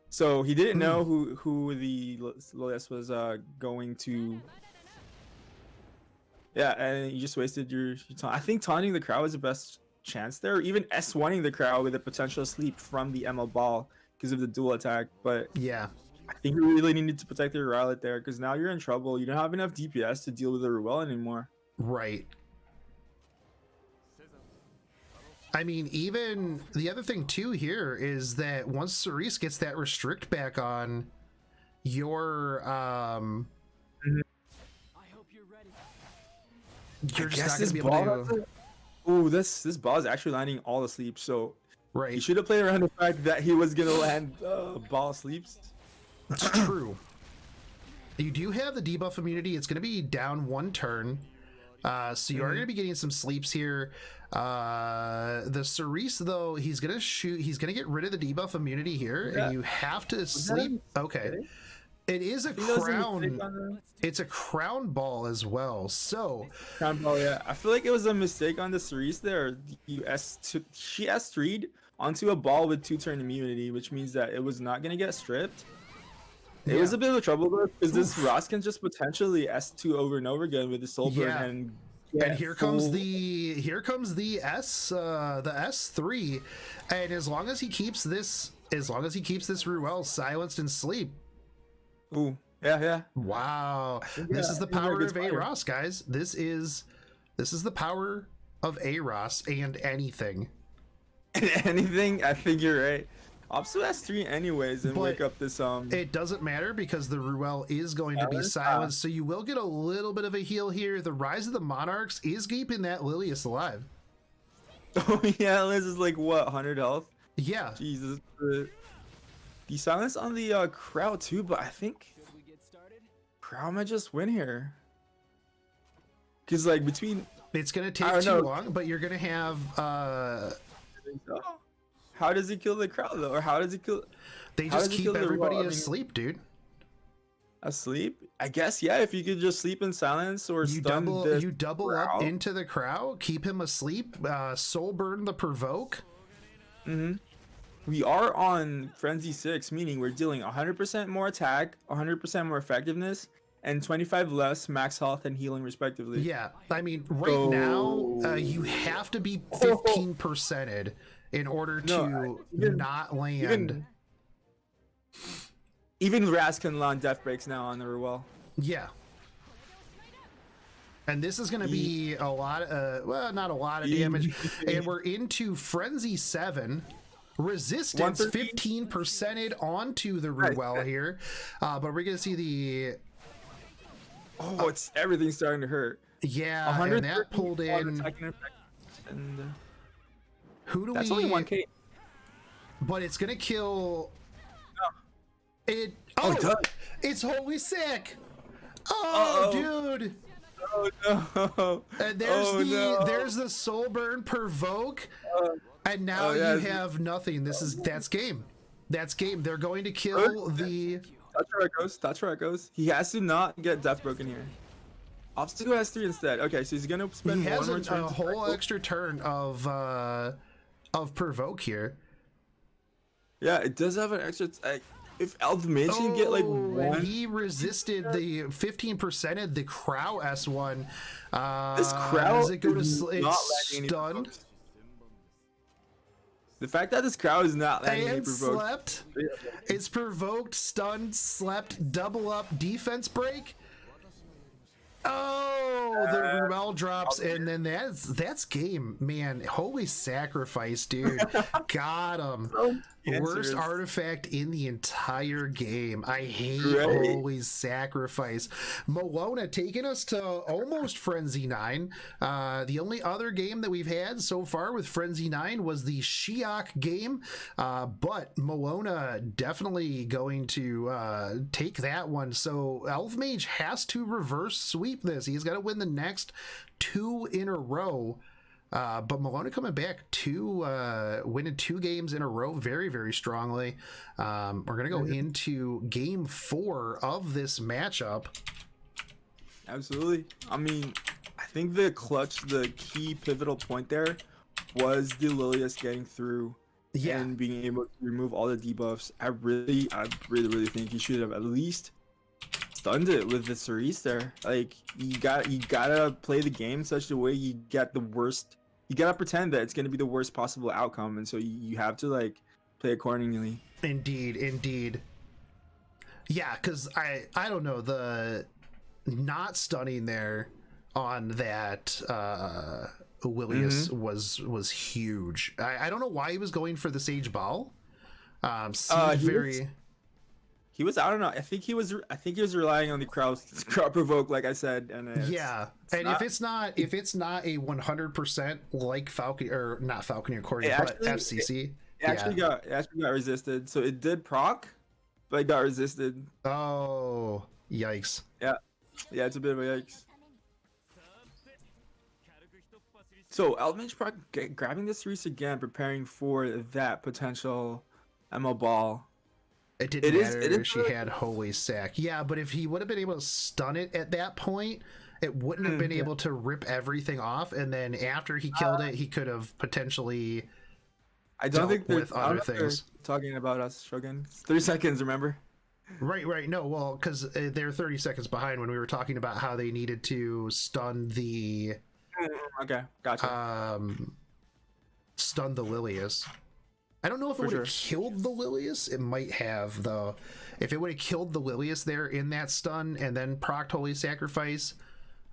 So he didn't know who the Lilius was going to. Yeah, and you just wasted your taunt. I think taunting the Crow is the best chance there, or even S1ing the Crow with a potential sleep from the ML ball because of the dual attack. But yeah, I think you really needed to protect your Rylet there, because now you're in trouble. You don't have enough DPS to deal with the Ruel anymore. Right. I mean, even the other thing too here is that once Cerise gets that restrict back on, you're just not gonna be able to. Ooh, this ball is actually landing all asleep. So right, you should have played around the fact that he was gonna land ball sleeps. It's true. You do have the debuff immunity. It's gonna be down one turn, so you are gonna be getting some sleeps here. The Cerise though, he's gonna get rid of the debuff immunity here, and you have to sleep. Okay. It is a crown. It's a crown ball as well. So crown ball, yeah. I feel like it was a mistake on the Cerise there. She S3'd onto a ball with 2-turn immunity, which means that it was not gonna get stripped. It was a bit of a trouble though, because this Ross can just potentially S2 over and over again with the soul burn and here comes the S3, and as long as he keeps this Ruel silenced and sleep. Ooh, yeah. Wow. This is the power of Aeros, guys. This is the power of Aeros and anything. Anything? I think you're right. Also S3 anyways, and wake up this It doesn't matter because the Ruel is going to be silenced, so you will get a little bit of a heal here. The Rise of the Monarchs is keeping that Lilius alive. Oh yeah, Liz is like what, 100 health? Yeah. Jesus. The silence on the Crow too, but I think Crow might just win here. Cause like between It's gonna I take don't too know. long, but you're gonna have How does he kill the crowd though, or how does he kill? they How just does he keep kill the everybody Revel? I mean, asleep, dude. asleep? I guess, yeah. If you could just sleep in silence or stun this You double up crowd. into the crowd, keep him asleep, soul burn the provoke. We are on Frenzy 6, meaning we're dealing 100% more attack, 100% more effectiveness, and 25 less max health and healing respectively. Yeah, I mean, right now you have to be 15%ed in order to not land. Even Raz can land death breaks now on the Ruel. Yeah. And this is going to be a lot of, well, not a lot of damage. And we're into Frenzy 7. Resistance 15%ed onto the Ruel here. But we're going to see the... Oh, it's everything's starting to hurt. Yeah, and that pulled in... And, who do that's we... only 1k. But it's going to kill... It... Oh, it does. It's Holy Sick! Oh, dude! Oh no! And there's no. there's the soul burn provoke, and now you have nothing. That's game. That's game. They're going to kill the. That's where it goes. That's where it goes. He has to not get death broken here. Obstacle has 3 instead. Okay, so he's gonna spend He has one more turn. a whole extra turn of provoke here. Yeah, it does have an extra. If Elve Mage can get like one, and he resisted the 15%ed the Crow S1. this crowd does it go to is it's not letting any stunned? provokes. The fact that this crowd is not letting any And provokes. slept. It's provoked, stunned, slept, double up, defense break. Oh, the Ruel drops, and then that's game, man. Holy sacrifice, dude. Got him. Worst artifact in the entire game. I hate Holy Sacrifice. Malona taking us to almost Frenzy 9. The only other game that we've had so far with Frenzy 9 was the Shiok game, but Malona definitely going to take that one. So Elf Mage has to reverse sweep this. He's got to win the next 2 in a row. But Malona coming back winning 2 games in a row very, very strongly. We're going to go into game 4 of this matchup. Absolutely. I mean, I think the key pivotal point there was the Lilius getting through and being able to remove all the debuffs. I really think he should have at least stunned it with the Cerise there. Like, you gotta play the game such a way you get the worst. You gotta pretend that it's gonna be the worst possible outcome, and so you have to like play accordingly. Indeed. Yeah, because I don't know, the not stunning there on that Willius was huge. I don't know why he was going for the Sage Ball. He was, I don't know. I think he was relying on the crowd provoke, like I said, and if it's not a 100% like Falcon or not Falconeer Cordy, but FCC, it actually got resisted. So it did proc, but it got resisted. Oh, yikes! Yeah, it's a bit of a yikes. So Elvenage proc grabbing this Reese again, preparing for that potential ML ball. It didn't matter. She had Holy Sack. Yeah, but if he would have been able to stun it at that point, it wouldn't have been able to rip everything off. And then after he killed it, he could have potentially. I don't think with other things. Talking about us, Shogun. It's 3 seconds, remember? Right. No, well, because they're 30 seconds behind when we were talking about how they needed to stun the. Okay, gotcha. Stun the Lilius. I don't know if it would have killed the Lilius. It might have, though. If it would have killed the Lilius there in that stun and then procced Holy Sacrifice,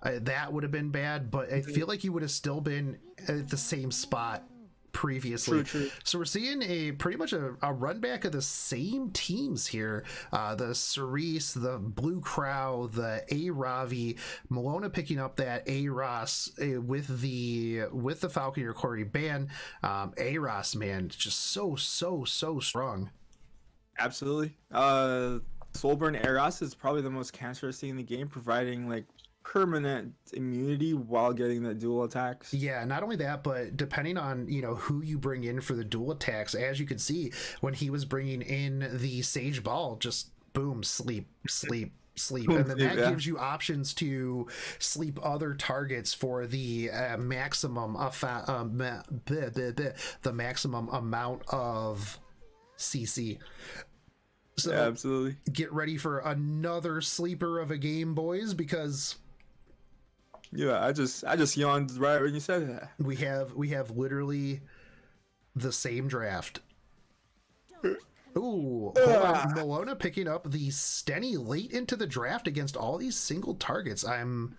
that would have been bad. But I feel like you would have still been at the same spot previously. True. So we're seeing pretty much a run back of the same teams here. The Cerise, the Blue Crow, the A-Ravi, Malona picking up that Aeros with the Falconeer Corey ban. Aeros, man, just so strong. Absolutely. Soulburn Aeros is probably the most cancerous thing in the game, providing like permanent immunity while getting the dual attacks. Yeah, not only that, but depending on, you know, who you bring in for the dual attacks, as you could see when he was bringing in the Sage Ball, just boom, sleep, sleep, sleep. Boom, And then sleep, that yeah. gives you options to sleep other targets for the maximum the maximum amount of CC. So Yeah, absolutely. get ready for another sleeper of a game, boys, because Yeah, I just yawned right when you said that. we have literally the same draft. Ooh, hold on. Malona picking up the Stenny late into the draft against all these single targets. I'm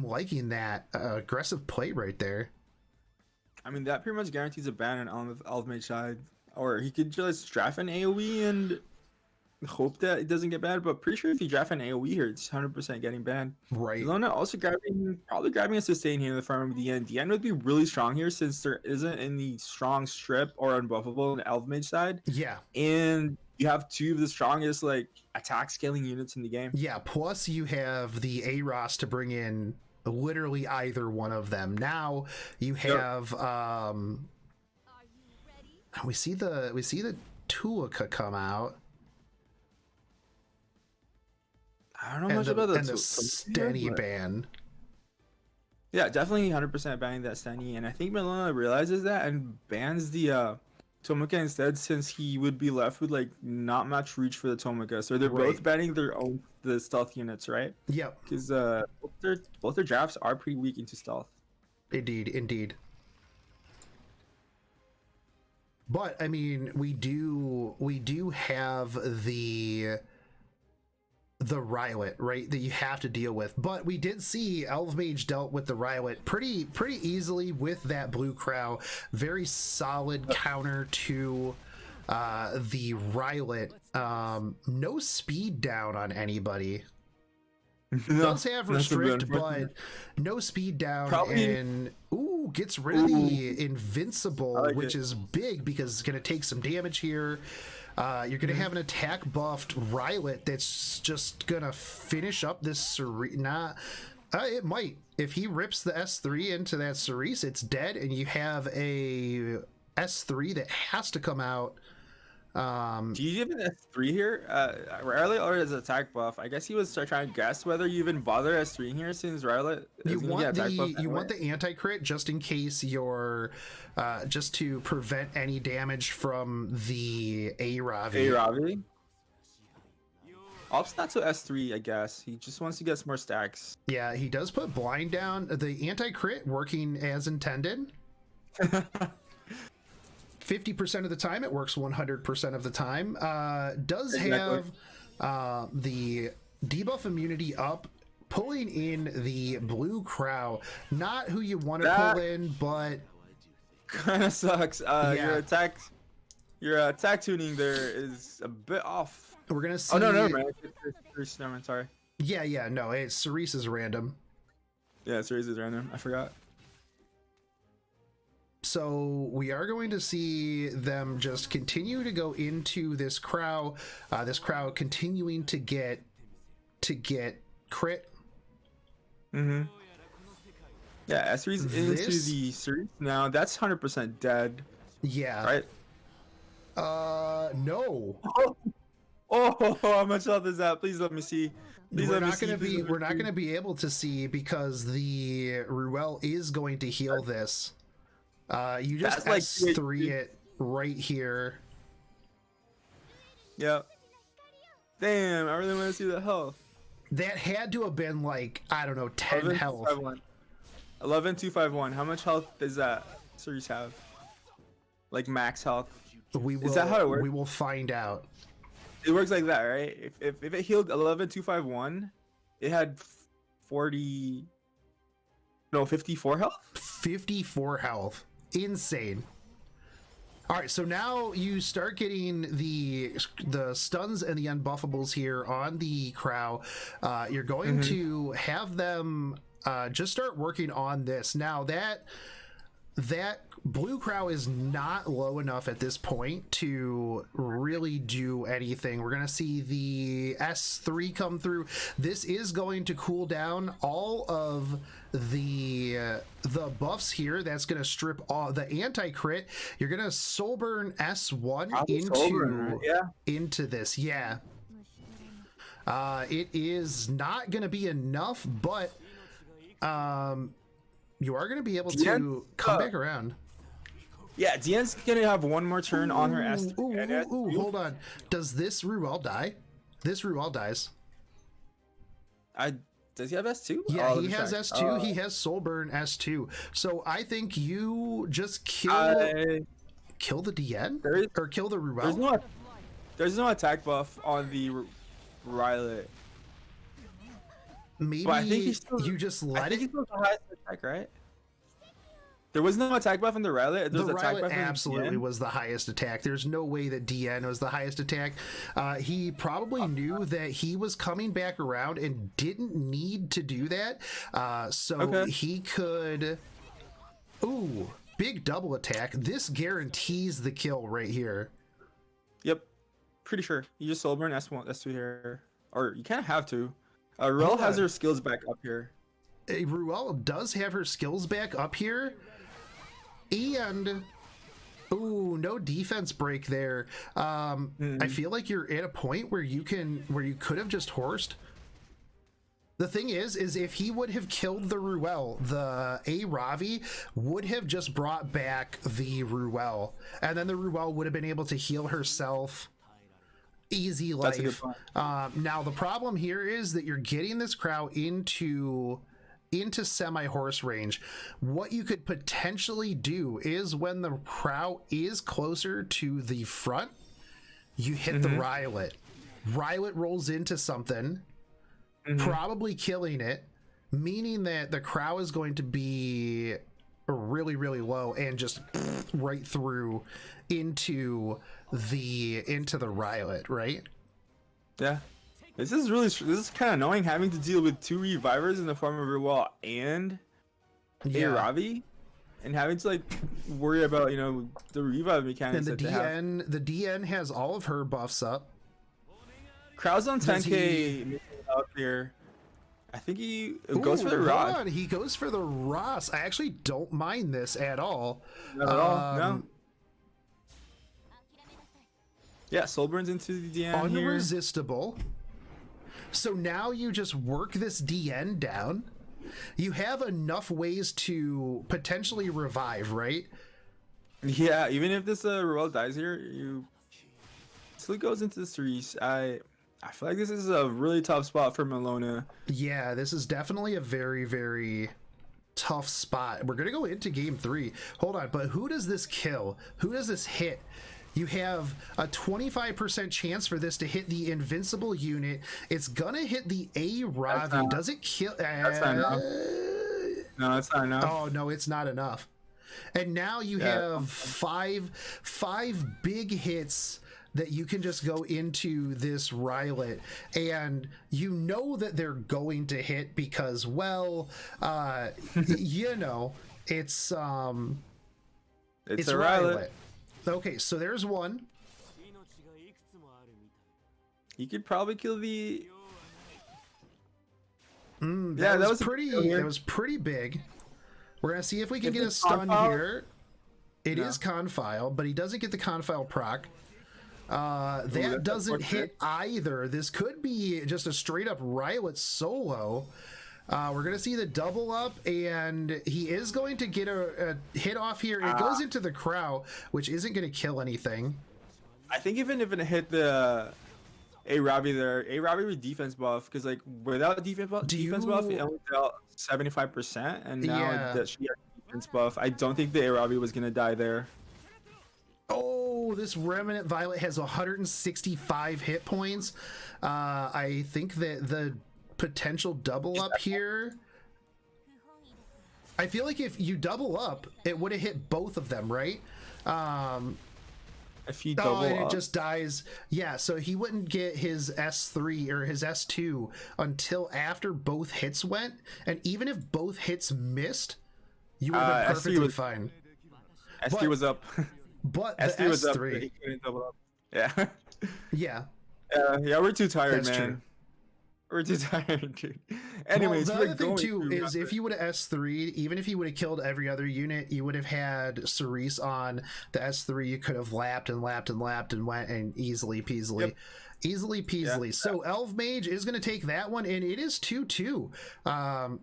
liking that aggressive play right there. I mean, that pretty much guarantees a ban on Elve mage side, or he could just draft an AOE and hope that it doesn't get banned. But pretty sure if you draft an AOE here, it's 100% getting banned. Right. Malona also probably grabbing a sustain here in the farm of the end. The end would be really strong here since there isn't any strong strip or unbuffable on the Elve mage side, Yeah. and you have two of the strongest like attack scaling units in the game. Yeah. Plus you have the Aeros to bring in literally either one of them. Now you have we see the Tuaka come out. I don't know much about and the Stenny but- ban. Yeah, definitely 100% banning that Stenny, and I think Malona realizes that and bans the Tomika instead, since he would be left with like not much reach for the Tomika. So they're Right. both banning the stealth units, right? Yep. Because both their drafts are pretty weak into stealth. Indeed. But I mean, we do have the Rylet, right, that you have to deal with. But we did see Elve Mage dealt with the Rylet pretty easily with that blue crow. Very solid counter to the Rylet. No speed down on anybody. Does have that's a bit restrict, but unfortunate. no speed down. Probably- And gets rid of the invincible, I like which it. is big because it's going to take some damage here. You're going to have an attack buffed Rylet that's just going to finish up this Cerise. It might. If he rips the S3 into that Cerise, it's dead, and you have a S3 that has to come out. Do you even S3 here? Rarely or as attack buff? I guess he was trying to guess whether you even bother S3 here since Rarlet is You gonna want get attack buff you anyway. want the anti-crit just in case you're just to prevent any damage from the Aravi. Hey, Ravi. Op's not to S3, I guess. He just wants to get some more stacks. Yeah, he does put blind down. The anti-crit working as intended. 50% of the time, it works 100% of the time. Does Exactly. have the debuff immunity up, pulling in the blue crow. Not who you want to That- pull in, but Kind of sucks. Yeah. Your attack tuning there is a bit off. we're gonna see. Oh no, never mind. Never mind. Sorry. Yeah, no, it's Cerise is random. Yeah, series is random. I forgot. So we are going to see them just continue to go into this crow. This crow continuing to get crit. Mm-hmm. Yeah, S3's into This- the series now. That's 100% dead, Yeah. right? No. Oh, how much health is that? Please let me see. Please We're let me not see. going to Please be let me we're not see. going to be able to see because the Ruel is going to heal this. You just That's like- S3 it right here. Yeah. Damn, I really want to see the health. That had to have been like, I don't know, 10 health. 11,251. How much health does that series have? Like max health. We will Is that how it works? we will find out. It works like that, right? If it healed 11,251, it had 54 health. 54 health. Insane. All right, so now you start getting the stuns and the unbuffables here on the crow. You're going to have them just start working on this. Now that Blue Crow is not low enough at this point to really do anything. We're going to see the S3 come through. This is going to cool down all of the buffs here. That's going to strip all the anti-crit. You're going to soul burn S1 into this. Yeah. It is not going to be enough, but you are going to be able to come back around. Yeah, Diane's going to have one more turn on her S. Ooh, hold on. Does this Ruel die? This Ruel dies. Does he have S2? Yeah, he has S2. He has Soul Burn S2. So I think you just kill the DN? Or kill the Ruel? There's no attack buff on the Rylet. Maybe I think you just let it. He's the highest attack, right? There was no attack buff on the Rylet. The Rylet absolutely was the highest attack. There's no way that DN was the highest attack. He probably knew that he was coming back around and didn't need to do that. So he could... Ooh, big double attack. This guarantees the kill right here. Yep. Pretty sure. You just soul burn S1, S2 here. Or you kind of have to. Ruel has her skills back up here. Ruel does have her skills back up here. And ooh, no defense break there. I feel like you're at a point where you could have just horsed. The thing is if he would have killed the Ruel, the Ravi would have just brought back the Ruel, and then the Ruel would have been able to heal herself. Easy life. Now the problem here is that you're getting this Crow into semi-horse range. What you could potentially do is when the Crow is closer to the front, you hit the Rylet. Rylet rolls into something, probably killing it, meaning that the Crow is going to be really, really low and just right through into the Rylet, right? Yeah. This is kind of annoying having to deal with two revivers in the form of Ruel and Ravi, and having to like worry about the revive mechanics. And the DN has all of her buffs up. Crowd's on 10k out here. I think he goes for the Ross. He goes for the Ross. I actually don't mind this at all. Not at all. No. Yeah, soul burns into the DN here. Unresistible. So now you just work this DN down. You have enough ways to potentially revive, right? Yeah, even if this Ruel dies here, you still goes into the series. I feel like this is a really tough spot for Malona. Yeah, this is definitely a very, very tough spot. We're gonna go into game 3. Hold on, but who does this kill? Who does this hit? You have a 25% chance for this to hit the invincible unit. It's gonna hit the Ravi. Does it kill? That's not enough. No, that's not enough. Oh no, it's not enough. And now you have five big hits that you can just go into this Rylet, and you know that they're going to hit because, well, it's a Rylet. Okay, so there's one. You could probably kill the. That was pretty. That was pretty big. We're gonna see if we can get a stun here. It is Confile, but he doesn't get the Confile proc. That doesn't hit either. This could be just a straight up Rylet solo. We're gonna see the double up, and he is going to get a hit off here. It goes into the Crow, which isn't gonna kill anything. I think even if it hit the Ravi there, Ravi with defense buff, because like without defense buff, it only dealt 75%, and now that she has defense buff, I don't think the Ravi was gonna die there. Oh, this Remnant Violet has 165 hit points. I think that the potential double up here, I feel like if you double up, it would have hit both of them, right? If you double up, it just dies. Yeah, so he wouldn't get his S3 or his S2 until after both hits went, and even if both hits missed, you would have been perfectly fine. S3 was up. But the S3 was up. S3. He couldn't double up. Yeah. Yeah. Yeah, we're too tired, That's man. true. We're too tired, dude. Anyways, well, the we're other thing going too through is if you would have S3, even if you would have killed every other unit, you would have had Cerise on the S3. You could have lapped and lapped and lapped and went and easily peasily. Yep. Easily peasily. Yeah. So Elve Mage is going to take that one, and it is 2-2.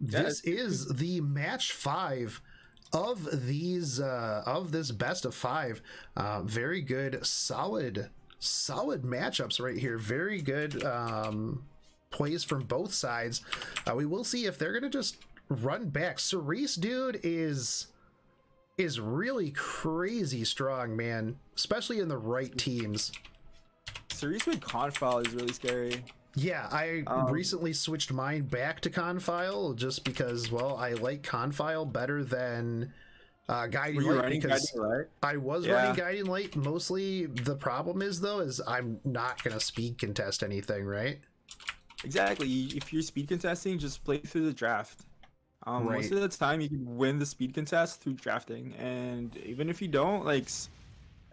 This is the match 5 of these of this best of 5. Very good, solid matchups right here. Very good plays from both sides. We will see if they're gonna just run back. Cerise, dude, is really crazy strong, man, especially in the right teams. Cerise with Confile is really scary. Yeah, I recently switched mine back to Confile just because, well, I like Confile better than Guiding Were you Light running because Guiding Light? I was running Guiding Light mostly. The problem is, though, is I'm not going to speed contest anything, right? Exactly. If you're speed contesting, just play through the draft. Right. Most of the time, you can win the speed contest through drafting, and even if you don't, like,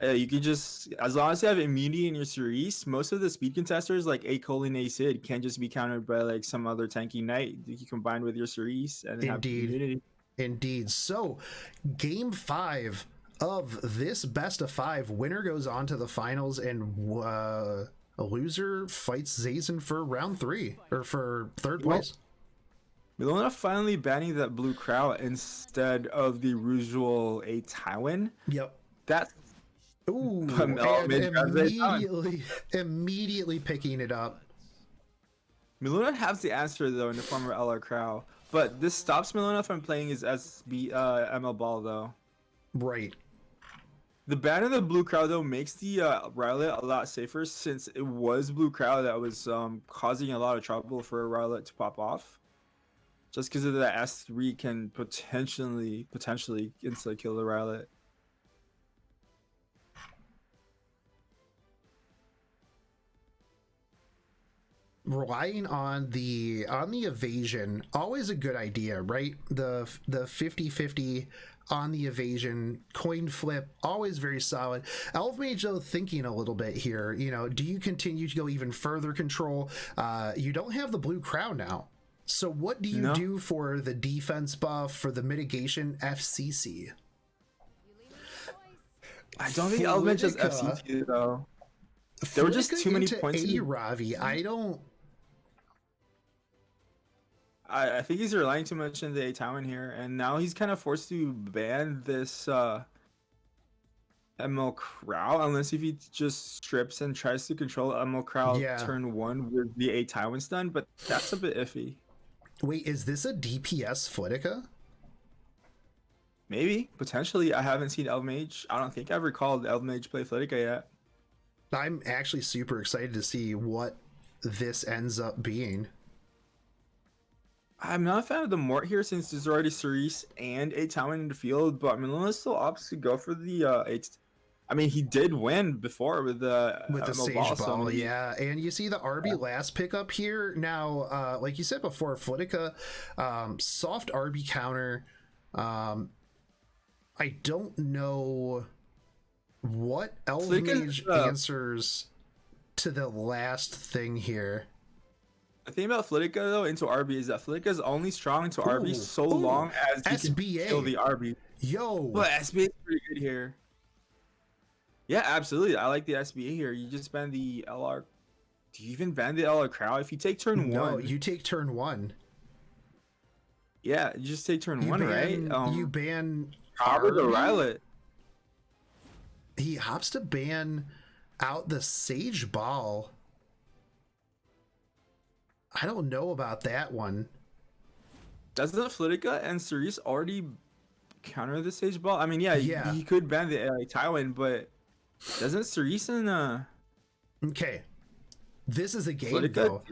you can just, as long as you have immunity in your Cerise, most of the speed contesters, like A Colin, A Sid, can just be countered by like some other tanky knight that you combine with your Cerise and have immunity. Indeed. So, game 5 of this best of 5, winner goes on to the finals, and a loser fights Zazen for round 3 or for third place. Malona finally banning that blue crow instead of the usual A Tywin. Yep. That's ooh, and immediately picking it up. Malona has the answer though in the form of LR Crow, but this stops Malona from playing his SB ML ball though. Right. The ban of the blue crow though makes the Rowlet a lot safer since it was blue crow that was causing a lot of trouble for a Rowlet to pop off. Just because of the S3 can potentially insta kill the Rowlet. Relying on the evasion, always a good idea, right? The 50-50 on the evasion, coin flip, always very solid. Elve Mage, though, thinking a little bit here, you know, do you continue to go even further control? You don't have the blue crown now. So what do you do for the defense buff, for the mitigation FCC? I don't think Elve Mage has FCC though. There were just too many points. Ravi, I don't. I think he's relying too much on the A Tywin here, and now he's kind of forced to ban this ML Crow, unless if he just strips and tries to control ML Crow turn 1 with the A Tywin stun, but that's a bit iffy. Wait, is this a DPS Flitica? Maybe, potentially. I haven't seen Elve Mage. I don't think I've recalled Elve Mage play Flitica yet. I'm actually super excited to see what this ends up being. I'm not a fan of the Mort here since there's already Cerise and A Tywin in the field, but Malona still opts to go for the I mean, he did win before with the Sage Ball, so yeah. And you see the RB last pickup here. Now, like you said before, Flitica, soft RB counter. I don't know what Elve Mage answers to the last thing here. The thing about Flitica though into RB is that Flitica is only strong into RB so long as you can kill the RB. Yo, but SBA is pretty good here. Yeah, absolutely. I like the SBA here. You just ban the LR. Do you even ban the LR Crow? If you take turn 1. No, you take turn 1. Yeah, you just take turn 1, right? You ban Probably the Rowlet. He hops to ban out the Sage Ball. I don't know about that one. Doesn't Flitica and Cerise already counter the Sage Ball? I mean, yeah. He could ban the Tywin, but doesn't Cerise and Okay, this is a game Flitica, though.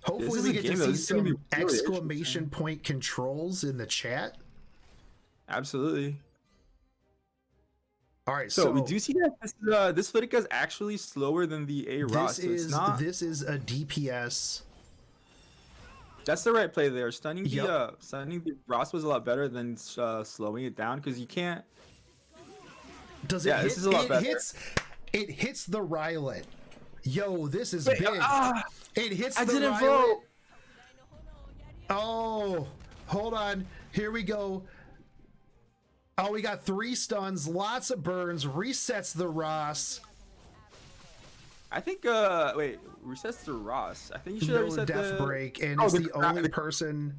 Hopefully we get to see some exclamation point controls in the chat. Absolutely. All right, so we do see that this Flitica is actually slower than the Aeros. This is a DPS. That's the right play there. Stunning the Ross was a lot better than slowing it down because you can't. Does it Yeah, hit? this is a lot better. It hits the Rylet. Yo, this is Wait, big. It hits I the didn't Rylet. vote. Oh, hold on. Here we go. Oh, we got 3 stuns, lots of burns, resets the Ross. I think wait, resets the Ross. I think you should have No reset death the break, and Oh, it's the the crowd- only person.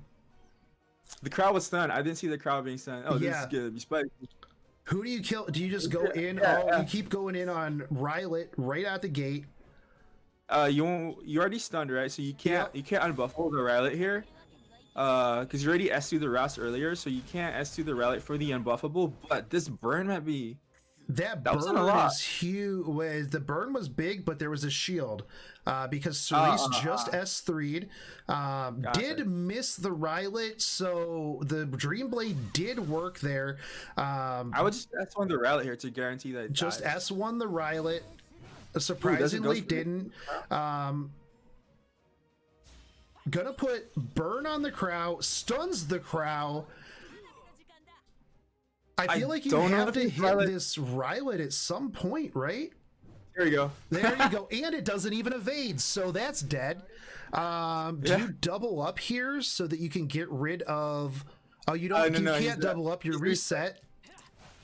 The crowd was stunned. I didn't see the crowd being stunned. Oh, this Yeah. is good. You spiked. Who do you kill? Do you just go in? Yeah. You keep going in on Rylet right out the gate. You already stunned, right? So you can't unbuffle the Rylet here. Because you already S2 the Ross earlier, so you can't S2 the Rylet for the unbuffable. But this burn might be. That wasn't a burn lot. is huge. The burn was big, but there was a shield because Cerise just S3'd. Did miss the Rylet, so the Dream Blade did work there. I would just S1 the Rylet here to guarantee that it Just dies. S1 the Rylet. Surprisingly, for- didn't. Gonna put burn on the Crow, stuns the Crow. I feel like you don't know have if to it's hit Rylet. this Rylet at some point, right? Here we go. There you go. And it doesn't even evade, so that's dead. Do you double up here so that you can get rid of... Oh, you don't. No, you can't double up your he's reset.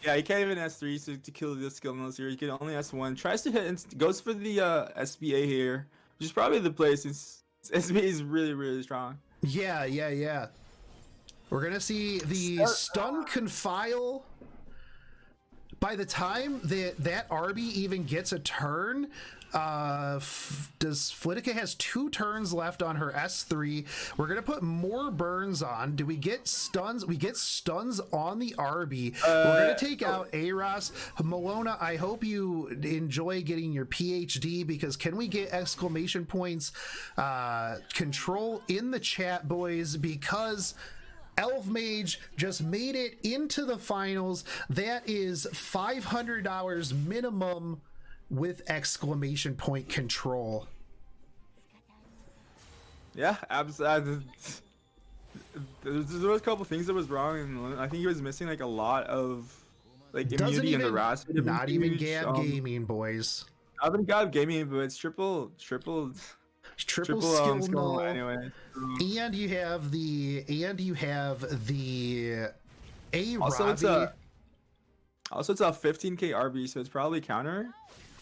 Yeah, you can't even S3 to kill this skill in this series. You can only S1. Tries to hit and goes for the SBA here, which is probably the play since SBA is really, really strong. Yeah. We're gonna see the stun confile. By the time that Arby even gets a turn, does Flitica has 2 turns left on her S3. We're gonna put more burns on. Do we get stuns? We get stuns on the Arby. We're gonna take out Aeros. Malona, I hope you enjoy getting your PhD, because can we get exclamation points control in the chat, boys? Because Elve Mage just made it into the finals. That is $500 minimum with exclamation point control. Yeah, absolutely. There was a couple things that was wrong, and I think he was missing like a lot of like immunity in the Ross. Not even Gab Gaming, boys. Not even Gab Gaming, but it's triple skill null. anyway. And you have the A Also, it's a 15k RB, so it's probably counter.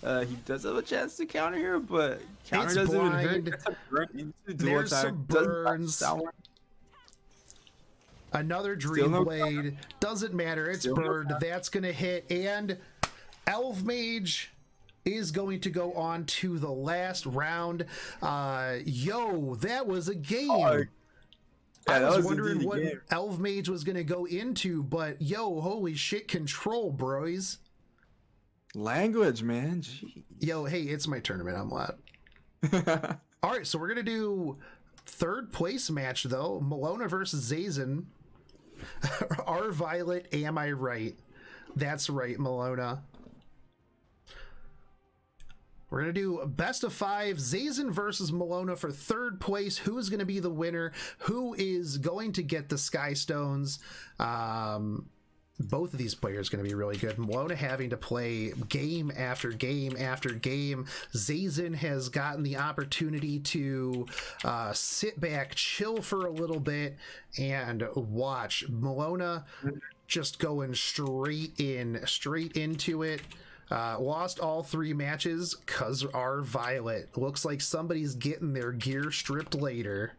He does have a chance to counter here, but counter It's doesn't even blind. hurt. That's a burn into dual There's attack. some Doesn't burns. touch that one. Another Still Dream no Blade. Doesn't matter. It's Still no burned. That's going to hit. And Elve Mage is going to go on to the last round. Yo, that was a game. Yeah, I that was was wondering indeed a what game. Elve Mage was going to go into, but yo, holy shit, control, bros. Language, man. Jeez. Yo, hey, it's my tournament. I'm loud. All right, so we're going to do third place match, though. Malona versus Zazen. Our Violet, am I right? That's right, Malona. We're going to do best of 5, Zazen versus Malona for third place. Who is going to be the winner? Who is going to get the Sky Stones? Both of these players going to be really good. Malona having to play game after game after game. Zazen has gotten the opportunity to sit back, chill for a little bit, and watch. Malona just going straight into it. Lost all 3 matches because our Violet. Looks like somebody's getting their gear stripped later.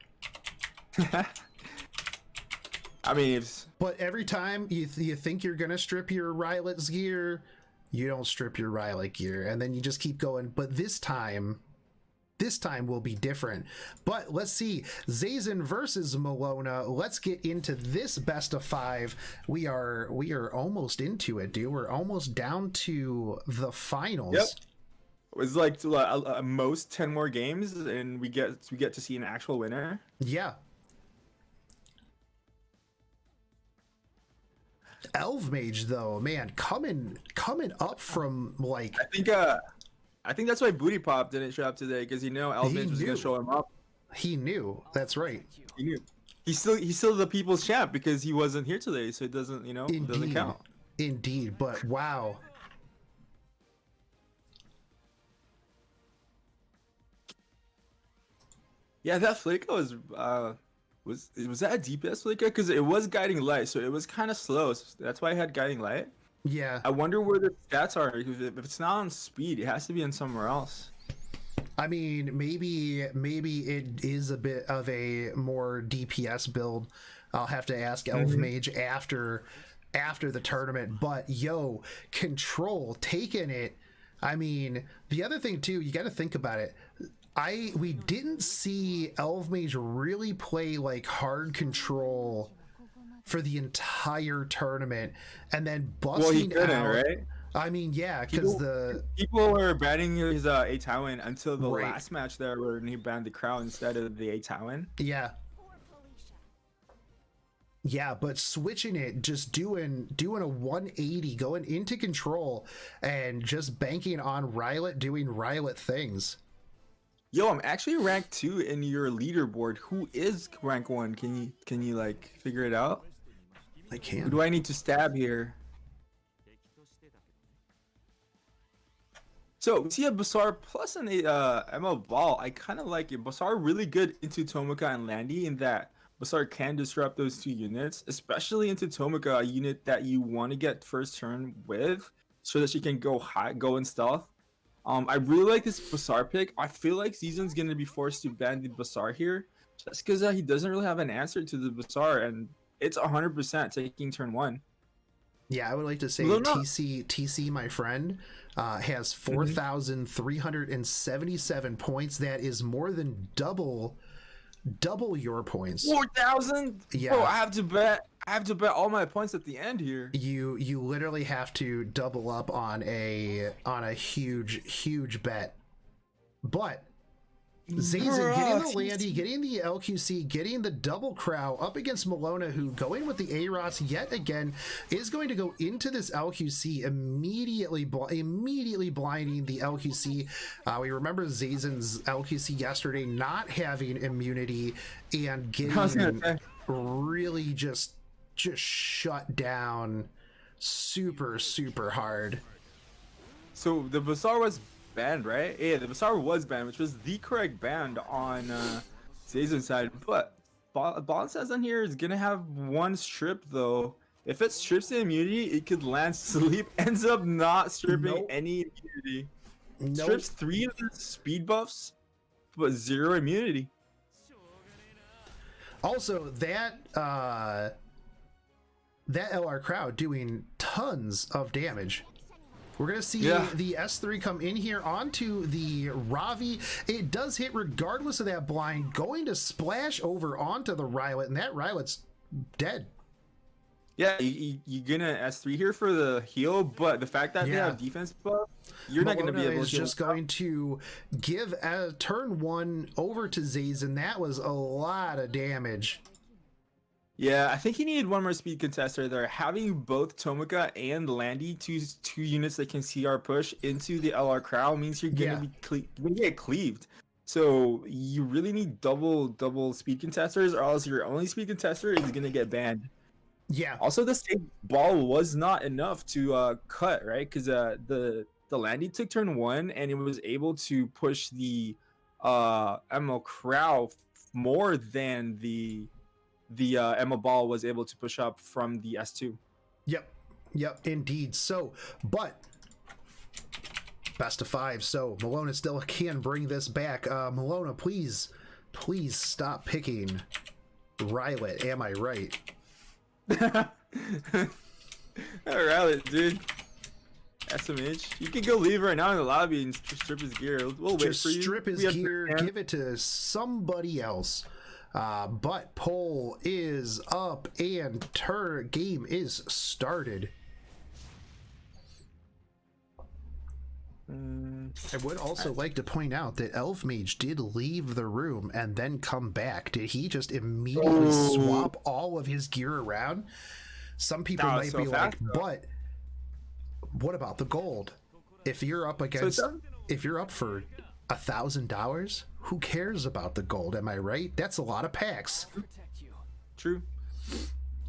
I mean, But every time you think you're gonna strip your Rylet's gear, you don't strip your Rylet gear, and then you just keep going. But this time will be different. But let's see, Zazen versus Malona. Let's get into this best of 5. We are almost into it, dude. We're almost down to the finals. Yep. It was like most 10 more games, and we get to see an actual winner. Yeah. Elve Mage, though, man, coming up from like. I think that's why Booty Pop didn't show up today, because he knew Elve Mage was gonna show him up. He knew. That's right. He knew. He's still the people's champ because he wasn't here today, so it doesn't doesn't count. Indeed, but wow. Yeah, that Flicker was that a DPS Flicker? Because it was guiding light, so it was kind of slow. So that's why I had guiding light. Yeah. I wonder where the stats are. If it's not on speed, it has to be in somewhere else. I mean, maybe it is a bit of a more DPS build. I'll have to ask Elve Mage after the tournament. But yo, Control taking it. I mean, the other thing too, you got to think about it. We didn't see Elve Mage really play like hard Control for the entire tournament, and then busting well, he couldn't, out. Right? I mean, yeah, because people were banning his Aether until the Right. last match there, where he banned the Crow instead of the Aether. yeah. Yeah, but switching it, just doing a 180, going into Control, and just banking on Rylet doing Rylet things. Yo, I'm actually rank 2 in your leaderboard. Who is rank 1? Can you like figure it out? I Who can. do I need to stab here? So we see a Bazaar plus an ML Ball. I kind of like it. Bazaar really good into Tomoka and Landy in that Bazaar can disrupt those two units, especially into Tomoka, a unit that you want to get first turn with, so that she can go high, go in stealth. I really like this Bazaar pick. I feel like Zazen's gonna be forced to ban the Bazaar here, just because he doesn't really have an answer to the Bazaar, and it's 100% taking turn 1. Yeah, I would like to say Malona. TC, my friend, has 4,377 points. That is more than double your points. 4,000? Yeah. Bro, I have to bet all my points at the end here. You literally have to double up on a huge bet. But Zazen getting the Landy, getting the LQC, getting the double Crow up against Malona, who going with the Aeros yet again is going to go into this LQC, immediately blinding the LQC. We remember Zazen's LQC yesterday not having immunity and getting really just shut down super hard. So the Bazaar was banned, right? Yeah, the Bazaar was banned, which was the correct ban on Zazen's side. But Bond says on here is gonna have one strip though. If it strips the immunity, it could land sleep. Ends up not stripping Nope. any immunity. Nope. Strips 3 of the speed buffs, but 0 immunity. Also, that LR crowd doing tons of damage. We're going to see the S3 come in here onto the Ravi. It does hit regardless of that blind, going to splash over onto the Rylet, and that Rylet's dead. Yeah, you're gonna S3 here for the heal, but the fact that they have defense buff, you're not gonna be able to. Is just going to give a turn 1 over to Zazen. That was a lot of damage. Yeah, I think he needed one more speed contester there. Having both Tomoka and Landy, two units that can CR push into the LR Crow, means you're gonna be gonna get cleaved. So you really need double speed contesters, or else your only speed contester is gonna get banned. Yeah. Also, the state ball was not enough to cut, right? Because the Landy took turn 1 and it was able to push the ML Crow more than the Emma Ball was able to push up from the S2. Yep, indeed. So, but best of 5. So Malona still can bring this back. Malona, please stop picking Rylet. Am I right? Alright, dude. SMH. You can go leave right now in the lobby and strip his gear. We'll wait Just for you. strip his gear, give it to somebody else. But poll is up and game is started. I would also like to point out that Elve Mage did leave the room and then come back. Did he just immediately swap all of his gear around? Some people might be like, but what about the gold? If you're up against, if you're up for $1,000, who cares about the gold? Am I right? That's a lot of packs. True.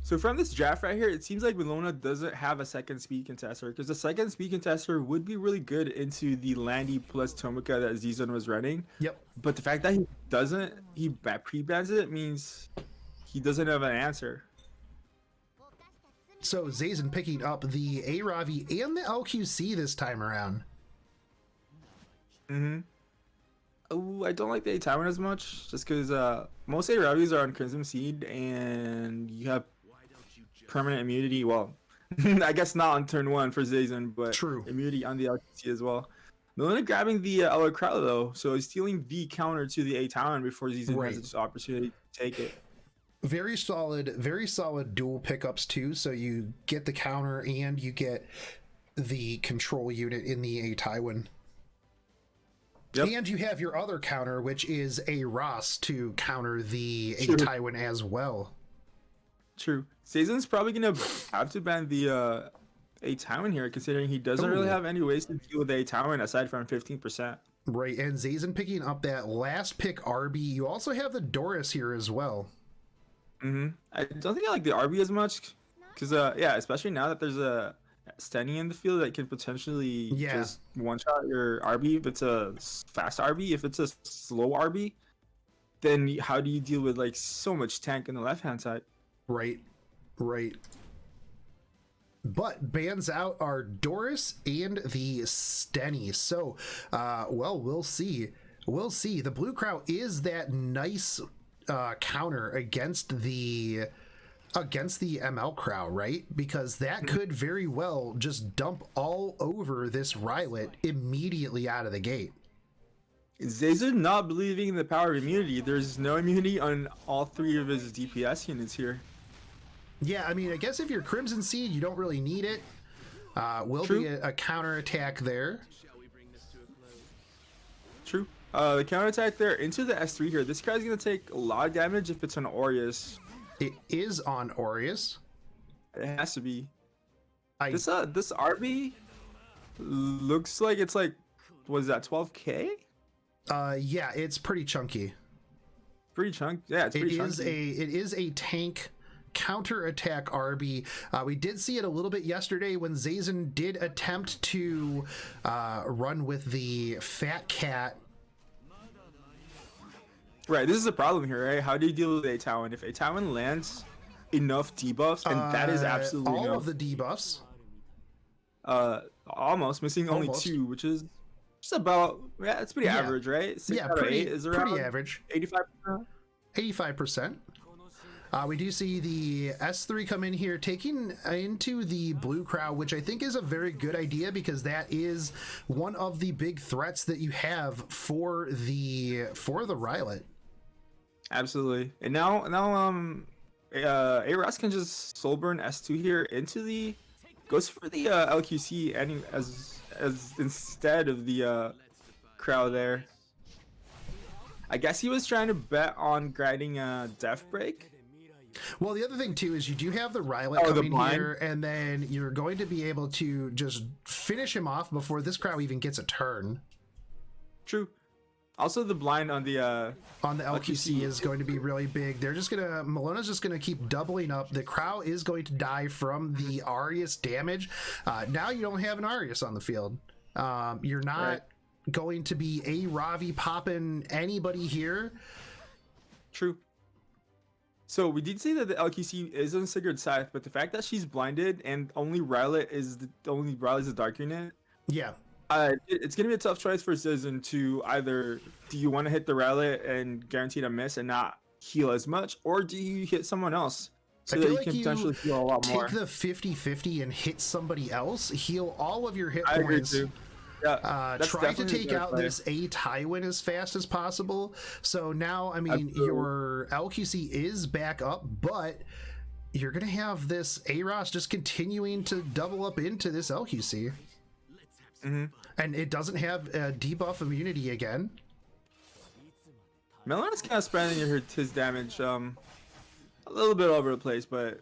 So from this draft right here, it seems like Malona doesn't have a second speed contester, because the second speed contester would be really good into the Landy plus Tomika that Zazen was running. Yep. But the fact that he doesn't, he pre-bans it, means he doesn't have an answer. So Zazen picking up the Aravi and the LQC this time around. Oh, I don't like the Taiwan as much, just because most Aravis are on Crimson Seed, and you have permanent immunity. Well, I guess not on turn 1 for Zazen, but True. immunity on the LQC as well. Malona grabbing the Elve Crowd though, so he's stealing the counter to the Taiwan before Zazen has this opportunity to take it. Very solid dual pickups too. So you get the counter and you get the control unit in the Taiwan. Yep. And you have your other counter, which is a Ross to counter the Taiwan as well. True. Zazen's probably gonna have to ban the Taiwan here, considering he doesn't really have any ways to deal with Taiwan aside from 15%. Right, and Zazen picking up that last pick RB. You also have the Doris here as well. I don't think I like the RB as much, because yeah, especially now that there's a Stenny in the field that can potentially just one-shot your RB if it's a fast RB. If it's a slow RB, then how do you deal with like so much tank on the left-hand side? Right. But bans out our Doris and the Stenny. So, well, we'll see. The Blue Crow is that nice counter against the ML Crow, right? Because that could very well just dump all over this Rylet immediately out of the gate. Zazen not believing in the power of immunity. There's no immunity on all 3 of his DPS units here. Yeah, I mean, I guess if you're Crimson Seed, you don't really need it. Will be a counter attack there. True. The counter attack there into the S3 here. This guy's gonna take a lot of damage if it's an Aureus. It is on Aureus. It has to be. This RB looks like it's like, what is that, 12k? Yeah, it's pretty chunky. Pretty chunky. Yeah, it's pretty chunky. It is a tank counter attack RB. We did see it a little bit yesterday when Zazen did attempt to run with the Fat Cat. Right, this is a problem here, right? How do you deal with a Taiwan? If a Taiwan lands enough debuffs, and that is absolutely all enough. of the debuffs. Almost missing only 2, which is just about, yeah, it's pretty average, right? 6 out of 8 is around pretty average. 85%. 85%. We do see the S3 come in here, taking into the Blue Crow, which I think is a very good idea because that is one of the big threats that you have for the Rylet. Absolutely. And now Aeros can just soul burn S2 here into the, goes for the LQC and as instead of the Crow there. I guess he was trying to bet on grinding Death Break. Well, the other thing too is you do have the Rylet coming here, and then you're going to be able to just finish him off before this Crow even gets a turn. True. Also, the blind on the LQC is going to be really big. They're just gonna, Malona's just gonna keep doubling up. The Crow is going to die from the Aureus damage. Now you don't have an Aureus on the field. You're not going to be a Ravi popping anybody here. True. So we did see that the LQC is on Sigurd Scythe, but the fact that she's blinded and only Rylet is the dark unit. Yeah. It's gonna be a tough choice for Zazen to either, do you want to hit the Rylet and guarantee to miss and not heal as much, or do you hit someone else so that you can potentially heal a lot more? Take the 50-50 and hit somebody else, heal all of your hit I points. agree too. Yeah, try to take out this Taiwan as fast as possible. So now, I mean, your LQC is back up, but you're going to have this Aeros just continuing to double up into this LQC. And it doesn't have debuff immunity again. Melona's kind of spreading his damage a little bit over the place, but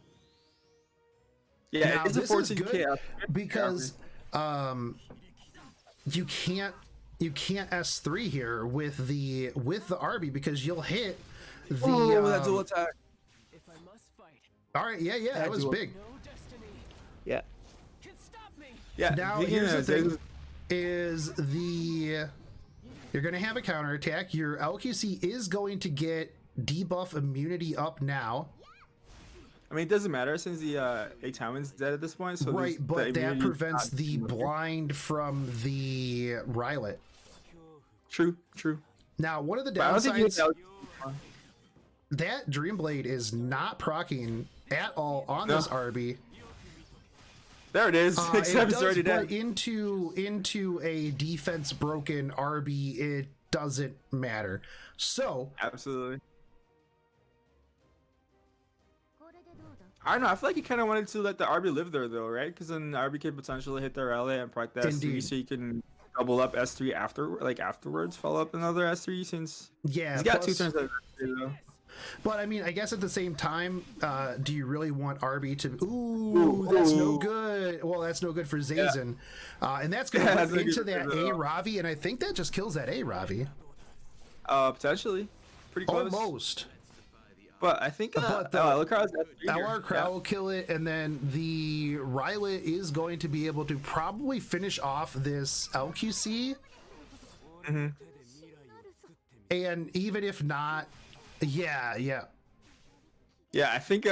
yeah, now, it's a 14k because you can't S3 here with the RB because you'll hit the that dual attack. All right, yeah, that was big. Yeah. Yeah. Now here's the thing: is you're going to have a counterattack. Your LQC is going to get debuff immunity up now. I mean, it doesn't matter since the Aether's dead at this point. So Right, but the that immunity prevents not- the blind from the Rylet. True. Now, one of the But I don't think you hit downsides, the that Dreamblade is not proccing at all on No. this RB. There it is. It Except it's does, already but dead. into a defense broken RB, it doesn't matter. So, Absolutely. I don't know. I feel like he kind of wanted to let the RB live there, though, right? Because then the RB could potentially hit the rally and proc the S3, Indeed. so you can double up S3 afterwards, follow up another S3 since yeah, he's got plus- 2 turns of S3, though. But I mean, I guess at the same time, do you really want RB to? Ooh, that's no good. Well, that's no good for Zazen, and that's going to That's rip not into good that for A Zazen. Ravi, and I think that just kills that A Ravi. Potentially. Pretty close. Almost. But I think But look how it's S3 here. LR Crow will kill it, and then the Rylet is going to be able to probably finish off this LQC. Mhm. And even if not, yeah. Yeah, I think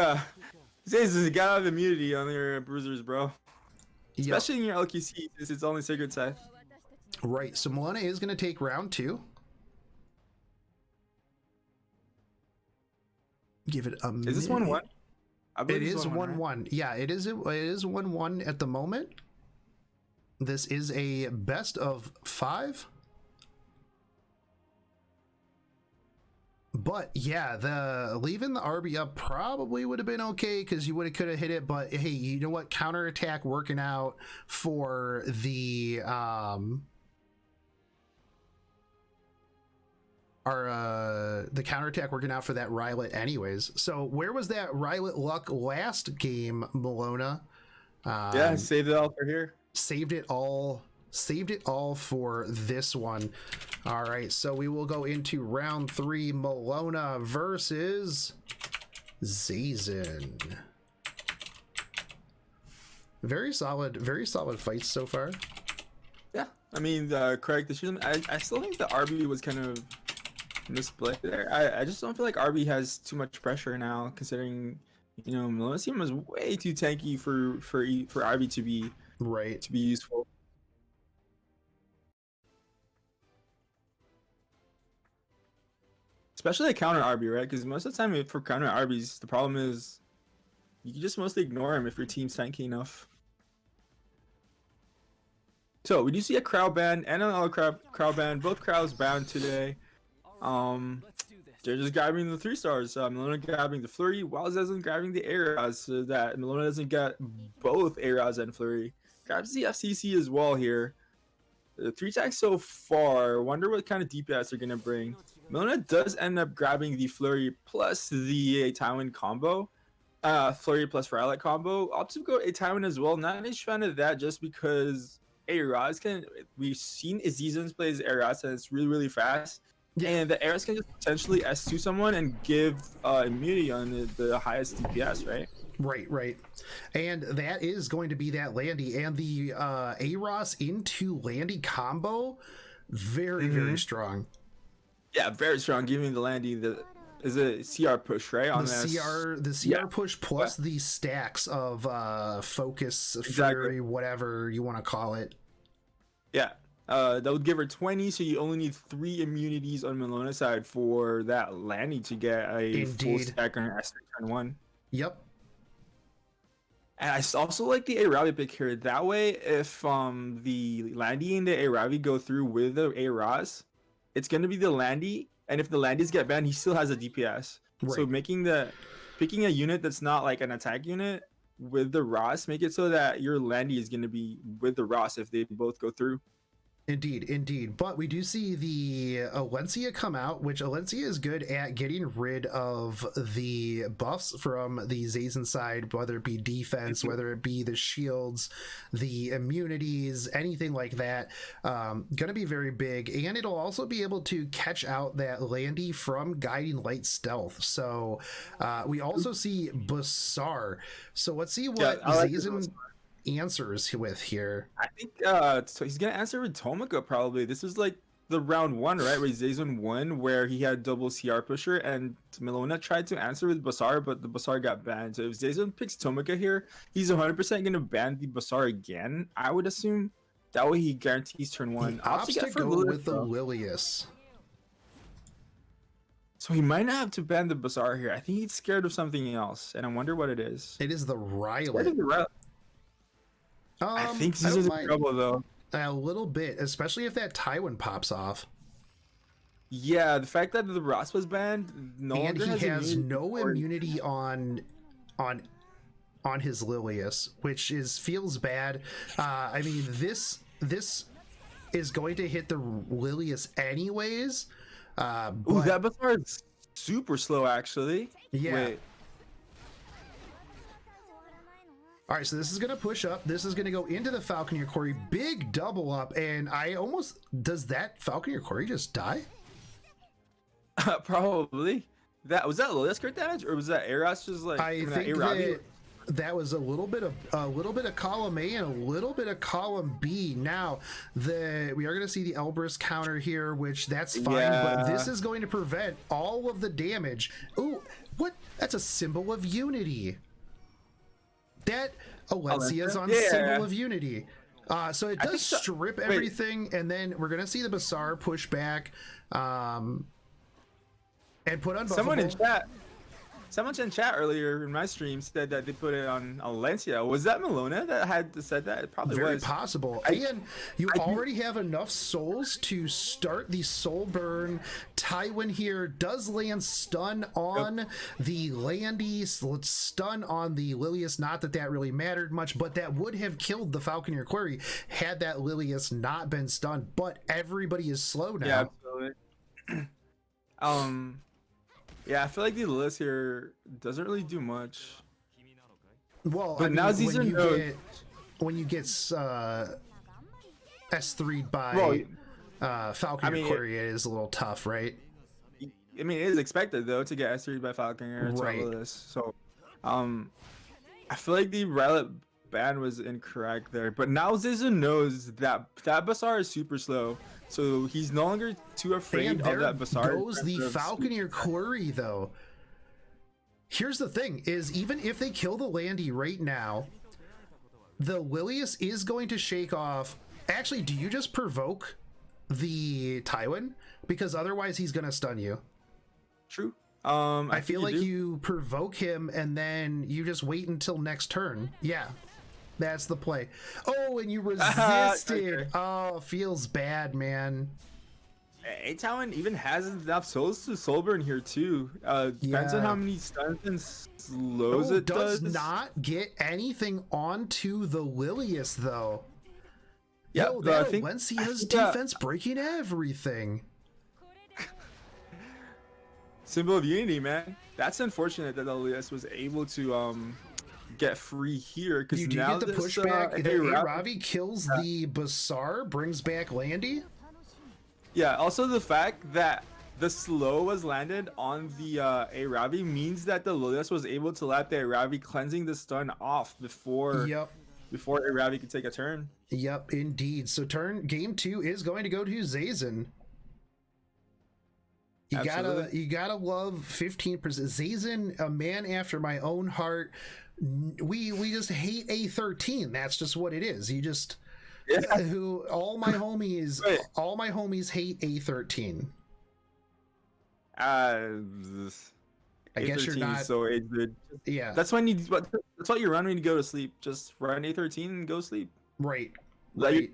Zazen got out of immunity on your bruisers, bro. Yep. Especially in your LQC, since it's only Sacred Scythe. Right, so Malona is going to take round 2. Give it a minute. Is this 1-1? I It believe it's is 1-1. 1-1, right? Yeah, it is 1-1 at the moment. This is a best of 5. But yeah, the leaving the RB up probably would have been okay because you would have could have hit it. But hey, you know what? Counterattack working out for the the counterattack working out for that Rylet anyways. So where was that Rylet luck last game, Malona? Yeah, save it all for here. Saved it all for this one. All right, so we will go into round 3, Malona versus Zazen. Very solid fights so far. Yeah, I mean, correct. I still think the RB was kind of misplayed there. I just don't feel like RB has too much pressure now, considering Melona's team was way too tanky for RB to be useful. Especially a counter RB, right? Because most of the time for counter RBs, the problem is you can just mostly ignore him if your team's tanky enough. So we do see a crowd ban and another crowd ban. Both crowds banned today. They're just grabbing the 3 stars. Malona grabbing the Flurry, while Zazen grabbing the Aeros, so that Malona doesn't get both Aeros and Flurry. Grabs the FCC as well here. The 3 attacks so far. Wonder what kind of DPS they're gonna bring. Malona does end up grabbing the Flurry plus the Tywin combo. Flurry plus Rylet combo. I'll just go Tywin as well. Not a huge fan of that, just because Aeros we've seen Zazen's play as Aeros and it's really, really fast. Yeah. And the Aeros can just potentially S2 someone and give immunity on the highest DPS, right? Right. And that is going to be that Landy. And the Aeros into Landy combo, very strong. Yeah, very strong. Giving the Landy is a CR push, right? On The CR push plus the stacks of focus, fury, whatever you want to call it. Yeah. That would give her 20, so you only need 3 immunities on Melona's side for that Landy to get a full stack on her S3 turn 1. Yep. And I also like the Aravi pick here. That way, if the Landy and the Aravi go through with the Aeros, it's gonna be the Landy, and if the Landys get banned, he still has a DPS. Right. So picking a unit that's not like an attack unit with the Ross, make it so that your Landy is gonna be with the Ross if they both go through. Indeed. But we do see the Alencia come out, which Alencia is good at getting rid of the buffs from the Zazen side, whether it be defense, whether it be the shields, the immunities, anything like that. Gonna be very big, and it'll also be able to catch out that Landy from Guiding Light Stealth. So we also see Basar. So let's see what Zazen answers with here. I think so he's gonna answer with Tomika probably. This is like the round 1, right, where Zazen won, where he had double CR pusher, and Malona tried to answer with Basar, but the Basar got banned. So if Zazen picks Tomika here, he's 100% gonna ban the Basar again, I would assume. That way he guarantees turn 1. Opts to go with the Lilius. So he might not have to ban the Basar here. I think he's scared of something else, and I wonder what it is. It is the Rylet. I think Zazen's in trouble though. A little bit, especially if that Tywin pops off. Yeah, the fact that the Ross was banned, and he has no immunity on his Lilius, which feels bad. I mean, this is going to hit the Lilius anyways. Ooh, that Basar is super slow actually. Yeah. Wait. All right, so this is going to push up. This is going to go into the Falconeer Quarry. Big double up, and does that Falconeer Quarry just die? Probably. Was that Lilius crit damage, or was that Aeros just like? I think that was a little bit of column A and a little bit of column B. Now we are going to see the Elbrus counter here, which that's fine, but this is going to prevent all of the damage. Ooh, what? That's a symbol of unity. That Alencia's on symbol of unity. So it does strip everything, and then we're gonna see the Basar push back and put on Someone in chat earlier in my stream said that they put it on Alencia. Was that Malona that had said that? It probably very was. possible. And you already have enough souls to start the soul burn. Tywin here does land stun on the Landy, stun on the Lilius. Not that really mattered much, but that would have killed the Falconeer Quarry had that Lilius not been stunned. But everybody is slow now. Yeah, absolutely. Yeah, I feel like the list here doesn't really do much. Well, but now Zazen when you get S3'd by Falconeer Quarry, it is a little tough, right? I mean, it is expected though to get S3'd by Falconeer, right? So, I feel like the Rylet ban was incorrect there. But now Zazen knows that Basar is super slow. So he's no longer too afraid of that Basar. There goes the Falconeer Quarry, though. Here's the thing, is even if they kill the Landy right now, the Lilius is going to shake off. Actually, do you just provoke the Tywin? Because otherwise he's going to stun you. True. I feel like you provoke him and then you just wait until next turn. Yeah. That's the play. Oh, and you resisted. Okay. Oh, feels bad, man. Tywin even has enough souls to soul burn here too. Depends on how many stuns and slows it does. Not get anything onto the Lilius though. Yeah, that Alencia's defense breaking everything. Symbol of unity, man. That's unfortunate that the Lilius was able to get free here, because you do now get the pushback. Ravi kills the Basar, brings back Landy. Yeah, also the fact that the slow was landed on the Aravi means that the Lilius was able to let the Aravi, cleansing the stun off before Aravi could take a turn. Yep, indeed. So game 2 is going to go to Zazen. You gotta love 15%. Zazen, a man after my own heart. We just hate A13. That's just what it is. You just all my homies hate A13. I guess you're not so good. Yeah, that's when that's what you run when you go to sleep. Just run A13 and go sleep. Right. Let your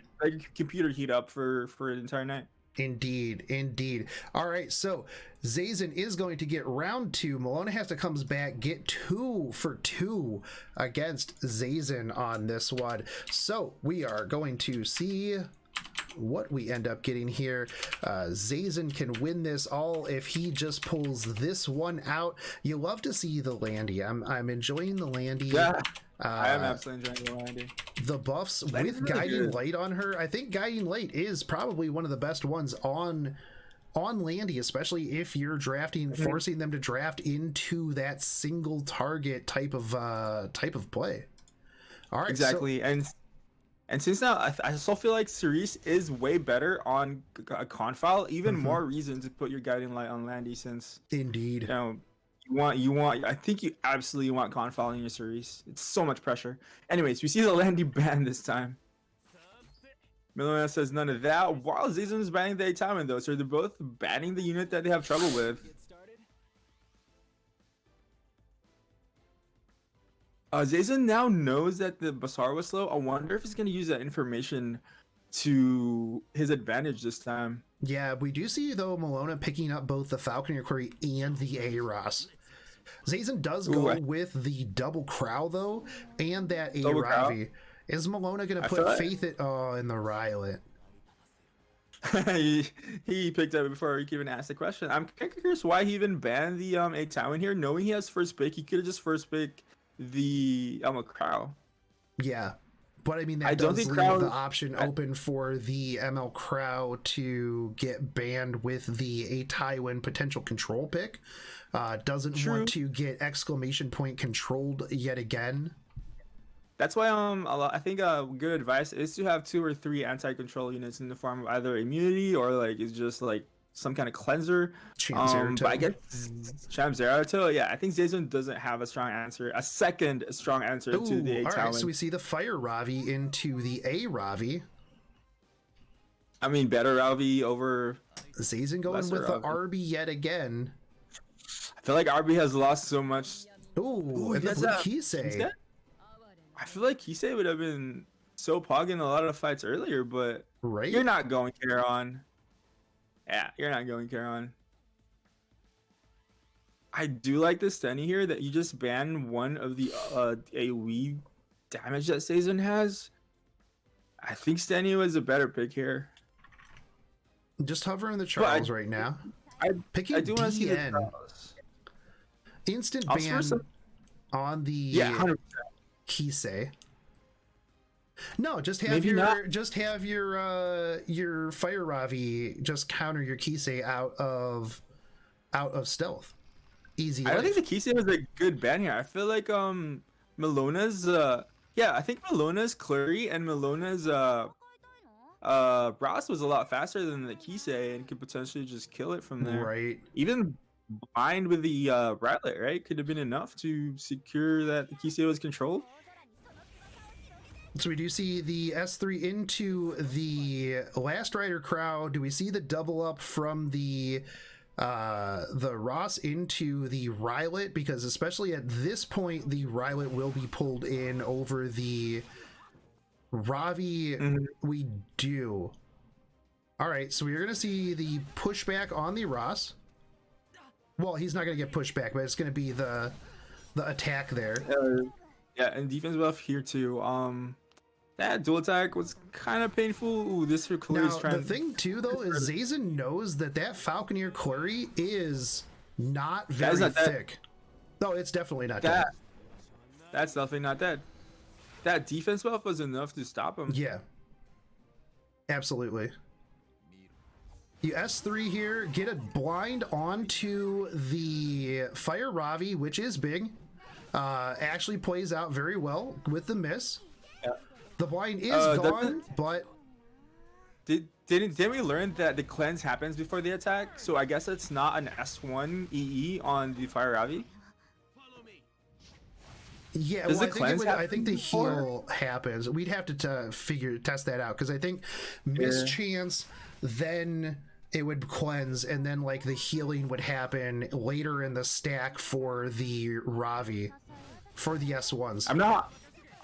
computer heat up for an entire night. Indeed. All right, so Zazen is going to get round 2. Malona has to comes back, get 2 for 2 against Zazen on this one. So we are going to see what we end up getting here. Zazen can win this all if he just pulls this one out. You love to see the Landy. I'm enjoying the Landy. Yeah, I am absolutely enjoying the Landy. The buffs Landy's with really Guiding good. Light on her. I think Guiding Light is probably one of the best ones on Landy, especially if you're drafting, forcing them to draft into that single target type of play. All right, Exactly, and since now I still feel like Cerise is way better on a Confile, even more reason to put your Guiding Light on Landy, since Indeed. you know you want I think you absolutely want Confile in your Cerise. It's so much pressure. Anyways, we see the Landy ban this time. Malona says none of that. While Zazen is banning the Aether though, so they're both banning the unit that they have trouble with. Zazen now knows that the Basar was slow. I wonder if he's going to use that information to his advantage this time. Yeah, we do see though Malona picking up both the Falconeer Query and the Aeros. Zazen does go with the double Crow though, and that Aravi. Is Malona going to put faith in the Rylet? he picked up before he even asked the question. I'm kind of curious why he even banned the Aether here, knowing he has first pick. He could have just first pick the Crow. Yeah, but I mean that does leave the option open for the ML Crow to get banned with the Tywin potential control pick. Doesn't want to get exclamation point controlled yet again. That's why I think good advice is to have 2 or 3 anti-control units in the form of either immunity or like it's just like some kind of cleanser. But I guess Champ Zerato, yeah, I think Zazen doesn't have a second strong answer to the all Talon. right, so we see the Fire Ravi into the A Ravi. I mean, better Ravi over Zazen going with the RB yet again. I feel like RB has lost so much. Ooh, and the Blue Kisei. I feel like Kisei would have been so pog in a lot of fights earlier, but you're not going Charon. Yeah, you're not going Charon. I do like this Stenny here that you just ban one of the AoE damage that Zazen has. I think Stenny was a better pick here. Just hovering the Charles right now. I do want to see the Charles. Instant ban on the 100%. Kisei. No, just have your Fire Ravi just counter your Kisei out of stealth. Easy. I don't think the Kisei was a good ban here. I feel like Malona's I think Malona's Clury and Malona's Ross was a lot faster than the Kisei and could potentially just kill it from there. Right. Even bind with the Ratlet, right? Could have been enough to secure that the Kisei was controlled. So we do see the S3 into the Last Rider Crow. Do we see the double up from the Ross into the Rylet? Because especially at this point, the Rylet will be pulled in over the Ravi. We do. All right, so we're going to see the pushback on the Ross. Well, he's not going to get pushback, but it's going to be the attack there. Yeah, and defense buff here too. That dual attack was kind of painful. Ooh, this for Clury's trying. The thing too, though, is Zazen knows that Falconeer Clury is not very thick. No, it's definitely not dead. That's definitely not dead. That defense buff was enough to stop him. Yeah, absolutely. You S3 here, get a blind onto the Fire Ravi, which is big. Actually plays out very well with the miss. Yeah. The blind is gone, but didn't we learn that the cleanse happens before the attack? So I guess it's not an S1 EE on the Fire Ravi. Yeah, well, I think the heal happens. We'd have to test that out, because I think mischance, then it would cleanse, and then like the healing would happen later in the stack for the Ravi, for the S1s.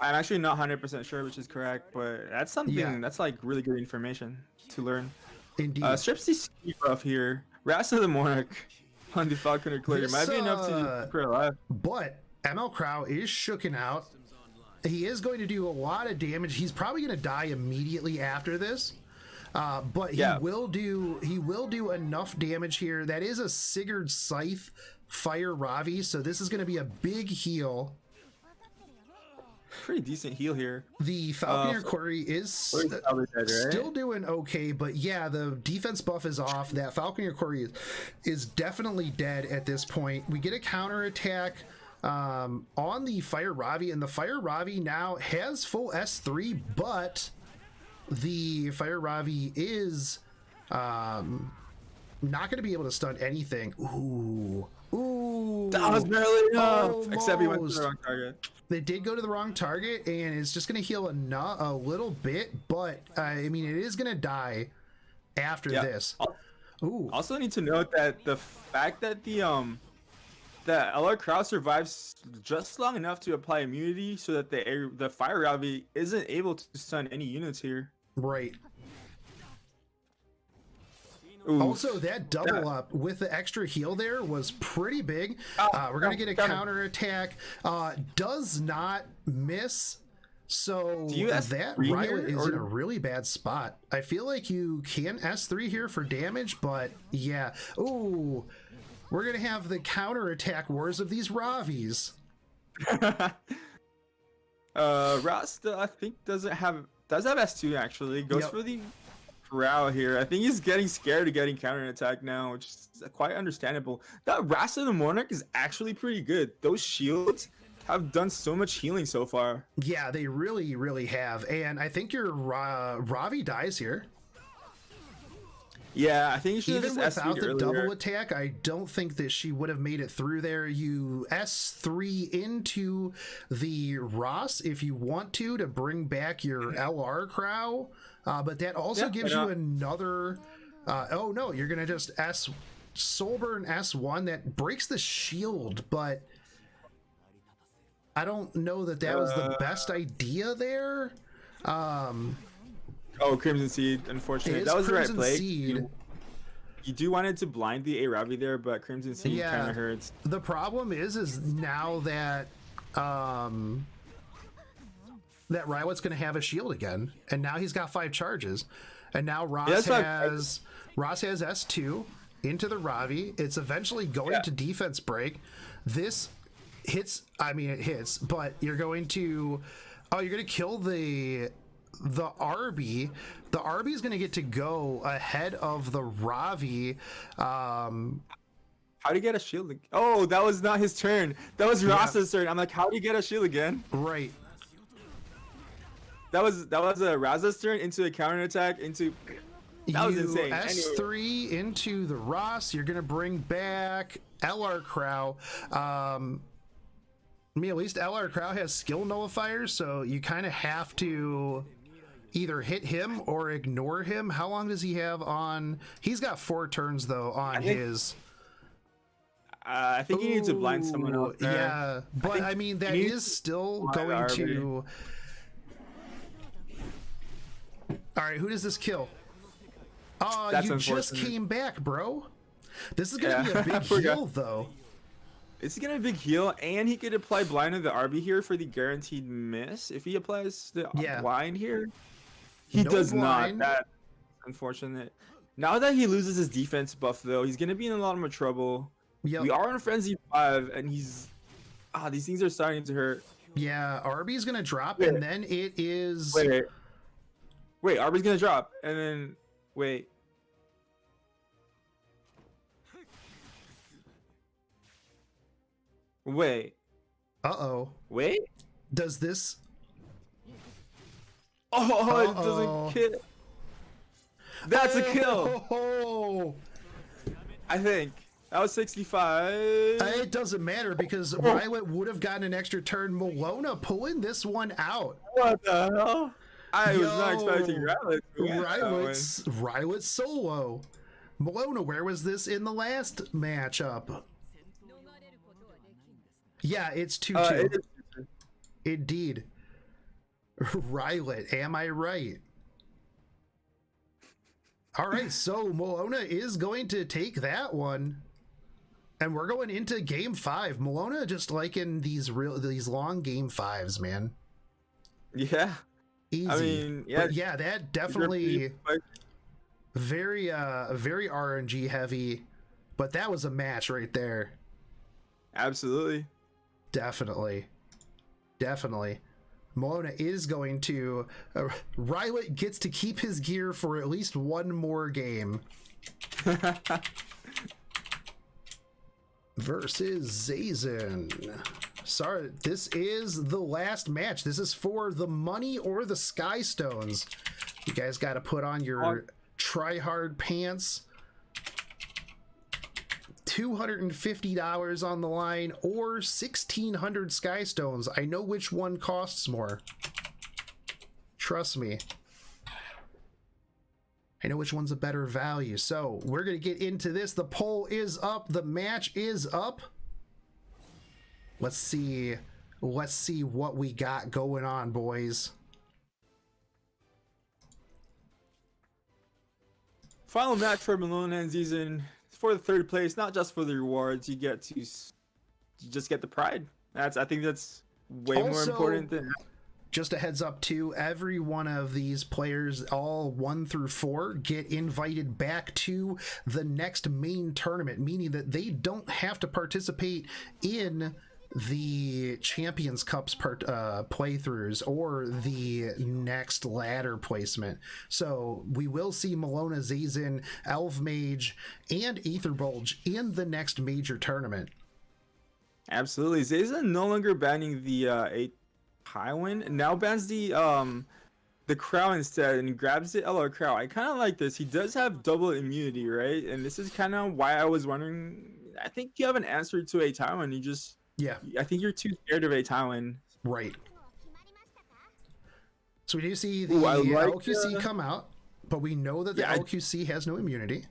I'm actually not 100% sure which is correct, but that's something that's like really good information to learn. Indeed. Strips the ski buff here. Wrath of the Monarch on the Falconer Clear might be enough to keep her alive. But ML Crow is shooken out. He is going to do a lot of damage. He's probably going to die immediately after this. but he will do enough damage here. That is a Sigurd Scythe Fire Ravi, so this is going to be a big heal. Pretty decent heal here. The Falconeer Quarry is still doing okay, but yeah, the defense buff is off. That Falconeer Quarry is definitely dead at this point. We get a counter attack on the Fire Ravi, and the Fire Ravi now has full S3, but the Fire Ravi is not going to be able to stun anything. Ooh, that was barely enough. Except he went to the wrong target. They did go to the wrong target, and it's just going to heal a little bit, but I mean, it is going to die after this. Ooh. Also need to note that the fact that the LR Crow survives just long enough to apply immunity so that the Fire Ravi isn't able to stun any units here. Right. Oof. Also, that double up with the extra heal there was pretty big. We're going to get a counter attack. Does not miss. So that Rylet is in a really bad spot. I feel like you can S3 here for damage, but yeah. Ooh, we're going to have the counter attack wars of these Ravis. Rasta, I think, does have S2 actually. Goes for the Crow here. I think he's getting scared of getting counter attack now, which is quite understandable. That Rasta the Monarch is actually pretty good. Those shields have done so much healing so far. Yeah, they really, really have. And I think your Ravi dies here. Yeah, I think you should even have just without the earlier. double attack, I don't think that she would have made it through there. You S3 into the Ross if you want to bring back your LR Crow, but that also gives you another. Oh no, you're gonna just Soulburn S1 that breaks the shield, but I don't know that was the best idea there. Oh, Crimson Seed, unfortunately. That was the right play. Seed. You do want it to blind the Arabi there, but Crimson Seed kind of hurts. The problem is now that that Rylet's going to have a shield again, and now he's got 5 charges, and now Ross has S2 into the Ravi. It's eventually going to defense break. This hits. I mean, it hits, but you're going to kill the RB. The RB is going to get to go ahead of the Ravi. How do you get a shield? Oh, that was not his turn. That was Rasa's turn. I'm like, how do you get a shield again? Right. That was a Rasa's turn into a counter attack into. That was insane. S3 into the Ross. You're going to bring back LR Crow. I mean, at least LR Crow has skill nullifiers, so you kind of have to either hit him or ignore him. How long does he have on? He's got 4 turns though on his. I think you need to blind someone else there. Yeah, but I mean that is still going to. All right, who does this kill? Oh, you just came back, bro. This is gonna be a big heal though. It's gonna be a big heal, and he could apply blind to the RB here for the guaranteed miss. If he applies the blind here, he does blind. Not. That's unfortunate. Now that he loses his defense buff, though, he's gonna be in a lot more trouble. Yep. We are on Frenzy 5, and he's these things are starting to hurt. Yeah, RB's gonna drop, and then it is. Wait, RB's gonna drop, and then wait. Wait. Uh-oh. Wait. Does this? Oh, it doesn't kill. That's a kill. Oh. I think that was 65. It doesn't matter because Rylet would have gotten an extra turn. Malona pulling this one out. What the hell? I was not expecting Rylet solo. Malona, where was this in the last matchup? Yeah, it's 2-2. Indeed. Rylet, am I right? All right, so Malona is going to take that one. And we're going into game 5. Malona just liking these long game 5s, man. Yeah. Easy. I mean, but yeah, that definitely Very very RNG heavy, but that was a match right there. Absolutely. Definitely. Malona is going to Rylet gets to keep his gear for at least one more game. Versus Zazen. Sorry, this is the last match. This is for the money or the Sky Stones. You guys got to put on your try-hard pants. $250 on the line or 1,600 Sky Stones. I know which one costs more. Trust me. I know which one's a better value. So we're going to get into this. The poll is up. The match is up. Let's see what we got going on, boys. Final match for Malona and Zazen for the third place, not just for the rewards. You just get the pride. I think that's way more important than. Just a heads up too, every one of these players, all 1 through 4, get invited back to the next main tournament, meaning that they don't have to participate in the Champions Cups playthroughs or the next ladder placement. So we will see Malona, Zazen, Elve Mage, and Aether Bulge in the next major tournament. Absolutely. Zazen no longer banning the Highwind, now bans the Crow instead and grabs the LR Crow. I kind of like this. He does have double immunity, right? And this is kind of why I was wondering. I think you have an answer to a Tywin. I think you're too scared of a Tywin. Right. So we do see the LQC come out, but we know that the LQC has no immunity.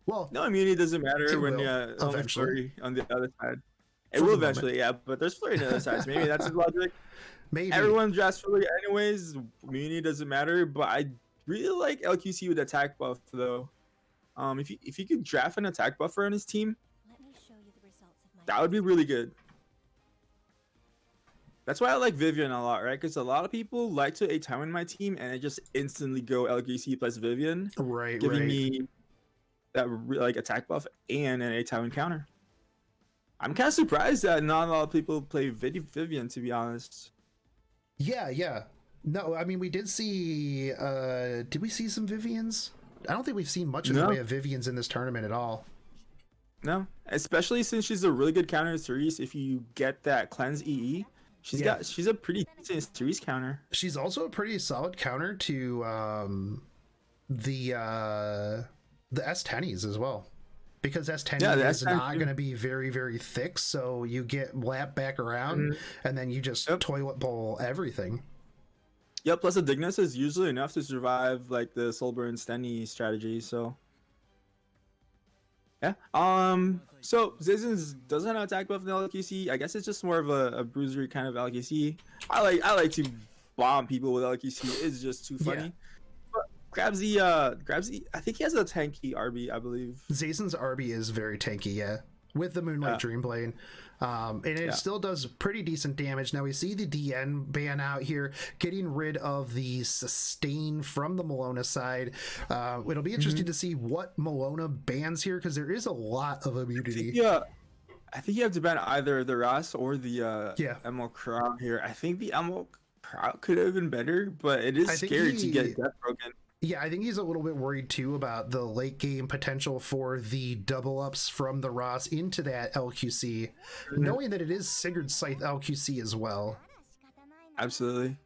Well, no immunity doesn't matter when eventually on the other side. It will eventually, yeah, but there's flurry on the other side, so maybe that's his logic. Maybe. Everyone drafts flurry anyways, immunity doesn't matter, but I really like LQC with attack buff, though. If you could draft an attack buffer on his team, that would be really good. That's why I like Vivian a lot, right? Because a lot of people like to A-Tywin my team, and I just instantly go LQC plus Vivian, giving me that like attack buff and an A-Tywin counter. I'm kind of surprised that not a lot of people play Vivian, to be honest. Yeah. No, I mean, we did see... did we see some Vivians? I don't think we've seen much in the way of Vivians in this tournament at all. No, especially since she's a really good counter to Cerise. If you get that cleanse EE, she's a pretty decent Cerise counter. She's also a pretty solid counter to the S10s as well. Because S10 is not going to be very, very thick, so you get lap back around, and then you just toilet bowl everything. Yep, plus the Dignus is usually enough to survive like the Soulburn Stenny strategy, so... Yeah. So Zazen doesn't have attack buff in the LQC. I guess it's just more of a bruisery kind of LQC. I like to bomb people with LQC. It's just too funny. Yeah. Grabs the I think he has a tanky RB, I believe. Zazen's RB is very tanky, yeah. With the Moonlight Dreamblade. And it still does pretty decent damage. Now we see the DN ban out here, getting rid of the sustain from the Malona side. It'll be interesting to see what Malona bans here, because there is a lot of immunity. Yeah. I think you have to ban either the Ross or the Emerald Crown here. I think the Emerald Crown could have been better, but it is scary to get Death Broken. Yeah, I think he's a little bit worried too about the late game potential for the double ups from the Ross into that LQC, knowing that it is Sigurd's Scythe LQC as well. Absolutely.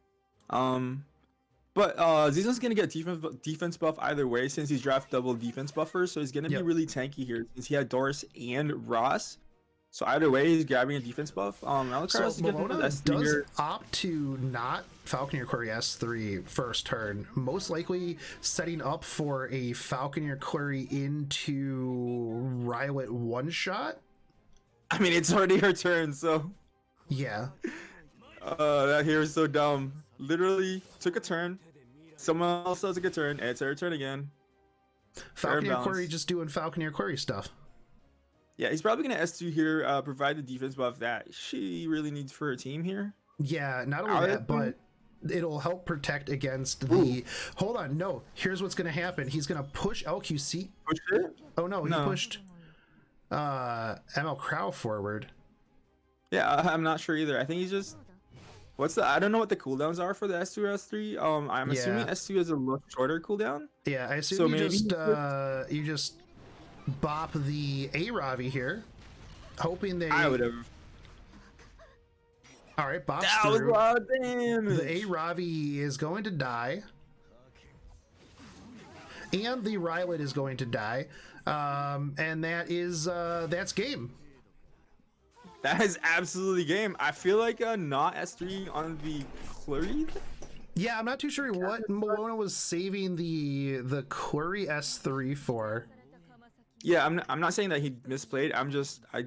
But Zazen's gonna get defense buff either way since he's draft double defense buffer, so he's gonna be really tanky here since he had Doris and Ross. So either way, he's grabbing a defense buff. So Malona does opt to not Falconeer Query S3 first turn, most likely setting up for a Falconeer Query into Rylet one shot. I mean, it's already her turn, so yeah. That here is so dumb. Literally took a turn. Someone else took a turn. And it's her turn again. Falconeer Query just doing Falconeer Query stuff. Yeah, he's probably going to S2 here, provide the defense buff that she really needs for her team here. Yeah, not only that, but it'll help protect against the. Hold on, no. Here's what's gonna happen. He's gonna push LQC. Push it? Oh no, he No. pushed ML Crow forward. Yeah, I'm not sure either. I think he's just. What's the? I don't know what the cooldowns are for the S2 or S3. I'm assuming Yeah. S2 is a little shorter cooldown. Yeah, I assume So you maybe you just bop the A-Ravi here, hoping they. I would have. All right, bops That was a through. lot of damage. The A-Ravi is going to die, and the Rylet is going to die, and that's game. That is absolutely game. I feel like not S3 on the Clury. Yeah, I'm not too sure what Malona was saving the Clury S3 for. Yeah, I'm not saying that he misplayed. I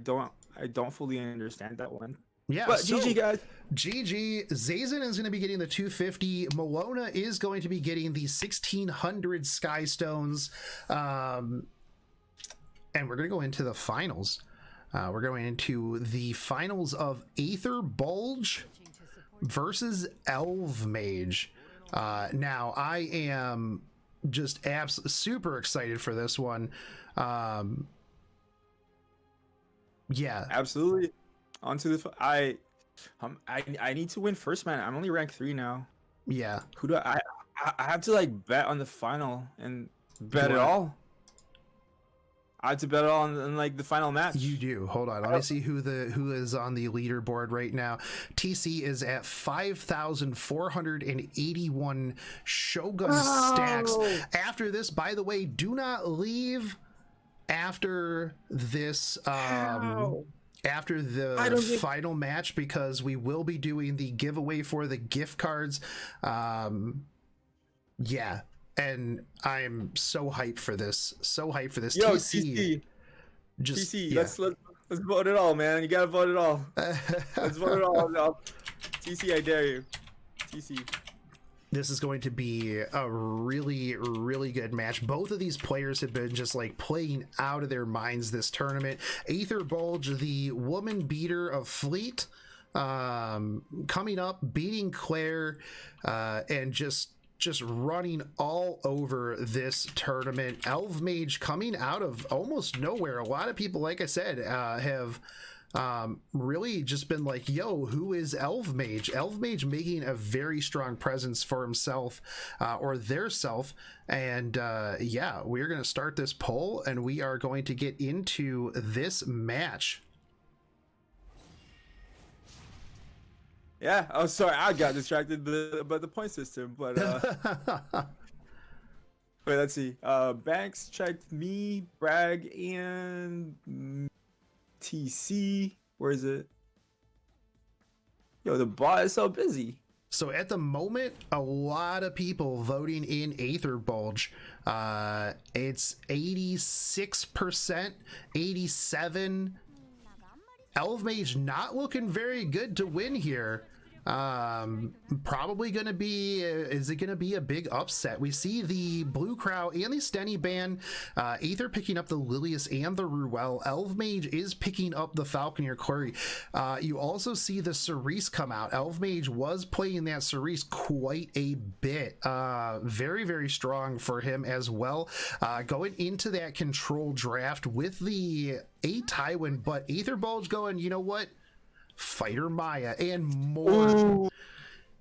don't fully understand that one. Yeah, But so, GG guys. GG. Zazen is going to be getting the 250. Malona is going to be getting the 1600 Sky Stones. And we're going to go into the finals. We're going into the finals of Aether Bulge versus Elve Mage. Now, I am just super excited for this one. Yeah. Absolutely. Onto the I need to win first, man. I'm only rank 3 now. Yeah. Who do I have to like bet on the final and bet it What? all. I have to bet it all in like the final match. You do. Hold on. Let me see who is on the leaderboard right now. TC is at 5,481 Shogun stacks. After this, by the way, do not leave after this after the final match, because we will be doing the giveaway for the gift cards. Yeah. And I'm so hyped for this. So hyped for this. Yo, TC. TC, yeah. let's vote it all, man. You gotta vote it all. Let's vote it all. TC, I dare you. TC. This is going to be a really, really good match. Both of these players have been just like playing out of their minds this tournament. Aether Bulge, the woman beater of Fleet, coming up, beating Claire, and just running all over this tournament. Elve Mage coming out of almost nowhere. A lot of people, like I said, have really just been like, yo, who is Elve Mage? Elve Mage making a very strong presence for himself, or their self. And yeah, we're going to start this poll and we are going to get into this match. Yeah. Oh, sorry, I got distracted by the point system. But wait, let's see. Banks checked me, Bragg, and TC. Where is it? Yo, the bot is so busy. So at the moment, a lot of people voting in Aether Bulge. It's 86%, 87%. Elve Mage not looking very good to win here. Probably gonna be, is it gonna be a big upset? We see the Blue Crow and the Stenny ban, Aether picking up the Lilius and the Ruel. Elve Mage is picking up the Falconeer Quarry. You also see the Cerise come out. Elve Mage was playing that Cerise quite a bit. Very, very strong for him as well. Going into that control draft with the Tywin, but Aether Bulge going, you know what? Fighter Maya and more. Ooh.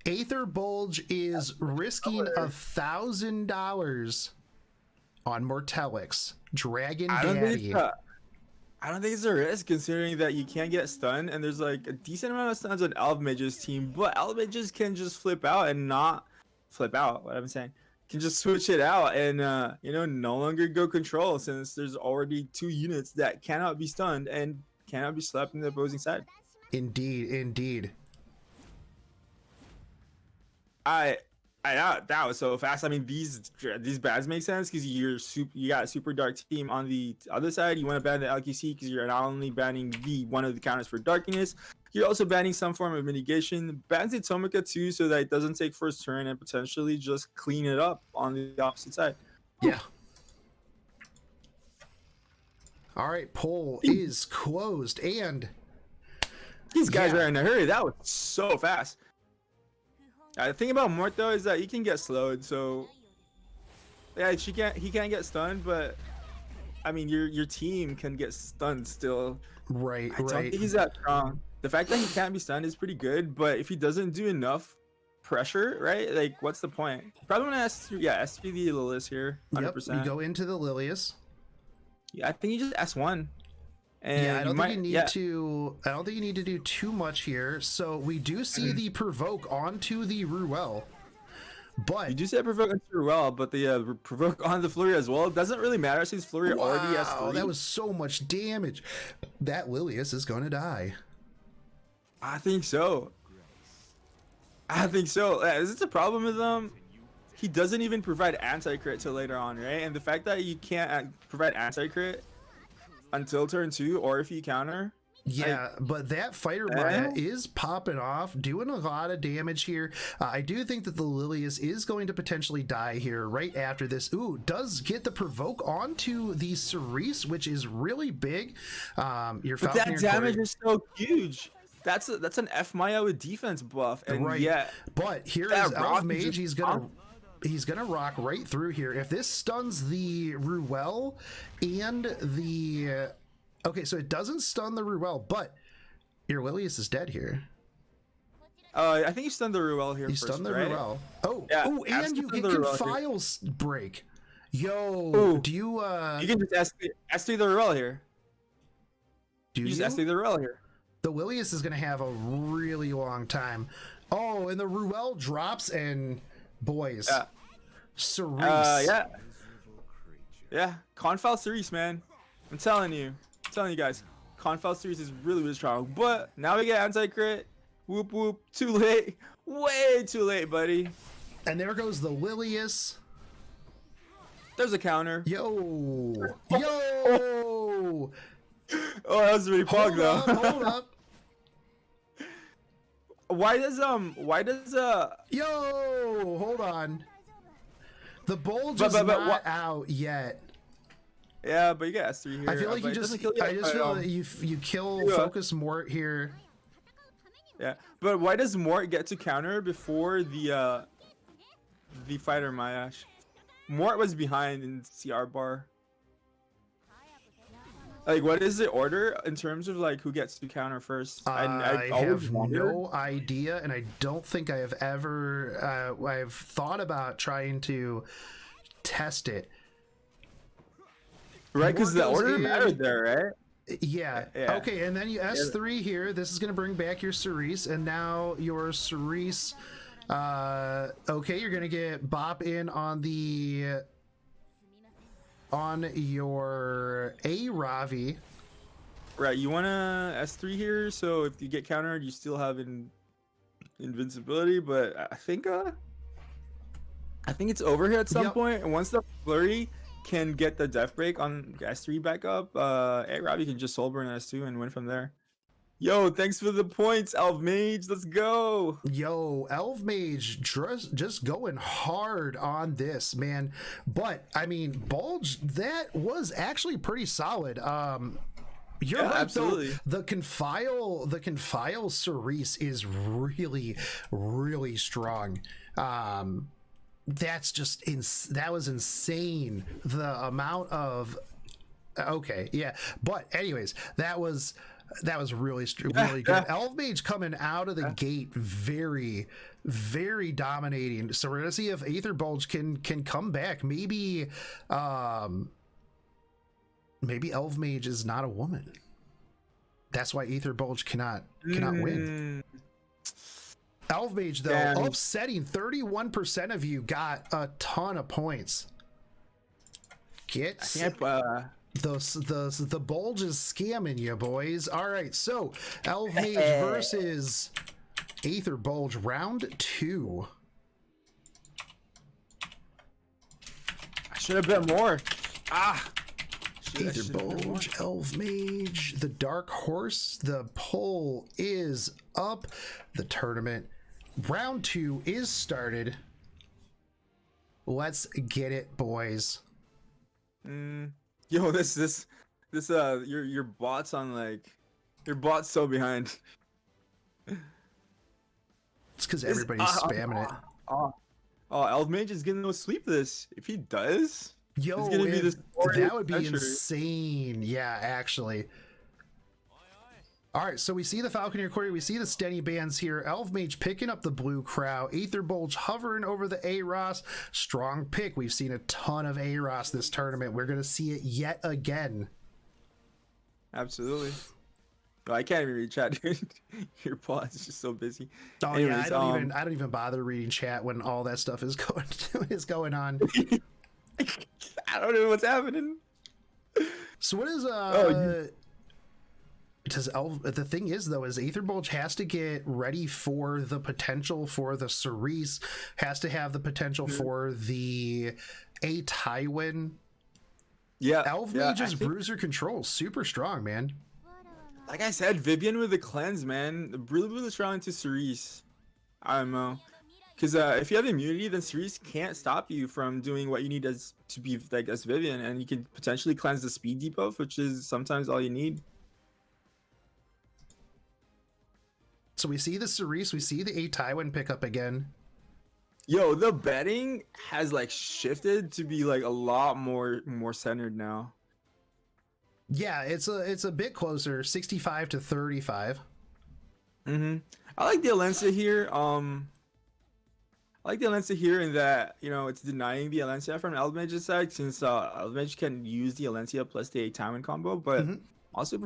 Aether Bulge is risking $1,000 on Mortelix, Dragon Daddy. I don't think it's a risk, considering that you can't get stunned, and there's like a decent amount of stuns on Elve Mage's team, but Elve Mages can just flip out and not flip out. What I'm saying, can just switch it out and no longer go control, since there's already 2 units that cannot be stunned and cannot be slapped in the opposing side. Indeed. That was so fast. I mean, these bans make sense because you got a super dark team on the other side. You want to ban the LQC because you're not only banning one of the counters for darkness, you're also banning some form of mitigation. Ban the Tomika too, so that it doesn't take first turn and potentially just clean it up on the opposite side. Yeah. All right, poll is closed, and these guys are in a hurry. That was so fast. The thing about Mort though is that he can get slowed, so yeah, he can't get stunned, but I mean your team can get stunned still. Right, I don't right. think he's that strong. The fact that he can't be stunned is pretty good, but if he doesn't do enough pressure, right? Like, what's the point? Probably want to S3 the Lilius here, 100%. Yep, you go into the Lilius. Yeah, I think you just S1. And Yeah, I don't think you need yeah. to. I don't think you need to do too much here. So we do see the provoke onto the Ruel, but You do say provoke on Ruel, but the provoke on the Flurry as well. It doesn't really matter since Flurry already has 3. that was so much damage. That Lilius is going to die. I think so. Is this a problem with him? He doesn't even provide anti-crit till later on, right? And the fact that you can't provide anti-crit until turn 2, or if you counter. Yeah, but that Fighter Maya is popping off, doing a lot of damage here. I do think that the Lilius is going to potentially die here right after this. Ooh, does get the provoke onto the Cerise, which is really big. Your But that damage is so huge. That's an F Maya with defense buff, and right. yeah. But here is Elf Mage. He's gonna rock right through here. If this stuns the Ruel and the okay, so it doesn't stun the Ruel, but your Lilius is dead here. I think you stunned the Ruel here. You first, stunned the right? Ruel. Oh, yeah, oh, and you get Confiles break. Yo, ooh, do you You can just S3 the Ruel here. Do you just S3 the Ruel here? The Lilius is gonna have a really long time. Oh, and the Ruel drops, and boys, Cerise. Yeah, Confile Cerise, man. I'm telling you guys, Confile Cerise is really strong. But now we get anti-crit. Whoop whoop. Too late. Way too late, buddy. And there goes the Lilius. There's a counter. Yo. Oh, that was really pog though. Hold up. Why does Yo, hold on. The bulge is not out yet. Yeah, but you got S3 here. I feel like I just feel that you kill Focus Mort here. Yeah, but why does Mort get to counter before the fighter Mayash? Mort was behind in CR bar. Like, what is the order in terms of like who gets to counter first? I have no idea, and I don't think I have ever. I've thought about trying to test it. Right, because the order mattered there, right? Yeah. Okay, and then you S3 here. This is going to bring back your Cerise, and now your Cerise. Okay, you're going to get Bop in on the. On your A Ravi. Right, you want to S3 here, so if you get countered, you still have invincibility. But I think it's over here at some point. And once the Flurry can get the death break on S3 back up, A Ravi can just soul burn S2 and win from there. Yo, thanks for the points, Elve Mage. Let's go. Yo, Elve Mage just going hard on this, man. But I mean, Bulge, that was actually pretty solid. You're right, absolutely. Though, the confile Cerise is really, really strong. That's just that was insane. The amount of but anyways, that was really good. Elve Mage coming out of the gate very, very dominating. So we're gonna see if Aether Bulge can come back. Maybe Elve Mage is not a woman. That's why Aether Bulge cannot win. Elve Mage though, upsetting 31% of you got a ton of points. The bulge is scamming you, boys. All right, so Elve Mage versus Aether Bulge, round 2. I should have bet more. Aether Bulge, Elve Mage, the Dark Horse. The poll is up. The tournament round 2 is started. Let's get it, boys. Yo, this your bot's on like your bot's so behind. It's because everybody's spamming it. Elve Mage is gonna sweep this. If he does, Yo, it's gonna be this that would be adventure. insane. Yeah, actually. All right, so we see the Falconeer Quarry, we see the Steady Bands here. Elve Mage picking up the blue crow. Aether Bulge hovering over the Aeros. Strong pick. We've seen a ton of Aeros this tournament. We're gonna see it yet again. Absolutely. Oh, I can't even read chat, dude. Your pause is just so busy. Oh Anyways, yeah, I don't even bother reading chat when all that stuff is going on. I don't know what's happening. So what is does the thing is though is Aether Bulge has to get ready for the potential for the Cerise, has to have the potential for the Tywin. Yeah, Elve Mage's Bruiser control super strong, man. Like I said, Vivian with the cleanse, man, really strong into Cerise. I don't know, because if you have immunity, then Cerise can't stop you from doing what you need to be like as Vivian, and you can potentially cleanse the speed debuff, which is sometimes all you need. So we see the Cerise, we see the Tywin pick up again. Yo, the betting has like shifted to be like a lot more centered now. Yeah, it's a bit closer, 65 to 35. I like the Alencia here. I like the Alencia here in that, you know, it's denying the Alencia from Elve Mage's side, since Elve Mage can use the Alencia plus the Tywin combo, but also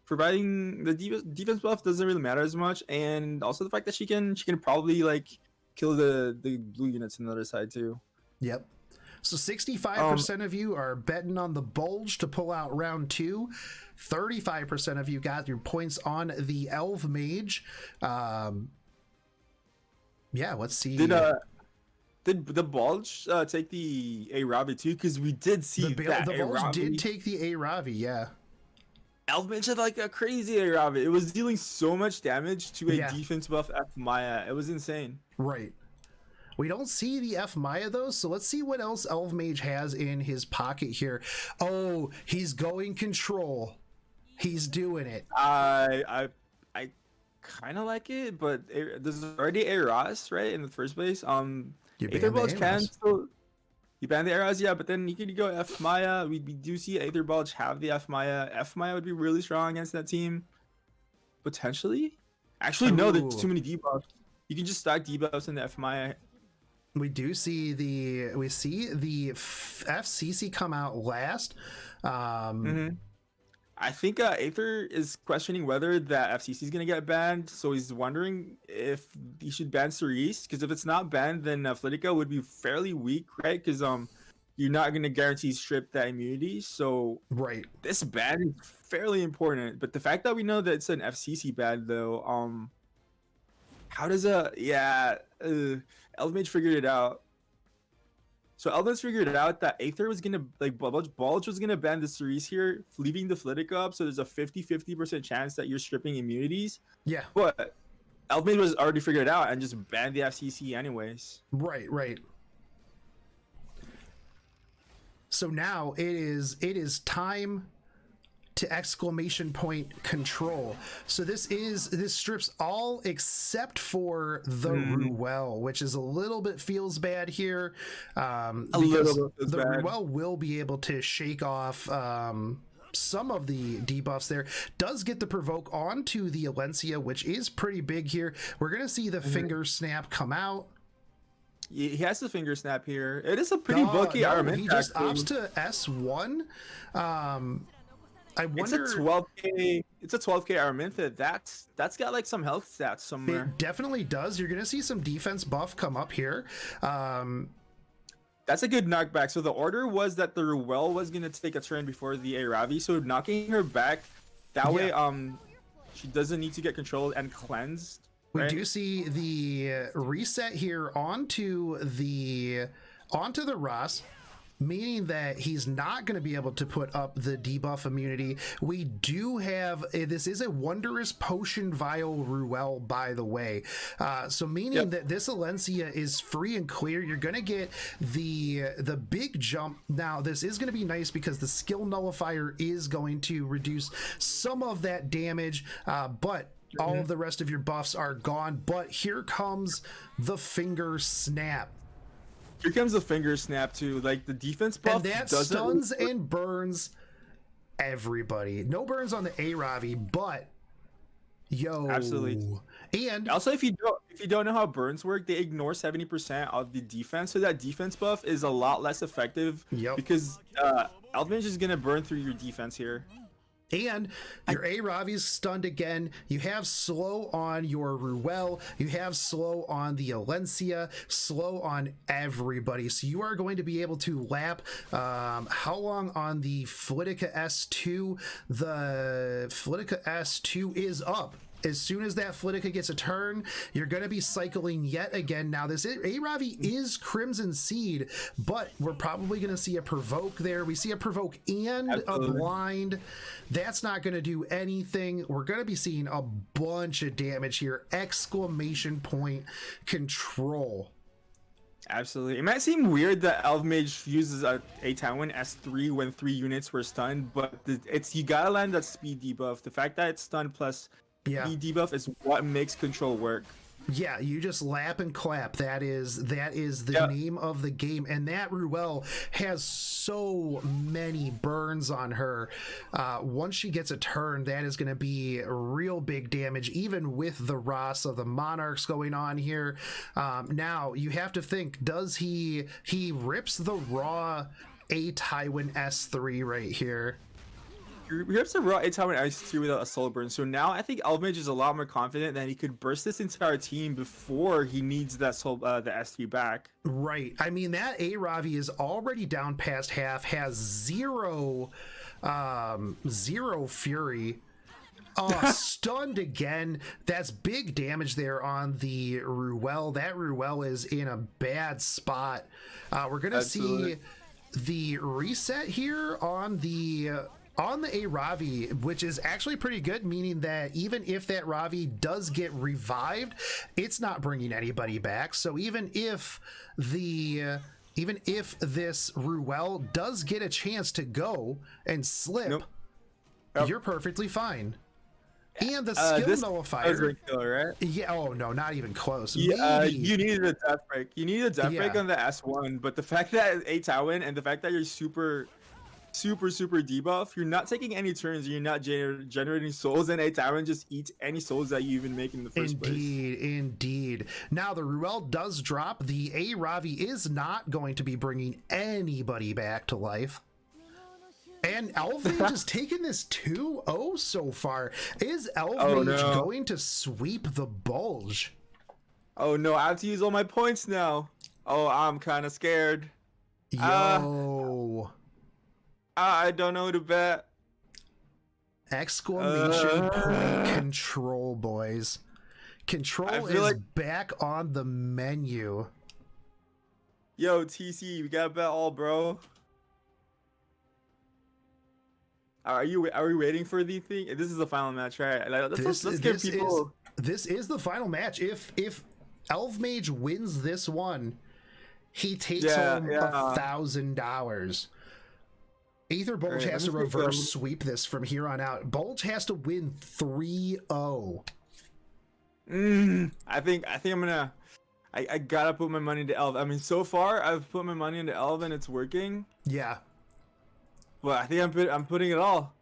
providing the defense buff doesn't really matter as much, and also the fact that she can probably like kill the blue units on the other side too. Yep. So 65% of you are betting on the Bulge to pull out round 2. 35% of you got your points on the Elve Mage. Yeah, let's see. Did the Bulge take the Aravi too? Because we did see that the Bulge did take the Aravi, yeah. Elve Mage had like a crazy Aravi. It was dealing so much damage to a defense buff F Maya. It was insane. Right. We don't see the F Maya though, so let's see what else Elve Mage has in his pocket here. Oh, he's going control. He's doing it. I kind of like it, but there's already Aeros, right, in the first place. Aether Bulge can still. You ban the Aeros, yeah, but then you could go F Maya. We do see Aether Bulge have the F Maya. F Maya would be really strong against that team. Potentially. Actually, no, there's too many debuffs. You can just stack debuffs in the F Maya. We do see the FCC come out last. I think Aether is questioning whether that FCC is gonna get banned, so he's wondering if he should ban Cerise. Because if it's not banned, then Flitica would be fairly weak, right? Because you're not gonna guarantee strip that immunity. So this ban is fairly important. But the fact that we know that it's an FCC ban, though, how does Elve Mage figured it out. So Elve Mage figured it out that Aether was gonna Bulge was gonna ban the Cerise here, leaving the Flitica up. So there's a 50% chance that you're stripping immunities. Yeah. But Elve Mage was already figured it out and just banned the FCC anyways. Right. So now it is time to exclamation point control. So this strips all except for the Ruel, which is a little bit feels bad here. Ruel will be able to shake off some of the debuffs there. Does get the provoke onto the Alencia, which is pretty big here. We're gonna see the finger snap come out. He has the finger snap here. It is a pretty bulky Araminta. He just opts to S1. I wonder. It's a 12k. It's a 12k Araminta. That's got like some health stats somewhere. It definitely does. You're gonna see some defense buff come up here. That's a good knockback. So the order was that the Ruel was gonna take a turn before the Aravi. So knocking her back that way, she doesn't need to get controlled and cleansed. We do see the reset here onto the Ross, meaning that he's not going to be able to put up the debuff immunity. We do have this is a wondrous potion vial Ruel, by the way, so meaning that this Alencia is free and clear. You're going to get the big jump. Now this is going to be nice because the skill nullifier is going to reduce some of that damage, but all of the rest of your buffs are gone. But here comes the finger snap. Here comes the finger snap too. Like the defense buff And that doesn't stuns and burns everybody. No burns on the Aravi, but yo, absolutely. And Also, if you don't know how burns work, they ignore 70% of the defense, so that defense buff is a lot less effective. Yep. Because Elve Mage is gonna burn through your defense here. And your Aravi's stunned again. You have slow on your Ruel. You have slow on the Alencia. Slow on everybody. So you are going to be able to lap. How long on the Flitica S2? The Flitica S2 is up. As soon as that Flitica gets a turn, you're going to be cycling yet again. Now, this Aravi is Crimson Seed, but we're probably going to see a Provoke there. We see a Provoke and Absolutely. a Blind. That's not going to do anything. We're going to be seeing a bunch of damage here. Exclamation point control. Absolutely. It might seem weird that Elve Mage uses a Tywin S3 when 3 units were stunned, but it's you gotta land that speed debuff. The fact that it's stunned plus Yeah. speed debuff is what makes control work. Yeah, you just lap and clap. That is the Yep. name of the game. And that Ruel has so many burns on her. Once she gets a turn, that is going to be real big damage, even with the Ross of the Monarchs going on here. Now, you have to think, does he rips the raw A Tywin S3 right here. He rips the raw Tywin S2 without a soul burn. So now I think Elve Mage is a lot more confident that he could burst this entire team before he needs that the S3 back. Right. I mean, that Aravi is already down past half, has zero fury. Stunned again. That's big damage there on the Ruel. That Ruel is in a bad spot. We're gonna Absolutely. see the reset here on the Aravi, which is actually pretty good, meaning that even if that Ravi does get revived, it's not bringing anybody back. So even if this Ruel does get a chance to go and slip, Nope. Yep. you're perfectly fine. And the skill This nullifier. is killer, right? Yeah. Oh no, not even close. Yeah, Maybe. you needed a death break. You needed a death break Yeah. on the S1, but the fact that A Tywin and the fact that you're super debuff, you're not taking any turns, you're not generating souls, and A Tywin just eats any souls that you even make in the first place. Indeed. Now the Ruel does drop. The Aravi is not going to be bringing anybody back to life. And Elve Mage is taking this 2-0 so far. Is Elve Mage going to sweep the Bulge? Oh no, I have to use all my points now. Oh, I'm kind of scared. Yo. I don't know who to bet. Exclamation point control, boys. Control is like... back on the menu. Yo, TC, we gotta bet all, bro. Are we waiting for the thing? This is the final match, right? Let's give people. This is the final match. If Elve Mage wins this one, he takes home $1,000. Aether Bulge has to reverse sweep this from here on out. Bulge has to win 3-0. I think I'm gonna. I gotta put my money into Elve. I mean, so far I've put my money into Elve and it's working. Yeah. But I think I'm putting it all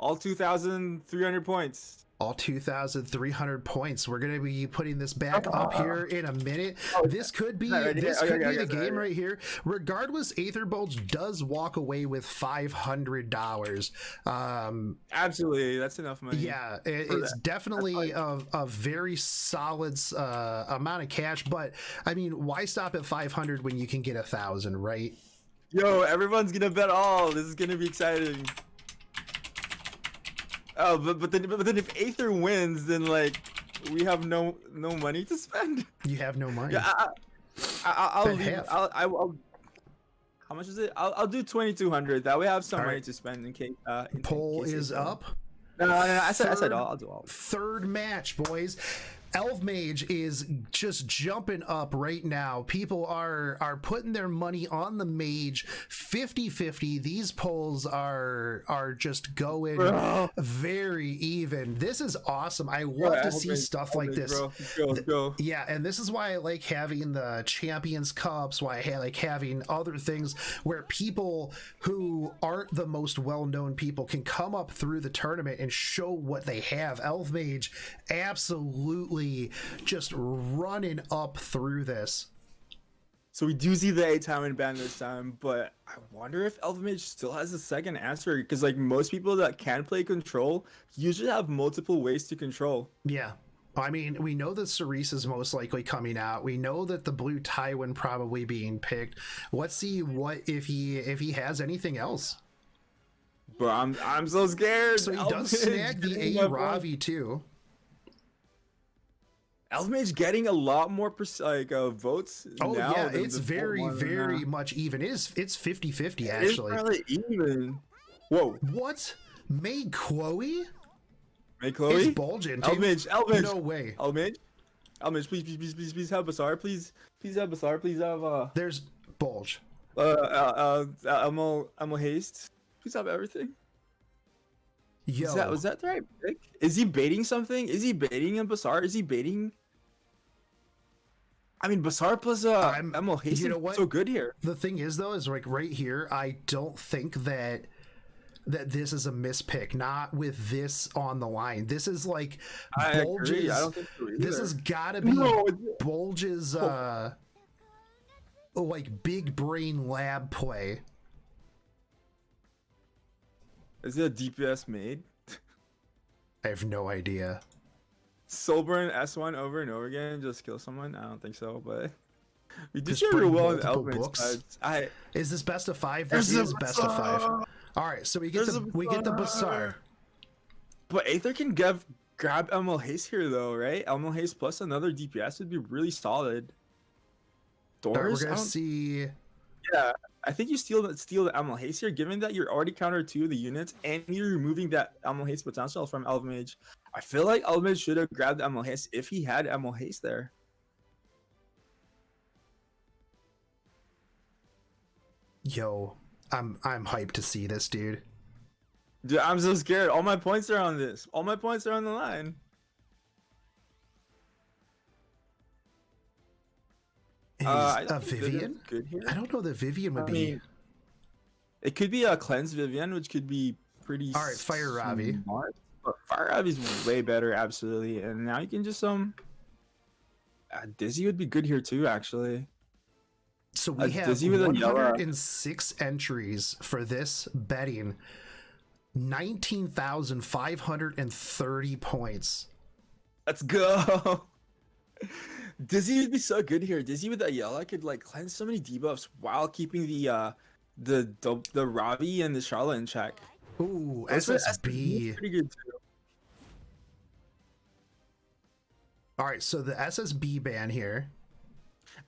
2,300 points. All 2,300 points. We're gonna be putting this back up here in a minute. This could be the game right here. Regardless, Aether Bulge does walk away with $500. Absolutely, that's enough money. Yeah, it's definitely a very solid amount of cash. But I mean, why stop at 500 when you can get 1,000, right? Yo, everyone's gonna bet all. This is gonna be exciting. Oh, but then if Aether wins, then like we have no money to spend. You have no money. Yeah, I'll leave. I'll how much is it? I'll do 2,200. That way I have some money to spend in case. Poll is up. No. I said I'll do all. Third match, boys. Elve Mage is just jumping up right now. People are putting their money on the mage 50-50. These polls are just going very even. even. This is awesome. I love to see stuff like this. Bro. Let's go. Yeah, and this is why I like having the Champions Cups, why I like having other things where people who aren't the most well-known people can come up through the tournament and show what they have. Elve Mage absolutely just running up through this. So we do see the 8-time ban this time, but I wonder if Elve Mage still has a second answer, because like most people that can play control usually have multiple ways to control. Yeah. I mean, we know that Cerise is most likely coming out. We know that the blue Tywin probably being picked. Let's see what if he has anything else. But I'm so scared. So he does snag the A Ravi too. Elve Mage getting a lot more votes. Oh now yeah, than it's the very much even. It's 50-50 actually. It's probably even. Whoa. What? May Chloe? May Chloe? Is Bulgin. Elve Mage. No way. Elve Mage, please have Bassar. Please have Bassar. Please have There's Bulge. Elmo Haste. Please have everything. Yo. Was that the right pick? Is he baiting something? Is he baiting a Bassar? Is he baiting? I mean, Bassar plus Elmo Haste is so good here. The thing is though, is like right here, I don't think that this is a mispick, not with this on the line. This is like Bulge's, agree. I don't think so either. This has gotta be Bulge's like big brain lab play. Is it a DPS made? I have no idea. Soulburn S1 over and over again and just kill someone? I don't think so, but we did Just share real bring well in multiple Elve Mage books? sides. Is this best of 5? This is best of 5. All right, so we get the Bassar. But Aether can grab Elmo Haste here though, right? Elmo Haste plus another DPS would be really solid. Doors? All right, we're gonna see. Yeah, I think you steal the Elmo Haste here, given that you're already counter 2 of the units and you're removing that Elmo Haste potential from Elve Mage. I feel like Elve Mage should have grabbed Elmo Haste if he had Elmo Haste there. Yo, I'm hyped to see this, dude. Dude, I'm so scared. All my points are on this. All my points are on the line. Is a Vivian? Good here. I don't know that Vivian would be. It could be a cleanse Vivian, which could be pretty. All right, Fire Ravi. Smart. But Fire Ravi's way better, absolutely. And now you can just Dizzy would be good here too, actually. So we have Dizzy with 106 entries for this betting. 19,530 points. Let's go. Dizzy would be so good here. Dizzy with that yellow could like cleanse so many debuffs while keeping the Ravi and the Charlotte in check. Ooh, SSB. Pretty good too. All right, so the SSB ban here.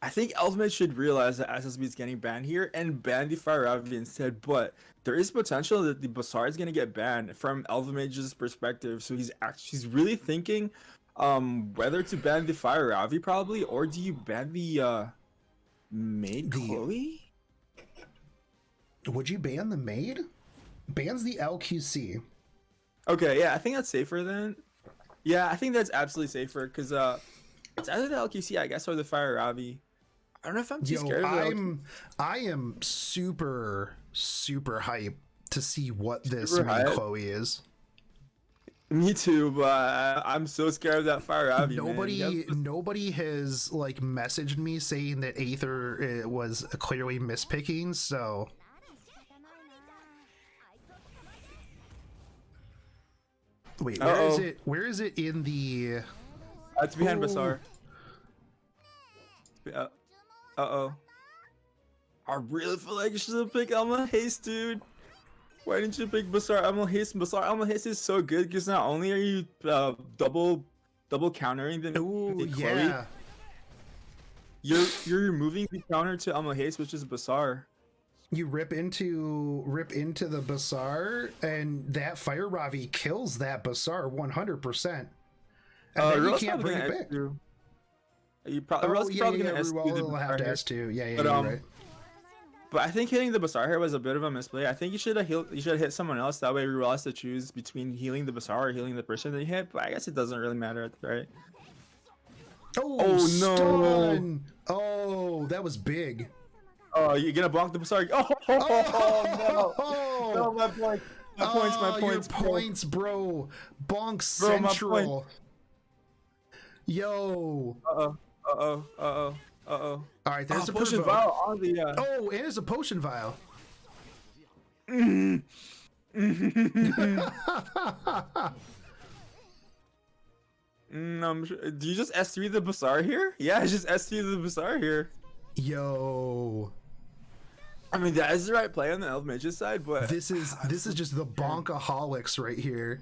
I think Elve Mage should realize that SSB is getting banned here and ban the Fire Ravi instead, but there is potential that the Bassar is going to get banned from Elve Mage's perspective, so he's really thinking whether to ban the Fire Ravi probably, or do you ban the Maid Chloe? Would you ban the Maid? Bans the LQC. Okay, yeah, I think that's safer then. Yeah, I think that's absolutely safer, because it's either the LQC, I guess, or the Fire Ravi. I don't know if I'm too scared of it. I am super hyped to see what this Maid Chloe is. Me too, but I'm so scared of that Fire Ravi. Nobody has like messaged me saying that Aether was clearly mispicking, so wait, where is it in the it's behind Bassar. Uh-oh. I really feel like you should have picked Elmo Haste, dude. Why didn't you pick Bassar Elmo Haste? Bassar Elmo Haste is so good because not only are you double countering the Chloe, you're removing the counter to Elmo Haste, which is Bassar. You rip into the Bassar, and that Fire Ravi kills that Bassar 100%. And then you can't bring it back. You probably gonna S2 we'll have to S2. Yeah, but, you're right. But I think hitting the Bazaar here was a bit of a misplay. I think you should have hit someone else. That way Ruel has to choose between healing the Bazaar or healing the person that you hit. But I guess it doesn't really matter, right? Oh, stun! Oh, that was big. Oh, you're gonna bonk the Bazaar. Oh, no. No, my points. My points. Your points, bro. Bonk Central. Yo. Uh-oh. All right, there's a potion vial on the. Oh, and it's a potion vial. Do you just S3 the Bazaar here? Yeah, it's just S3 the Bazaar here. Yo. I mean, that is the right play on the Elve Mage's side, but this is just the bonkaholics right here.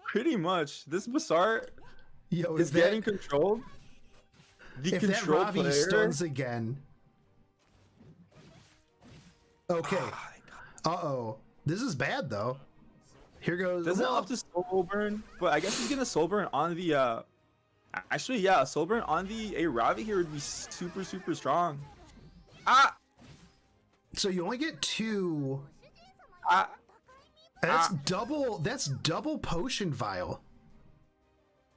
Pretty much, this Bazaar is getting controlled. The if that control Ravi player stuns again. Okay. Uh-oh. This is bad though. Here goes. Doesn't up to soul burn, but I guess he's gonna soul burn on the actually, yeah, soul burn on the Ravi here would be super strong. So you only get 2. That's double potion vial.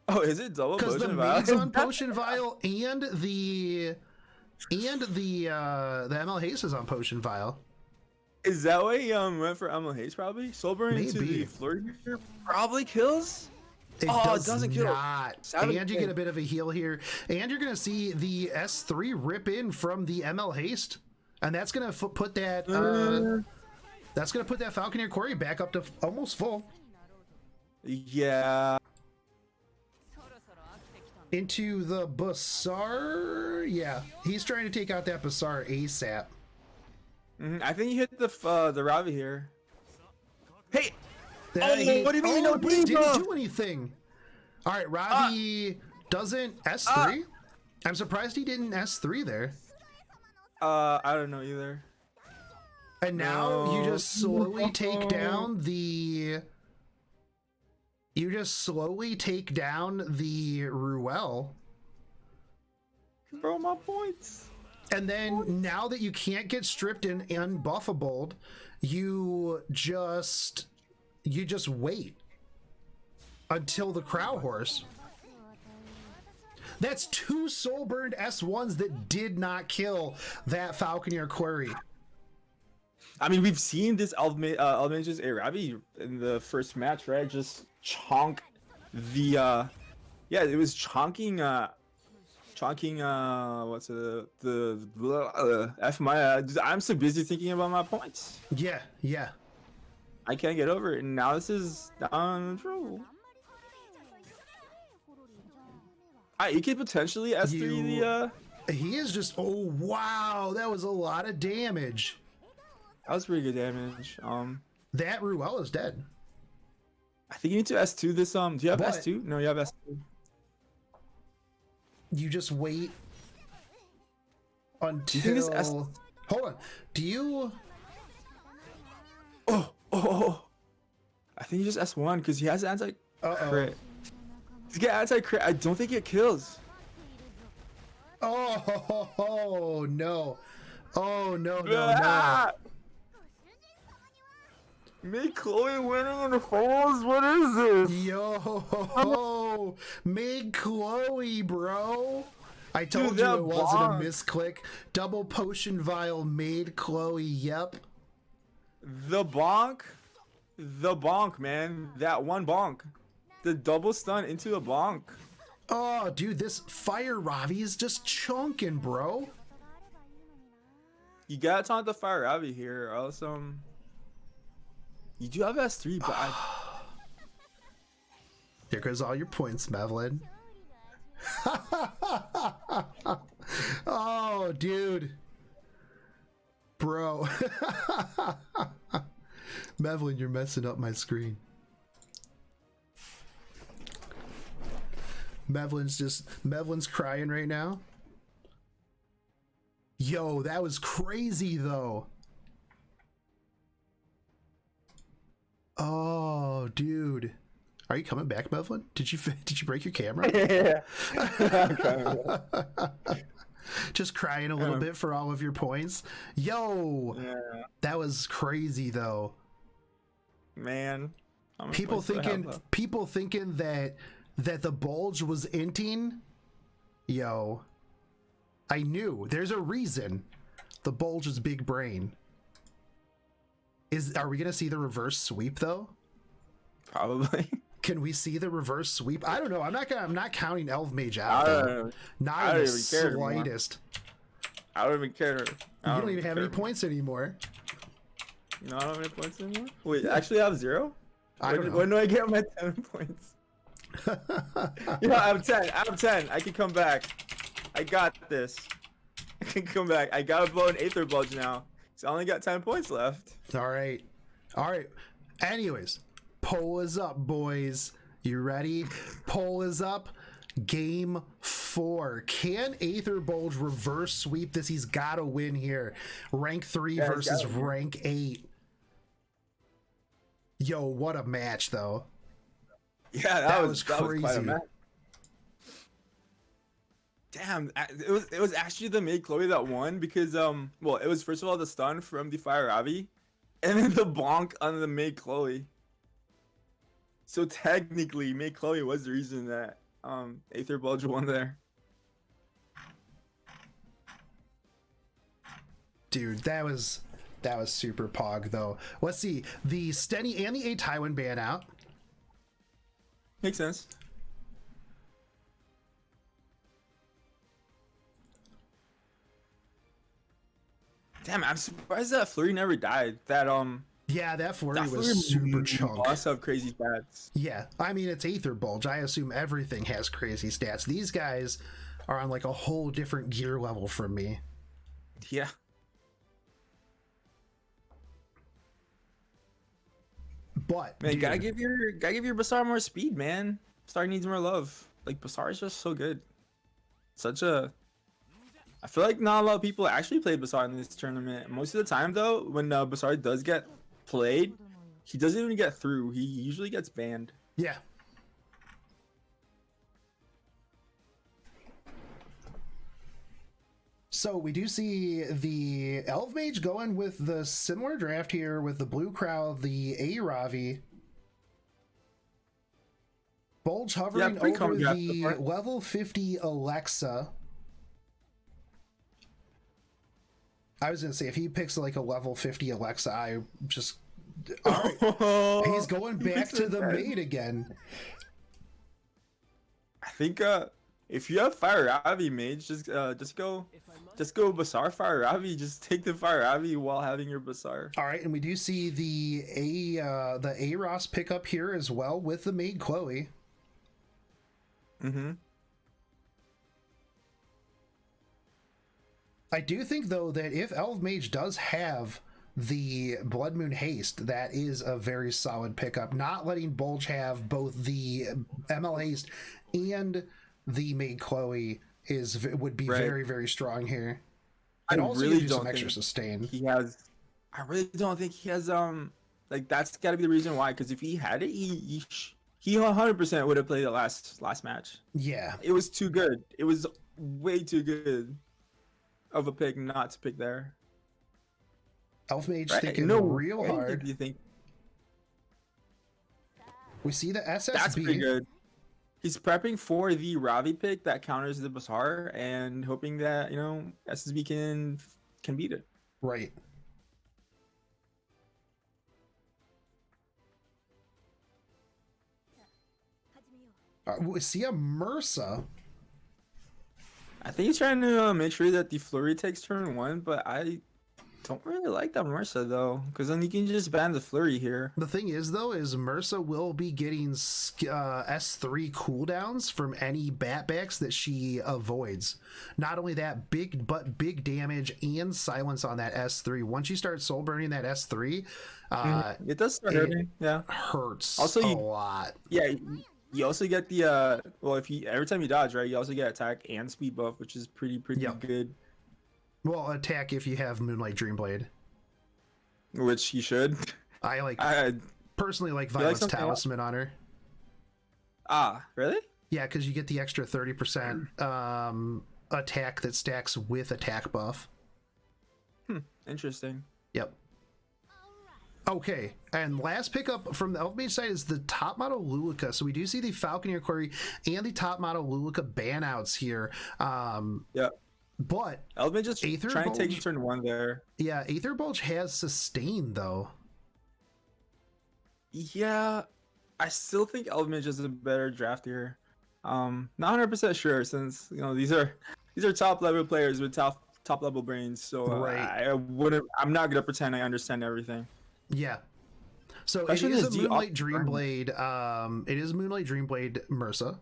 Oh, is it double because the potion vial? maid's on potion vial and the ML Haste is on potion vial. Is that why he went for ML Haste probably? Soul burn into the flurry here probably kills. It doesn't kill. And you get a bit of a heal here, and you're gonna see the S3 rip in from the ML Haste, and that's gonna put that Falconeer Quarry back up to almost full. Yeah. Into the Bazaar. Yeah, he's trying to take out that Bazaar ASAP. I think he hit the Ravi here. Hey. What do you mean? No, he didn't do anything. All right, Ravi doesn't S3. I'm surprised he didn't S3 there. I don't know either. And now you just slowly take down the. You just slowly take down the Ruel. Bro, my points. And then now that you can't get stripped and unbuffable, you just wait until the Crow Horse. That's 2 soul burned S1s that did not kill that Falconeer Quarry. I mean, we've seen this Elve Mage's Ravi in the first match, right? Just chonk the it was chonking what's F my I'm so busy thinking about my points. Yeah. I can't get over it, and now this is down true. You could potentially S3 he is just, oh wow, that was a lot of damage. That was pretty good damage. That Ruel is dead. I think you need to S2 this. Do you have S2? No, you have S2. You just wait until. Do you think this Hold on. Do you? Oh! I think you just S1 because he has anti-crit. He's got anti-crit. I don't think it kills. Oh no! Oh no! Me, Chloe winning in the falls? What is this? Yo, Mig Chloe, bro. I told you it wasn't a misclick. Double potion vial made Chloe, yep. The bonk, man. That one bonk. The double stun into a bonk. Oh, dude, this Fire Ravi is just chunking, bro. You gotta taunt the Fire Ravi here, or else you do have S3, but There goes all your points, Mevlin. Oh, dude. Bro. Mevlin, you're messing up my screen. Mevlin's crying right now. Yo, that was crazy though. Oh, dude. Are you coming back, Mevlin? Did you break your camera? Yeah. Just crying a little bit for all of your points. Yo, that was crazy though. Man, People thinking that the bulge was inting. Yo, I knew there's a reason. The bulge is big brain. Are we gonna see the reverse sweep though? Probably. Can we see the reverse sweep? I don't know. I'm not counting Elve Mage out. Not in the slightest. I don't even care. You don't even have any points anymore. No, I don't have any points anymore. Wait, actually, I have 0. When do I get my 10 points? Yeah, I'm 10. I'm 10. I can come back. I got this. I can come back. I gotta blow an Aether bulge now. So I only got 10 points left. All right. Anyways, poll is up, boys. You ready? Poll is up. Game 4. Can Aether Bulge reverse sweep this? He's got to win here. Rank 3 versus rank 8. Yo, what a match, though. Yeah, that was crazy. That was quite a match. Damn, it was actually the Maid Chloe that won because well, it was first of all the stun from the Fire Ravi, and then the bonk on the Maid Chloe. So technically, Maid Chloe was the reason that Aether Bulge won there. Dude, that was super pog though. Let's see, the Stenny and the A Tywin ban out. Makes sense. Damn, I'm surprised that Flurry never died. Yeah, that flurry was super chunk. Lots of crazy stats. Yeah, I mean, it's Aether Bulge. I assume everything has crazy stats. These guys are on like a whole different gear level from me. Yeah. But man, dude, gotta give your Basar more speed, man. Basar needs more love. Like Basar is just so good. I feel like not a lot of people actually played Basar in this tournament. Most of the time, though, when Basar does get played, he doesn't even get through. He usually gets banned. Yeah. So we do see the Elve Mage going with the similar draft here with the Blue Crow, the A-Ravi. Bulge hovering over the level 50 Alexa. I was gonna say if he picks like a level 50 Alexa, I just he's going back to the maid again. I think if you have Fire Ravi mage, just go Basar Fire Ravi. Just take the Fire Ravi while having your Basar. All right, and we do see the Aeros pick up here as well with the maid Chloe. Mm-hmm. I do think, though, that if Elve Mage does have the Blood Moon Haste, that is a very solid pickup. Not letting Bulge have both the ML Haste and the Maid Chloe would be very, very strong here. And also really do some extra sustain. I really don't think he has like that's got to be the reason why. Because if he had it, he 100% would have played the last match. Yeah, it was too good. It was way too good of a pick not to pick there. Elf Mage thinking real hard. Do you think? We see the SSB. That's pretty good. He's prepping for the Ravi pick that counters the Basar and hoping that, SSB can beat it. Right. We see a Mursa. I think he's trying to make sure that the Flurry takes turn 1, but I don't really like that Mursa though, because then you can just ban the Flurry here. The thing is though, is Mursa will be getting S3 cooldowns from any batbacks that she avoids. Not only that, big damage and silence on that S3. Once you start soul burning that S3, it does start hurting. Yeah, hurts also a lot. Yeah. You also get the every time you dodge, right? You also get attack and speed buff, which is pretty good. Well, attack if you have Moonlight Dreamblade, which you should. I personally like Violet's Talisman on her. Ah, really? Yeah, because you get the extra 30% attack that stacks with attack buff. Interesting. Yep. Okay, and last pickup from the Elf Mage side is the top model Lulika. So we do see the Falconeer Quarry and the top model Lulika banouts here. Yeah. But Elve Mage just Aether trying to take Bulge- turn 1 there. yeah, Aether Bulge has sustain though. Yeah, I still think Elve Mage is a better draft here. Not 100% sure, since these are top level players with top level brains. So Right. I'm not gonna pretend I understand everything. Yeah. So Question it is is, a do you Moonlight opt- Dreamblade. It is Moonlight Dreamblade Mursa.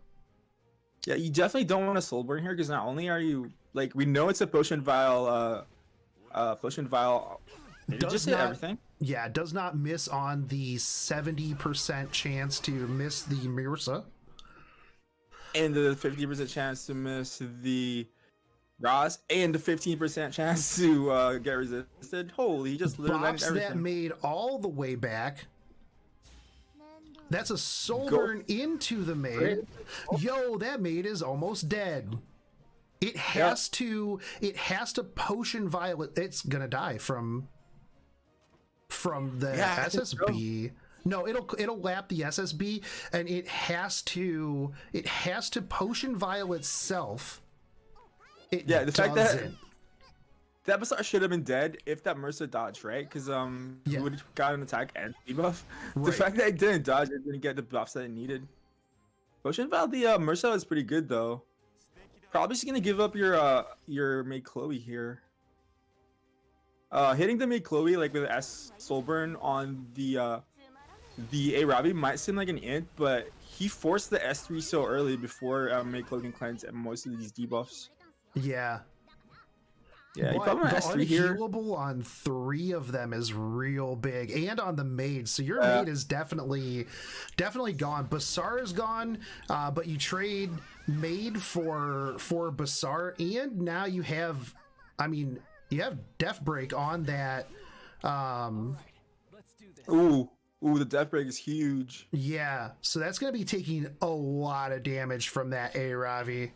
Yeah, you definitely don't want a Soulburn here, because not only are you we know it's a potion vial. Did you Does just say not- everything? Yeah, does not miss on the 70% chance to miss the Mursa. And the 50% chance to miss the Ross, and the 15% chance to get resisted. Holy, he just literally landed Bops everything. that made all the way back. That's a soul burn into the maid. Yo, that maid is almost dead. It has to potion violet. It's gonna die from the Yeah, I think SSB. No, it'll lap the SSB, and it has to potion violet self. It Yeah, the fact that doesn't. that Bassar should have been dead if that Mercer dodged, right? Because he would have got an attack and debuff. The Right. fact that it didn't dodge, it didn't get the buffs that it needed. Potion Val, the Mercer is pretty good though. Probably just gonna give up your Maid Chloe here. Hitting the Maid Chloe like with S Soulburn on the Arabi might seem like an int, but he forced the S3 so early before Maid Chloe can cleanse and most of these debuffs. Yeah. Yeah, he But probably the has 3 here. unhealable on 3 of them is real big, and on the maid. So your Yeah. maid is definitely gone. Bassar is gone, but you trade maid for Bassar, and now you have, you have Death Break on that. Ooh, the death break is huge. Yeah, so that's gonna be taking a lot of damage from that Aravi.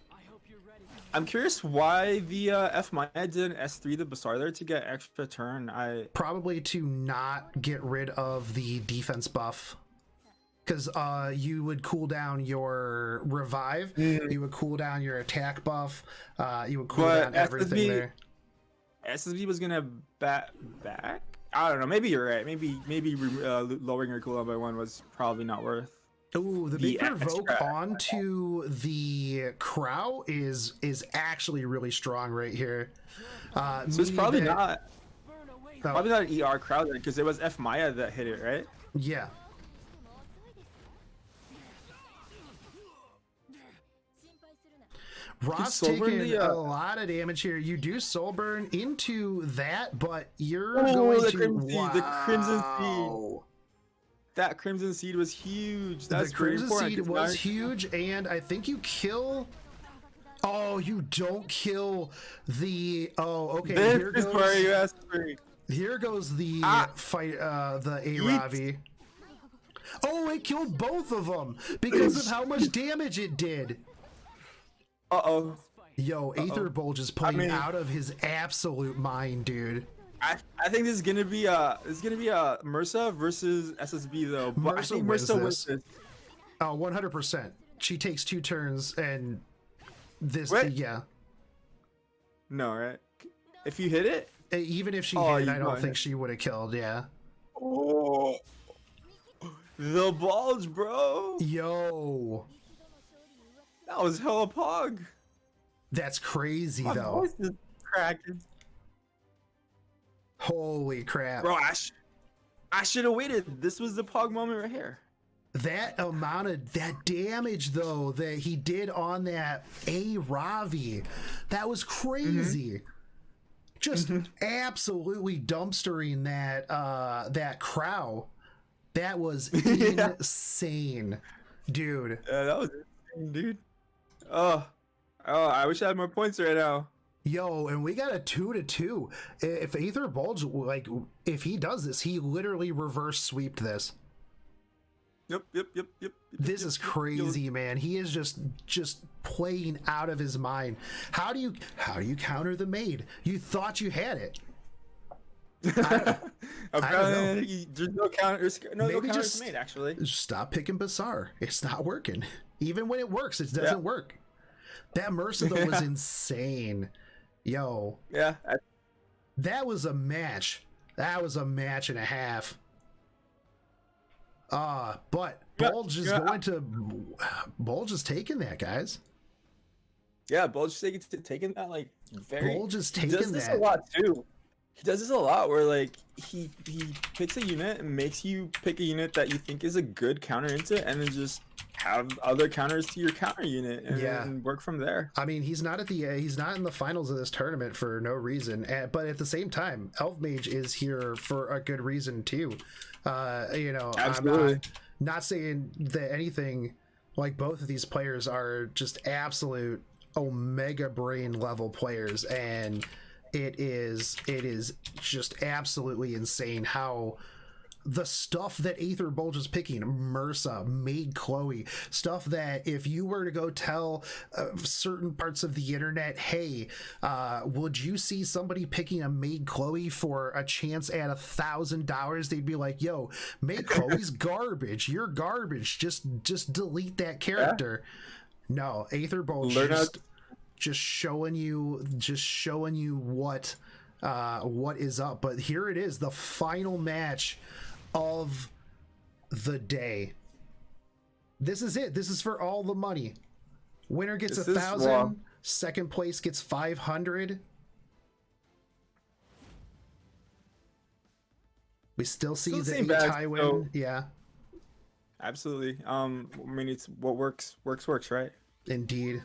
I'm curious why the F Maya did an S3 the Bassar there to get extra turn. Probably to not get rid of the defense buff, because you would cool down your revive, you would cool down your attack buff, you would cool down everything there. SSB was gonna back. I don't know. Maybe you're right. Maybe lowering your cooldown by 1 was probably not worth. Ooh, the The big provoke extra- onto the Crow is actually really strong right here. So it's meaning probably that- not oh, probably not an ER crowd because it was F Maya that hit it, right? yeah. Ross Soul Burn taking the, a lot of damage here. You do soul burn into that, but you're Oh, going the to Crimson Seed, the Crimson wow. That Crimson Seed was huge. That's The pretty Crimson important. Seed 'cause was now- huge, and I think you kill. Oh, you don't kill the. Oh, okay. Here This is where you goes. asked for. Here goes the fight. The Yeet. Aravi. Oh, it killed both of them because of how much damage it did. Uh-oh. Yo, Aether Bulge is playing mean- out of his absolute mind, dude. I think this is gonna be a Mursa versus SSB though. But I Mursa think wins Mursa this. wins this. Oh, 100%. She takes 2 turns, and this, What? yeah. No, right? If you hit it. Even if she Oh, hit, you I don't might think hit. she would have killed. Yeah. Oh. The bulge, bro. Yo, That was hella pog. that's crazy My though. voice is cracking. Holy crap! Bro, I should have waited. This was the pog moment right here. That amount of that damage though that he did on that Ravi, that was crazy. Just absolutely dumpstering that Crow. That was insane, dude. Yeah, that was insane, dude. Oh, I wish I had more points right now. Yo, and we got a 2-2. If Aether Bulge, like, if he does this, he literally reverse sweeped this. Yep. This is crazy, man. He is just playing out of his mind. How do you counter the maid? You thought you had it. I don't know. There's no counter. No Maybe counter just made actually. Stop picking Bazaar. It's not working. Even when it works, it doesn't work. That Mercer though was insane. Yo. Yeah. That was a match. That was a match and a half. But Bulge is Bulge is taking that, guys. Yeah, Bulge is taking that like very. Bulge is taking that. He does this a lot too. He does this a lot where like he picks a unit and makes you pick a unit that you think is a good counter into, and then just have other counters to your counter unit and work from there. I mean, he's not in the finals of this tournament for no reason, but at the same time, Elve Mage is here for a good reason too. Absolutely. I'm not saying that anything, like both of these players are just absolute omega brain level players, and it is just absolutely insane how the stuff that Aether Bulge is picking, Mursa, Maid Chloe, stuff that if you were to go tell certain parts of the internet, hey, would you see somebody picking a Maid Chloe for a chance at $1,000? They'd be like, yo, Maid Chloe's garbage. You're garbage. Just delete that character. Yeah. No, Aether Bulge just showing you what is up. But here it is, the final match of the day. This is it. This is for all the money. Winner gets 1,000. Second place gets 500. We still see the Itai win. So, yeah, absolutely. I mean, it's what works, right? Indeed.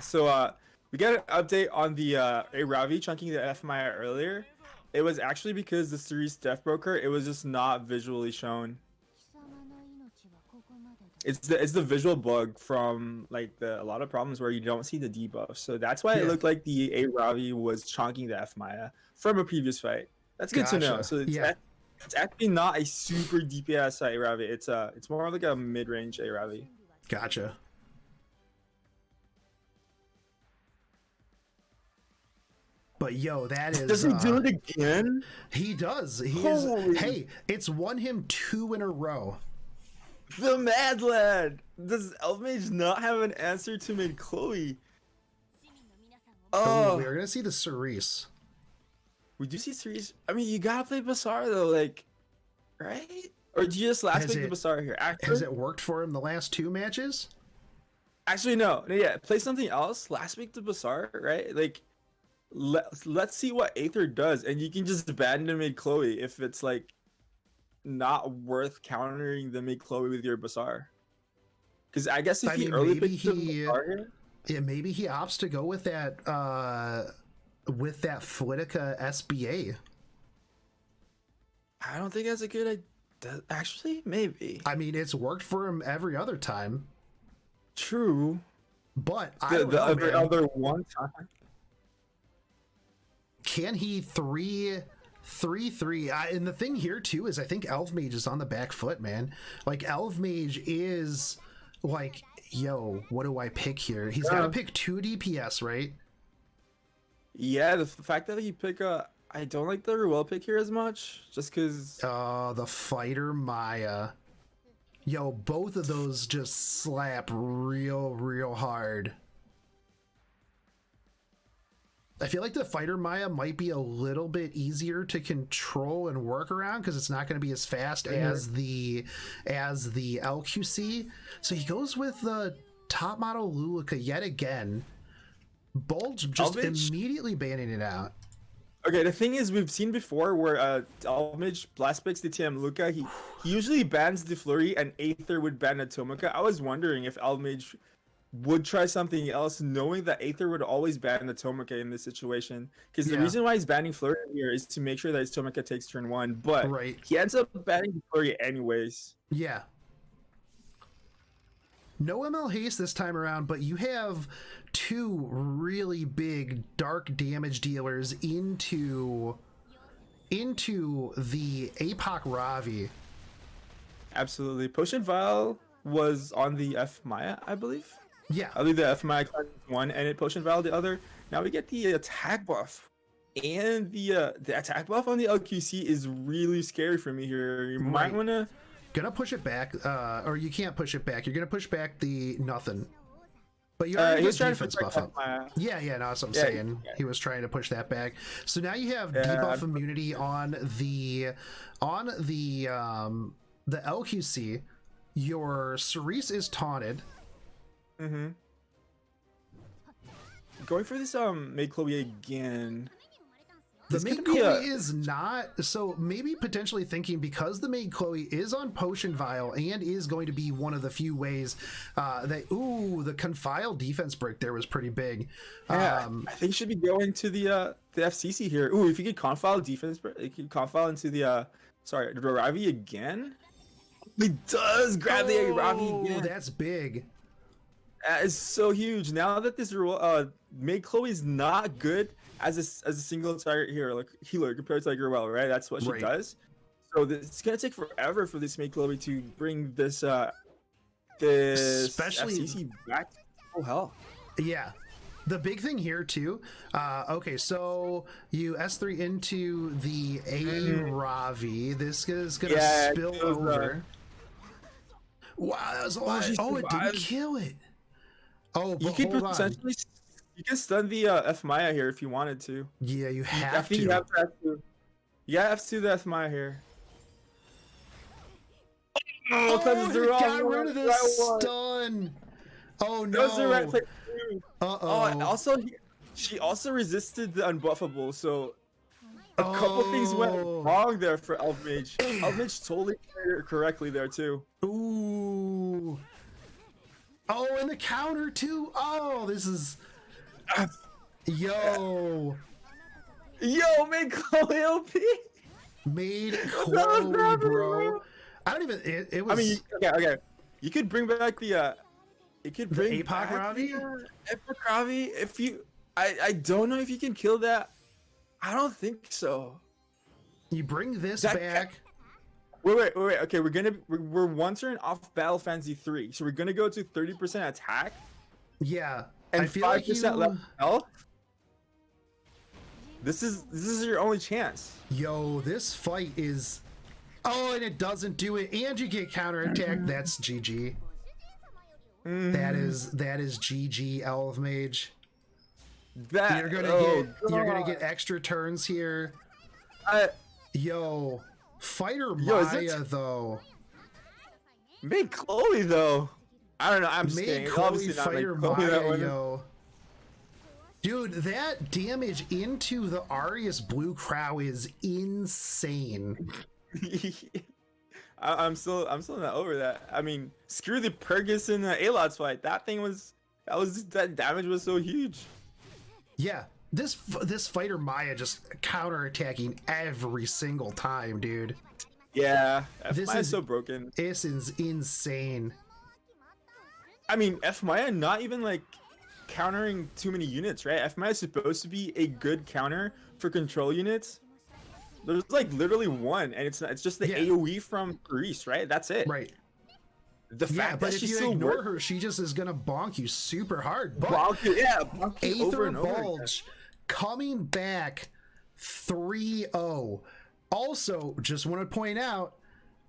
So we got an update on the Aravi chunking the F Maya earlier. It was actually because the series Death Broker, it was just not visually shown. It's the visual bug from like a lot of problems where you don't see the debuff. So that's why it looked like the Aravi was chunking the F Maya from a previous fight. That's good to know. So it's actually not a super DPS Aravi. It's more like a mid-range Aravi. Gotcha. But yo, that is. Does he do it again? He does. Hey, it's won him 2 in a row. The Mad Lad. Does Elve Mage not have an answer to Maid Chloe? Oh, we're gonna see the Cerise. We do see Cerise. I mean, you gotta play Bazaar though, like, right? Or do you just last pick the Bazaar here? Has it worked for him the last 2 matches? Actually, no. Yeah, play something else. Last week the Bazaar, right? Like. Let's see what Aether does, and you can just abandon Maid Chloe if it's like not worth countering the Maid Chloe with your Bazaar. Because I guess if he early picked the Bazaar, maybe he opts to go with that Flitica SBA. I don't think that's a good idea. Actually, maybe. I mean, it's worked for him every other time. True, but the other one time. Can he 3-3? And the thing here too is I think Elve Mage is on the back foot, man. Like Elve Mage is like, yo, what do I pick here? He's got to pick 2 DPS, right? Yeah, the fact that he pick I don't like the Ruel pick here as much, just because. The Fighter Maya. Yo, both of those just slap real hard. I feel like the Fighter Maya might be a little bit easier to control and work around because it's not going to be as fast as the LQC. So he goes with the top model Lulika yet again. Bulge just immediately banning it out. Okay, the thing is, we've seen before where Elve Mage blast picks the TM Luca. He usually bans the Flurry, and Aether would ban Atomica. I was wondering if Elve Mage would try something else, knowing that Aether would always ban the Tomoka in this situation. Because the reason why he's banning Flurry here is to make sure that his Tomoka takes turn 1, but he ends up banning Flurry anyways. Yeah. No ML haste this time around, but you have 2 really big dark damage dealers into the APOC Ravi. Absolutely. Potion Vial was on the F Maya, I believe. Yeah. I believe the F Maya one and it Potion Vial the other. Now we get the attack buff. And the attack buff on the LQC is really scary for me here. You might want to... Gonna push it back, or you can't push it back. You're gonna push back the nothing. But you already he's get trying to defense buff up. Yeah, no, that's what I'm saying. Yeah. He was trying to push that back. So now you have debuff immunity on the LQC. Your Cerise is taunted. Mm-hmm. Going for this Maid Chloe again. The Maid Chloe is not, so maybe potentially thinking because the Maid Chloe is on Potion Vial and is going to be one of the few ways that, the Confile defense break there was pretty big. Yeah, I think you should be going to the FCC here. Ooh, if you could Confile defense break, you could Confile into the, the Ravi again. He does grab the Ravi again. That's big. That is so huge. Now that this Maid Chloe is not good as a single target healer compared to like Ruel, right? That's what she does. So it's gonna take forever for this Maid Chloe to bring this especially FCC back to full health. Yeah. The big thing here too, okay, so you S3 into the Ravi. This is gonna spill over. Wow, that was a lot. Oh, it didn't kill it. Oh, but you could potentially you can stun the F Maya here if you wanted to. Yeah, you have I think to. You have to. Yeah, F2 the F Maya here. Oh, got rid of the stun. Oh no. That was the right play. Uh-oh. Also, she also resisted the unbuffable, so a couple things went wrong there for Elve Mage. Elve Mage totally played it correctly there too. Ooh. Oh, and the counter too. Oh, this is. Yo, Maid Chloe OP. Maid Chloe, bro. I don't even. It was. I mean, okay. You could bring back the. You could bring the Apoc Ravi. Epic Ravi. If you, I don't know if you can kill that. I don't think so. You bring this back. Wait. Okay, we're one turn off Battle Fantasy 3, so we're gonna go to 30% attack. Yeah, and I feel 5% like left health. This is your only chance. Yo, this fight is. Oh, and it doesn't do it, and you get counterattack. That's GG. That is GG, Elve Mage. You're gonna get extra turns here. Yo, Fighter Maya though. Maid Chloe though. I don't know. I'm just Maid kidding. Chloe, Obviously not Fighter Maid Chloe, Maya, yo. Dude, that damage into the Arius Blue Crow is insane. I'm still not over that. I mean, screw the Pergus and the Alots fight. That damage was so huge. Yeah, this Fighter Maya just counterattacking every single time, dude. Yeah, F Maya is so broken. This is insane. I mean, F Maya not even like countering too many units, right? F Maya is supposed to be a good counter for control units. There's like literally one, and it's just the AoE from Greece, right? That's it. Right. The fact but that if she's you still ignore her, she just is gonna bonk you super hard. But bonk you over Aether and over Bulge coming back 3-0. Also, just want to point out,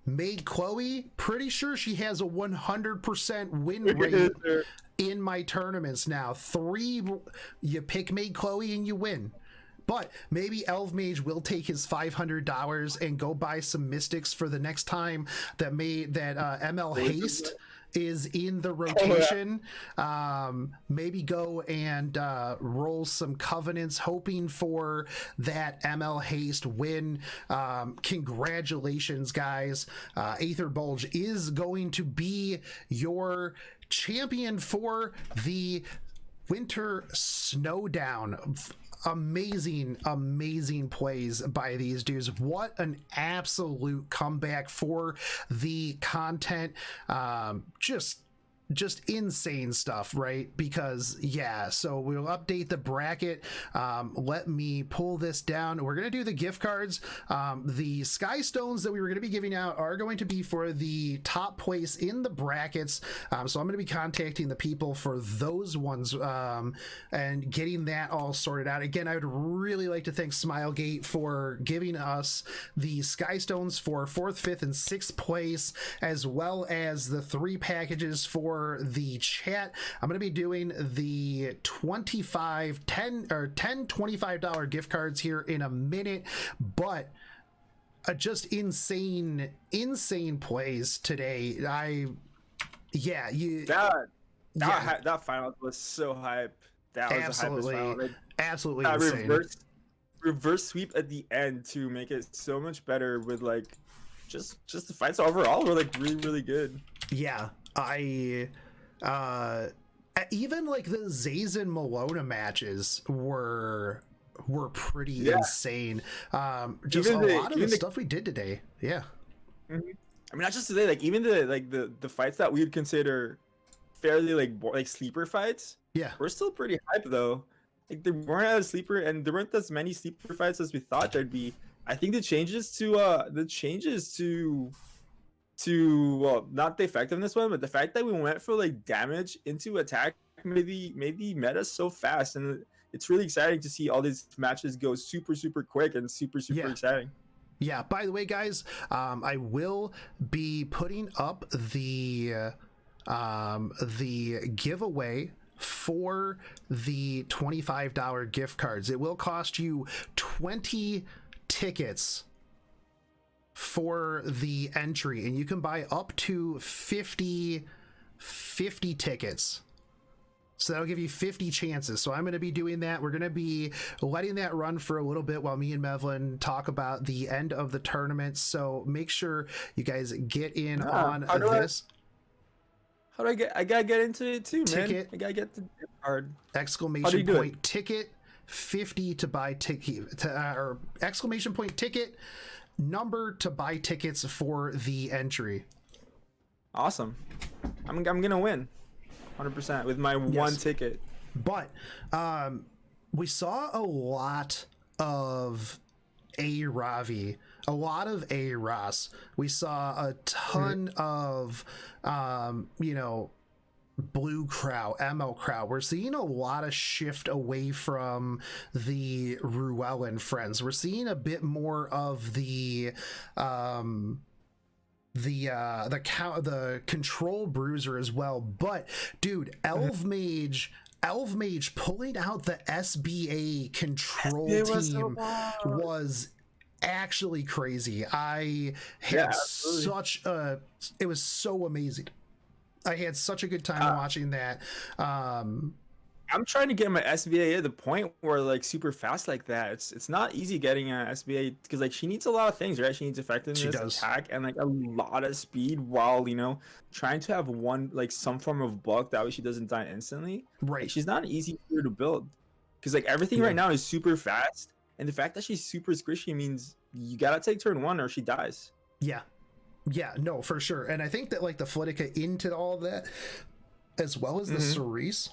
Maid Chloe, pretty sure she has a 100% win rate in my tournaments now. You pick Maid Chloe and you win. But maybe Elve Mage will take his $500 and go buy some Mystics for the next time that ML Haste is in the rotation. Maybe go and roll some Covenants, hoping for that ML Haste win. Congratulations, guys. Aether Bulge is going to be your champion for the Winter Snowdown. Amazing plays by these dudes. What an absolute comeback for the content. Just just insane stuff, right? Because yeah, so we'll update the bracket. Let me pull this down. We're gonna do the gift cards. The sky stones that we were gonna be giving out are going to be for the top place in the brackets. So I'm gonna be contacting the people for those ones and getting that all sorted out. Again, I would really like to thank Smilegate for giving us the sky stones for 4th, 5th, and 6th place, as well as the 3 packages for the chat. I'm going to be doing the $10 $25 gift cards here in a minute, but just insane plays today. That final was so hype. That was absolutely the hypest final. Absolutely insane. Reverse sweep at the end to make it so much better with like just the fights overall were like really good. Yeah, I even like the Zazen Malona matches were pretty insane. Just a lot of the stuff we did today. Yeah. I mean, not just today, like even the fights that we would consider fairly like sleeper fights. Yeah. We're still pretty hype though. Like there weren't as sleeper and there weren't as many sleeper fights as we thought there'd be. I think the changes to well, not the effectiveness one, but the fact that we went for like damage into attack made the meta so fast, and it's really exciting to see all these matches go super quick and super exciting. Yeah, by the way, guys, I will be putting up the giveaway for the $25 gift cards. It will cost you 20 tickets for the entry, and you can buy up to 50 tickets. So that'll give you 50 chances. So I'm going to be doing that. We're going to be letting that run for a little bit while me and Mevlin talk about the end of the tournament. So make sure you guys get in on this. How do I gotta get into it too, man. Ticket. I gotta get the card. Exclamation point ticket 50 to buy ticket, or exclamation point ticket number to buy tickets for the entry. Awesome. I'm gonna win 100% with my one ticket. But we saw a lot of Ravi, a lot of Aeros. We saw a ton of Blue Crow, ML Crow. We're seeing a lot of shift away from the Ruellen friends. We're seeing a bit more of the control bruiser as well. But dude, Elve Mage pulling out the SBA control team was actually crazy. I had it was so amazing. I had such a good time watching that. I'm trying to get my SBA at the point where like super fast like that. It's not easy getting an SBA because like she needs a lot of things, right? She needs effectiveness, attack, and like a lot of speed while trying to have some form of block that way she doesn't die instantly. Right. Like, she's not an easy player to build because like everything right now is super fast, and the fact that she's super squishy means you gotta take turn 1 or she dies. Yeah, no, for sure. And I think that like the Flitica into all of that, as well as the Cerise,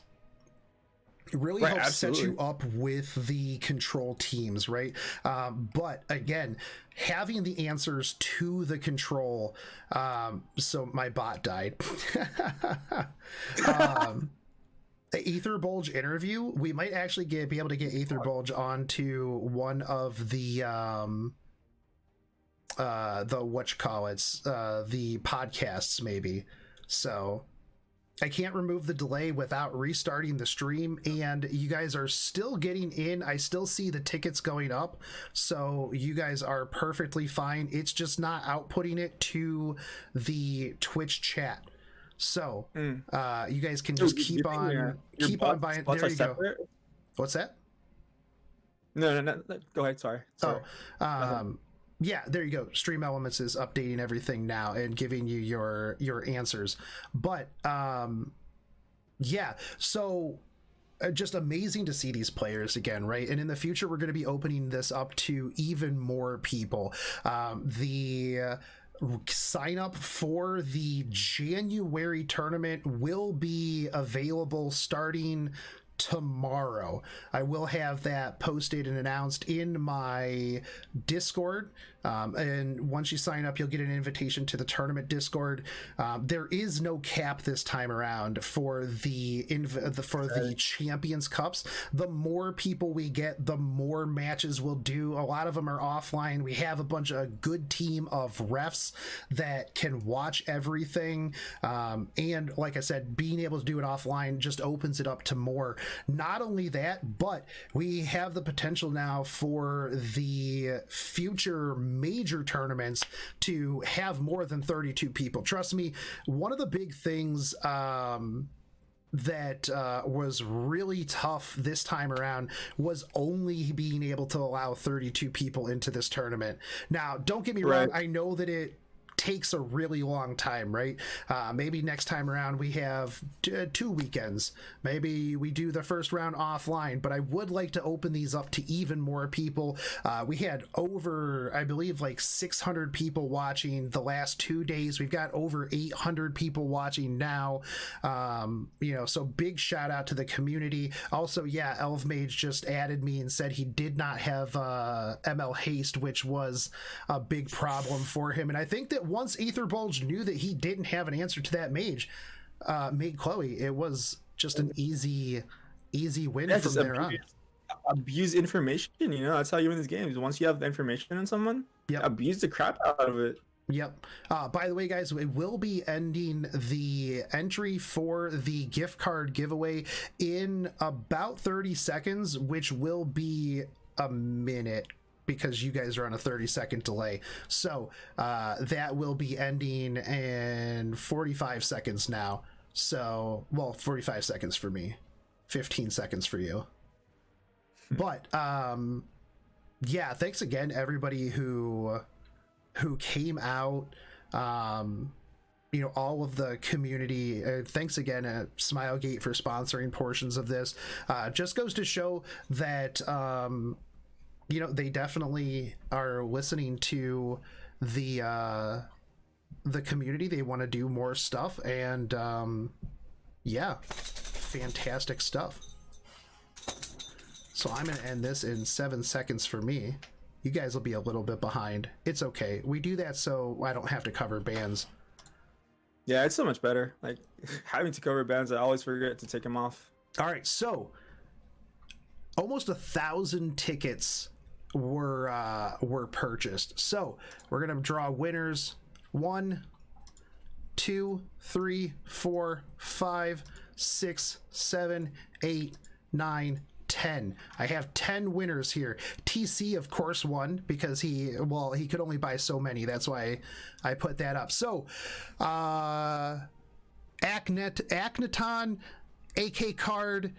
really helps set you up with the control teams, right? But again, having the answers to the control, so my bot died. The Aether Bulge interview, we might actually be able to get Aether Bulge onto one of the the podcasts maybe. So I can't remove the delay without restarting the stream, and you guys are still getting in. I still see the tickets going up, so you guys are perfectly fine. It's just not outputting it to the Twitch chat. So you guys can just keep on buying. There you go. What's that? No, go ahead. Sorry. Yeah, there you go. Stream Elements is updating everything now and giving you your answers. But yeah, so just amazing to see these players again, right? And in the future, we're going to be opening this up to even more people. The sign up for the January tournament will be available starting tomorrow. I will have that posted and announced in my Discord, and once you sign up, you'll get an invitation to the tournament Discord. There is no cap this time around for the Champions Cups. The more people we get, the more matches we'll do. A lot of them are offline. We have a good team of refs that can watch everything, and like I said, being able to do it offline just opens it up to more. Not only that, but we have the potential now for the future major tournaments to have more than 32 people. Trust me, one of the big things that was really tough this time around was only being able to allow 32 people into this tournament. Now, don't get me wrong, I know that it takes a really long time, right? Maybe next time around we have 2 weekends. Maybe we do the first round offline, but I would like to open these up to even more people. We had over, I believe, like 600 people watching the last 2 days. We've got over 800 people watching now. So big shout out to the community. Also, yeah, Elve Mage just added me and said he did not have ML Haste, which was a big problem for him. And I think that once Aether Bulge knew that he didn't have an answer to that mage, made Chloe, it was just an easy win from there on. Abuse information, that's how you win these games. Once you have the information on someone, abuse the crap out of it. Yep. By the way, guys, we will be ending the entry for the gift card giveaway in about 30 seconds, which will be a minute, because you guys are on a 30-second delay. So that will be ending in 45 seconds now. So, well, 45 seconds for me, 15 seconds for you. But yeah, thanks again everybody who came out, all of the community. Thanks again Smilegate for sponsoring portions of this. Just goes to show that they definitely are listening to the community. They want to do more stuff, and yeah, fantastic stuff. So I'm going to end this in 7 seconds for me. You guys will be a little bit behind. It's okay. We do that so I don't have to cover bans. Yeah, it's so much better. Like, having to cover bans, I always forget to take them off. All right, so almost 1,000 tickets were purchased. So we're gonna draw winners. 1, 2, 3, 4, 5, 6, 7, 8, 9, 10. I have 10 winners here. TC, of course, won because he could only buy so many. That's why I put that up. So Akneton, AK Card,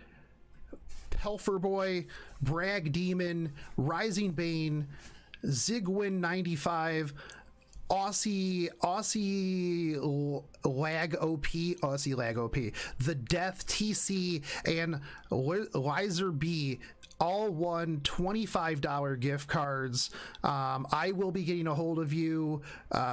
Pelfer Boy, Brag Demon, Rising Bane, Zigwin 95, Aussie Lag OP, The Death TC, and Lizer B all won $25 gift cards. I will be getting a hold of you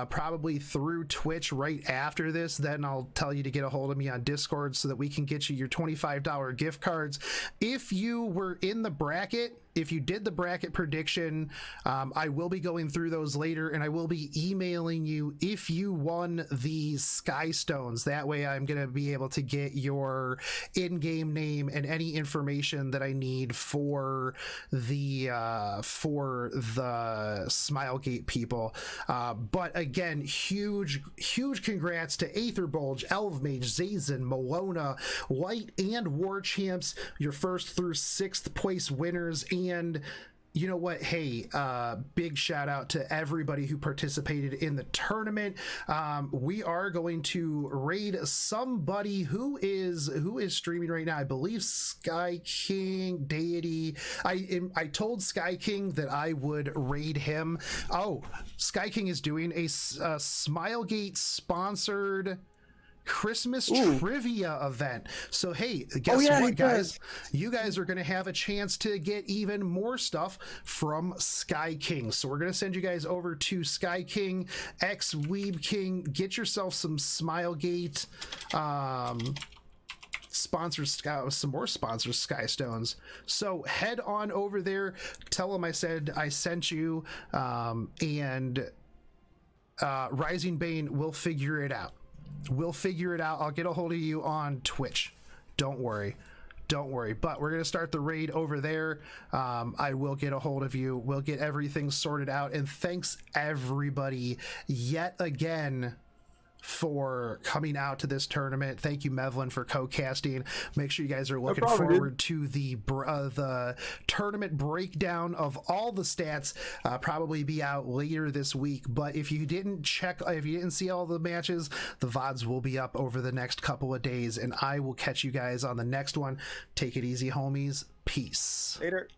probably through Twitch right after this. Then I'll tell you to get a hold of me on Discord so that we can get you your $25 gift cards. If you were in the bracket, if you did the bracket prediction, I will be going through those later, and I will be emailing you if you won the Sky Stones. That way I'm going to be able to get your in-game name and any information that I need for the Smilegate people. But again, huge congrats to Aether Bulge, Elve Mage, Zazen, Malona, Light, and War Champs, your first through 6th place winners. And you know what? Hey, big shout out to everybody who participated in the tournament. We are going to raid somebody who is streaming right now. I believe Sky King Deity. I told Sky King that I would raid him. Oh, Sky King is doing a Smilegate sponsored Christmas Ooh. trivia event. So hey, guess yeah, what, he guys? does. You guys are going to have a chance to get even more stuff from Sky King. So we're going to send you guys over to Sky King X Weeb King. Get yourself some Smilegate sponsors, some more sponsors, Sky Stones. So head on over there, tell them I said I sent you, and Rising Bane will figure it out. We'll figure it out. I'll get a hold of you on Twitch. Don't worry. But we're going to start the raid over there. I will get a hold of you. We'll get everything sorted out. And thanks everybody yet again for coming out to this tournament. Thank you, Mevlin, for co-casting. Make sure you guys are looking forward to the tournament breakdown of all the stats. Probably be out later this week. But if you didn't see all the matches, the VODs will be up over the next couple of days, and I will catch you guys on the next one. Take it easy, homies. Peace. Later.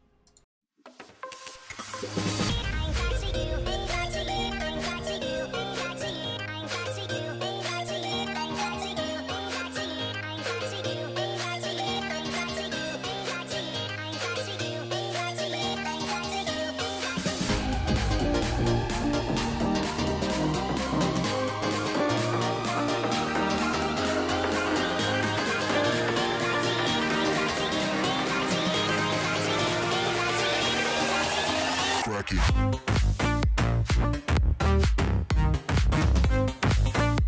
Crack it.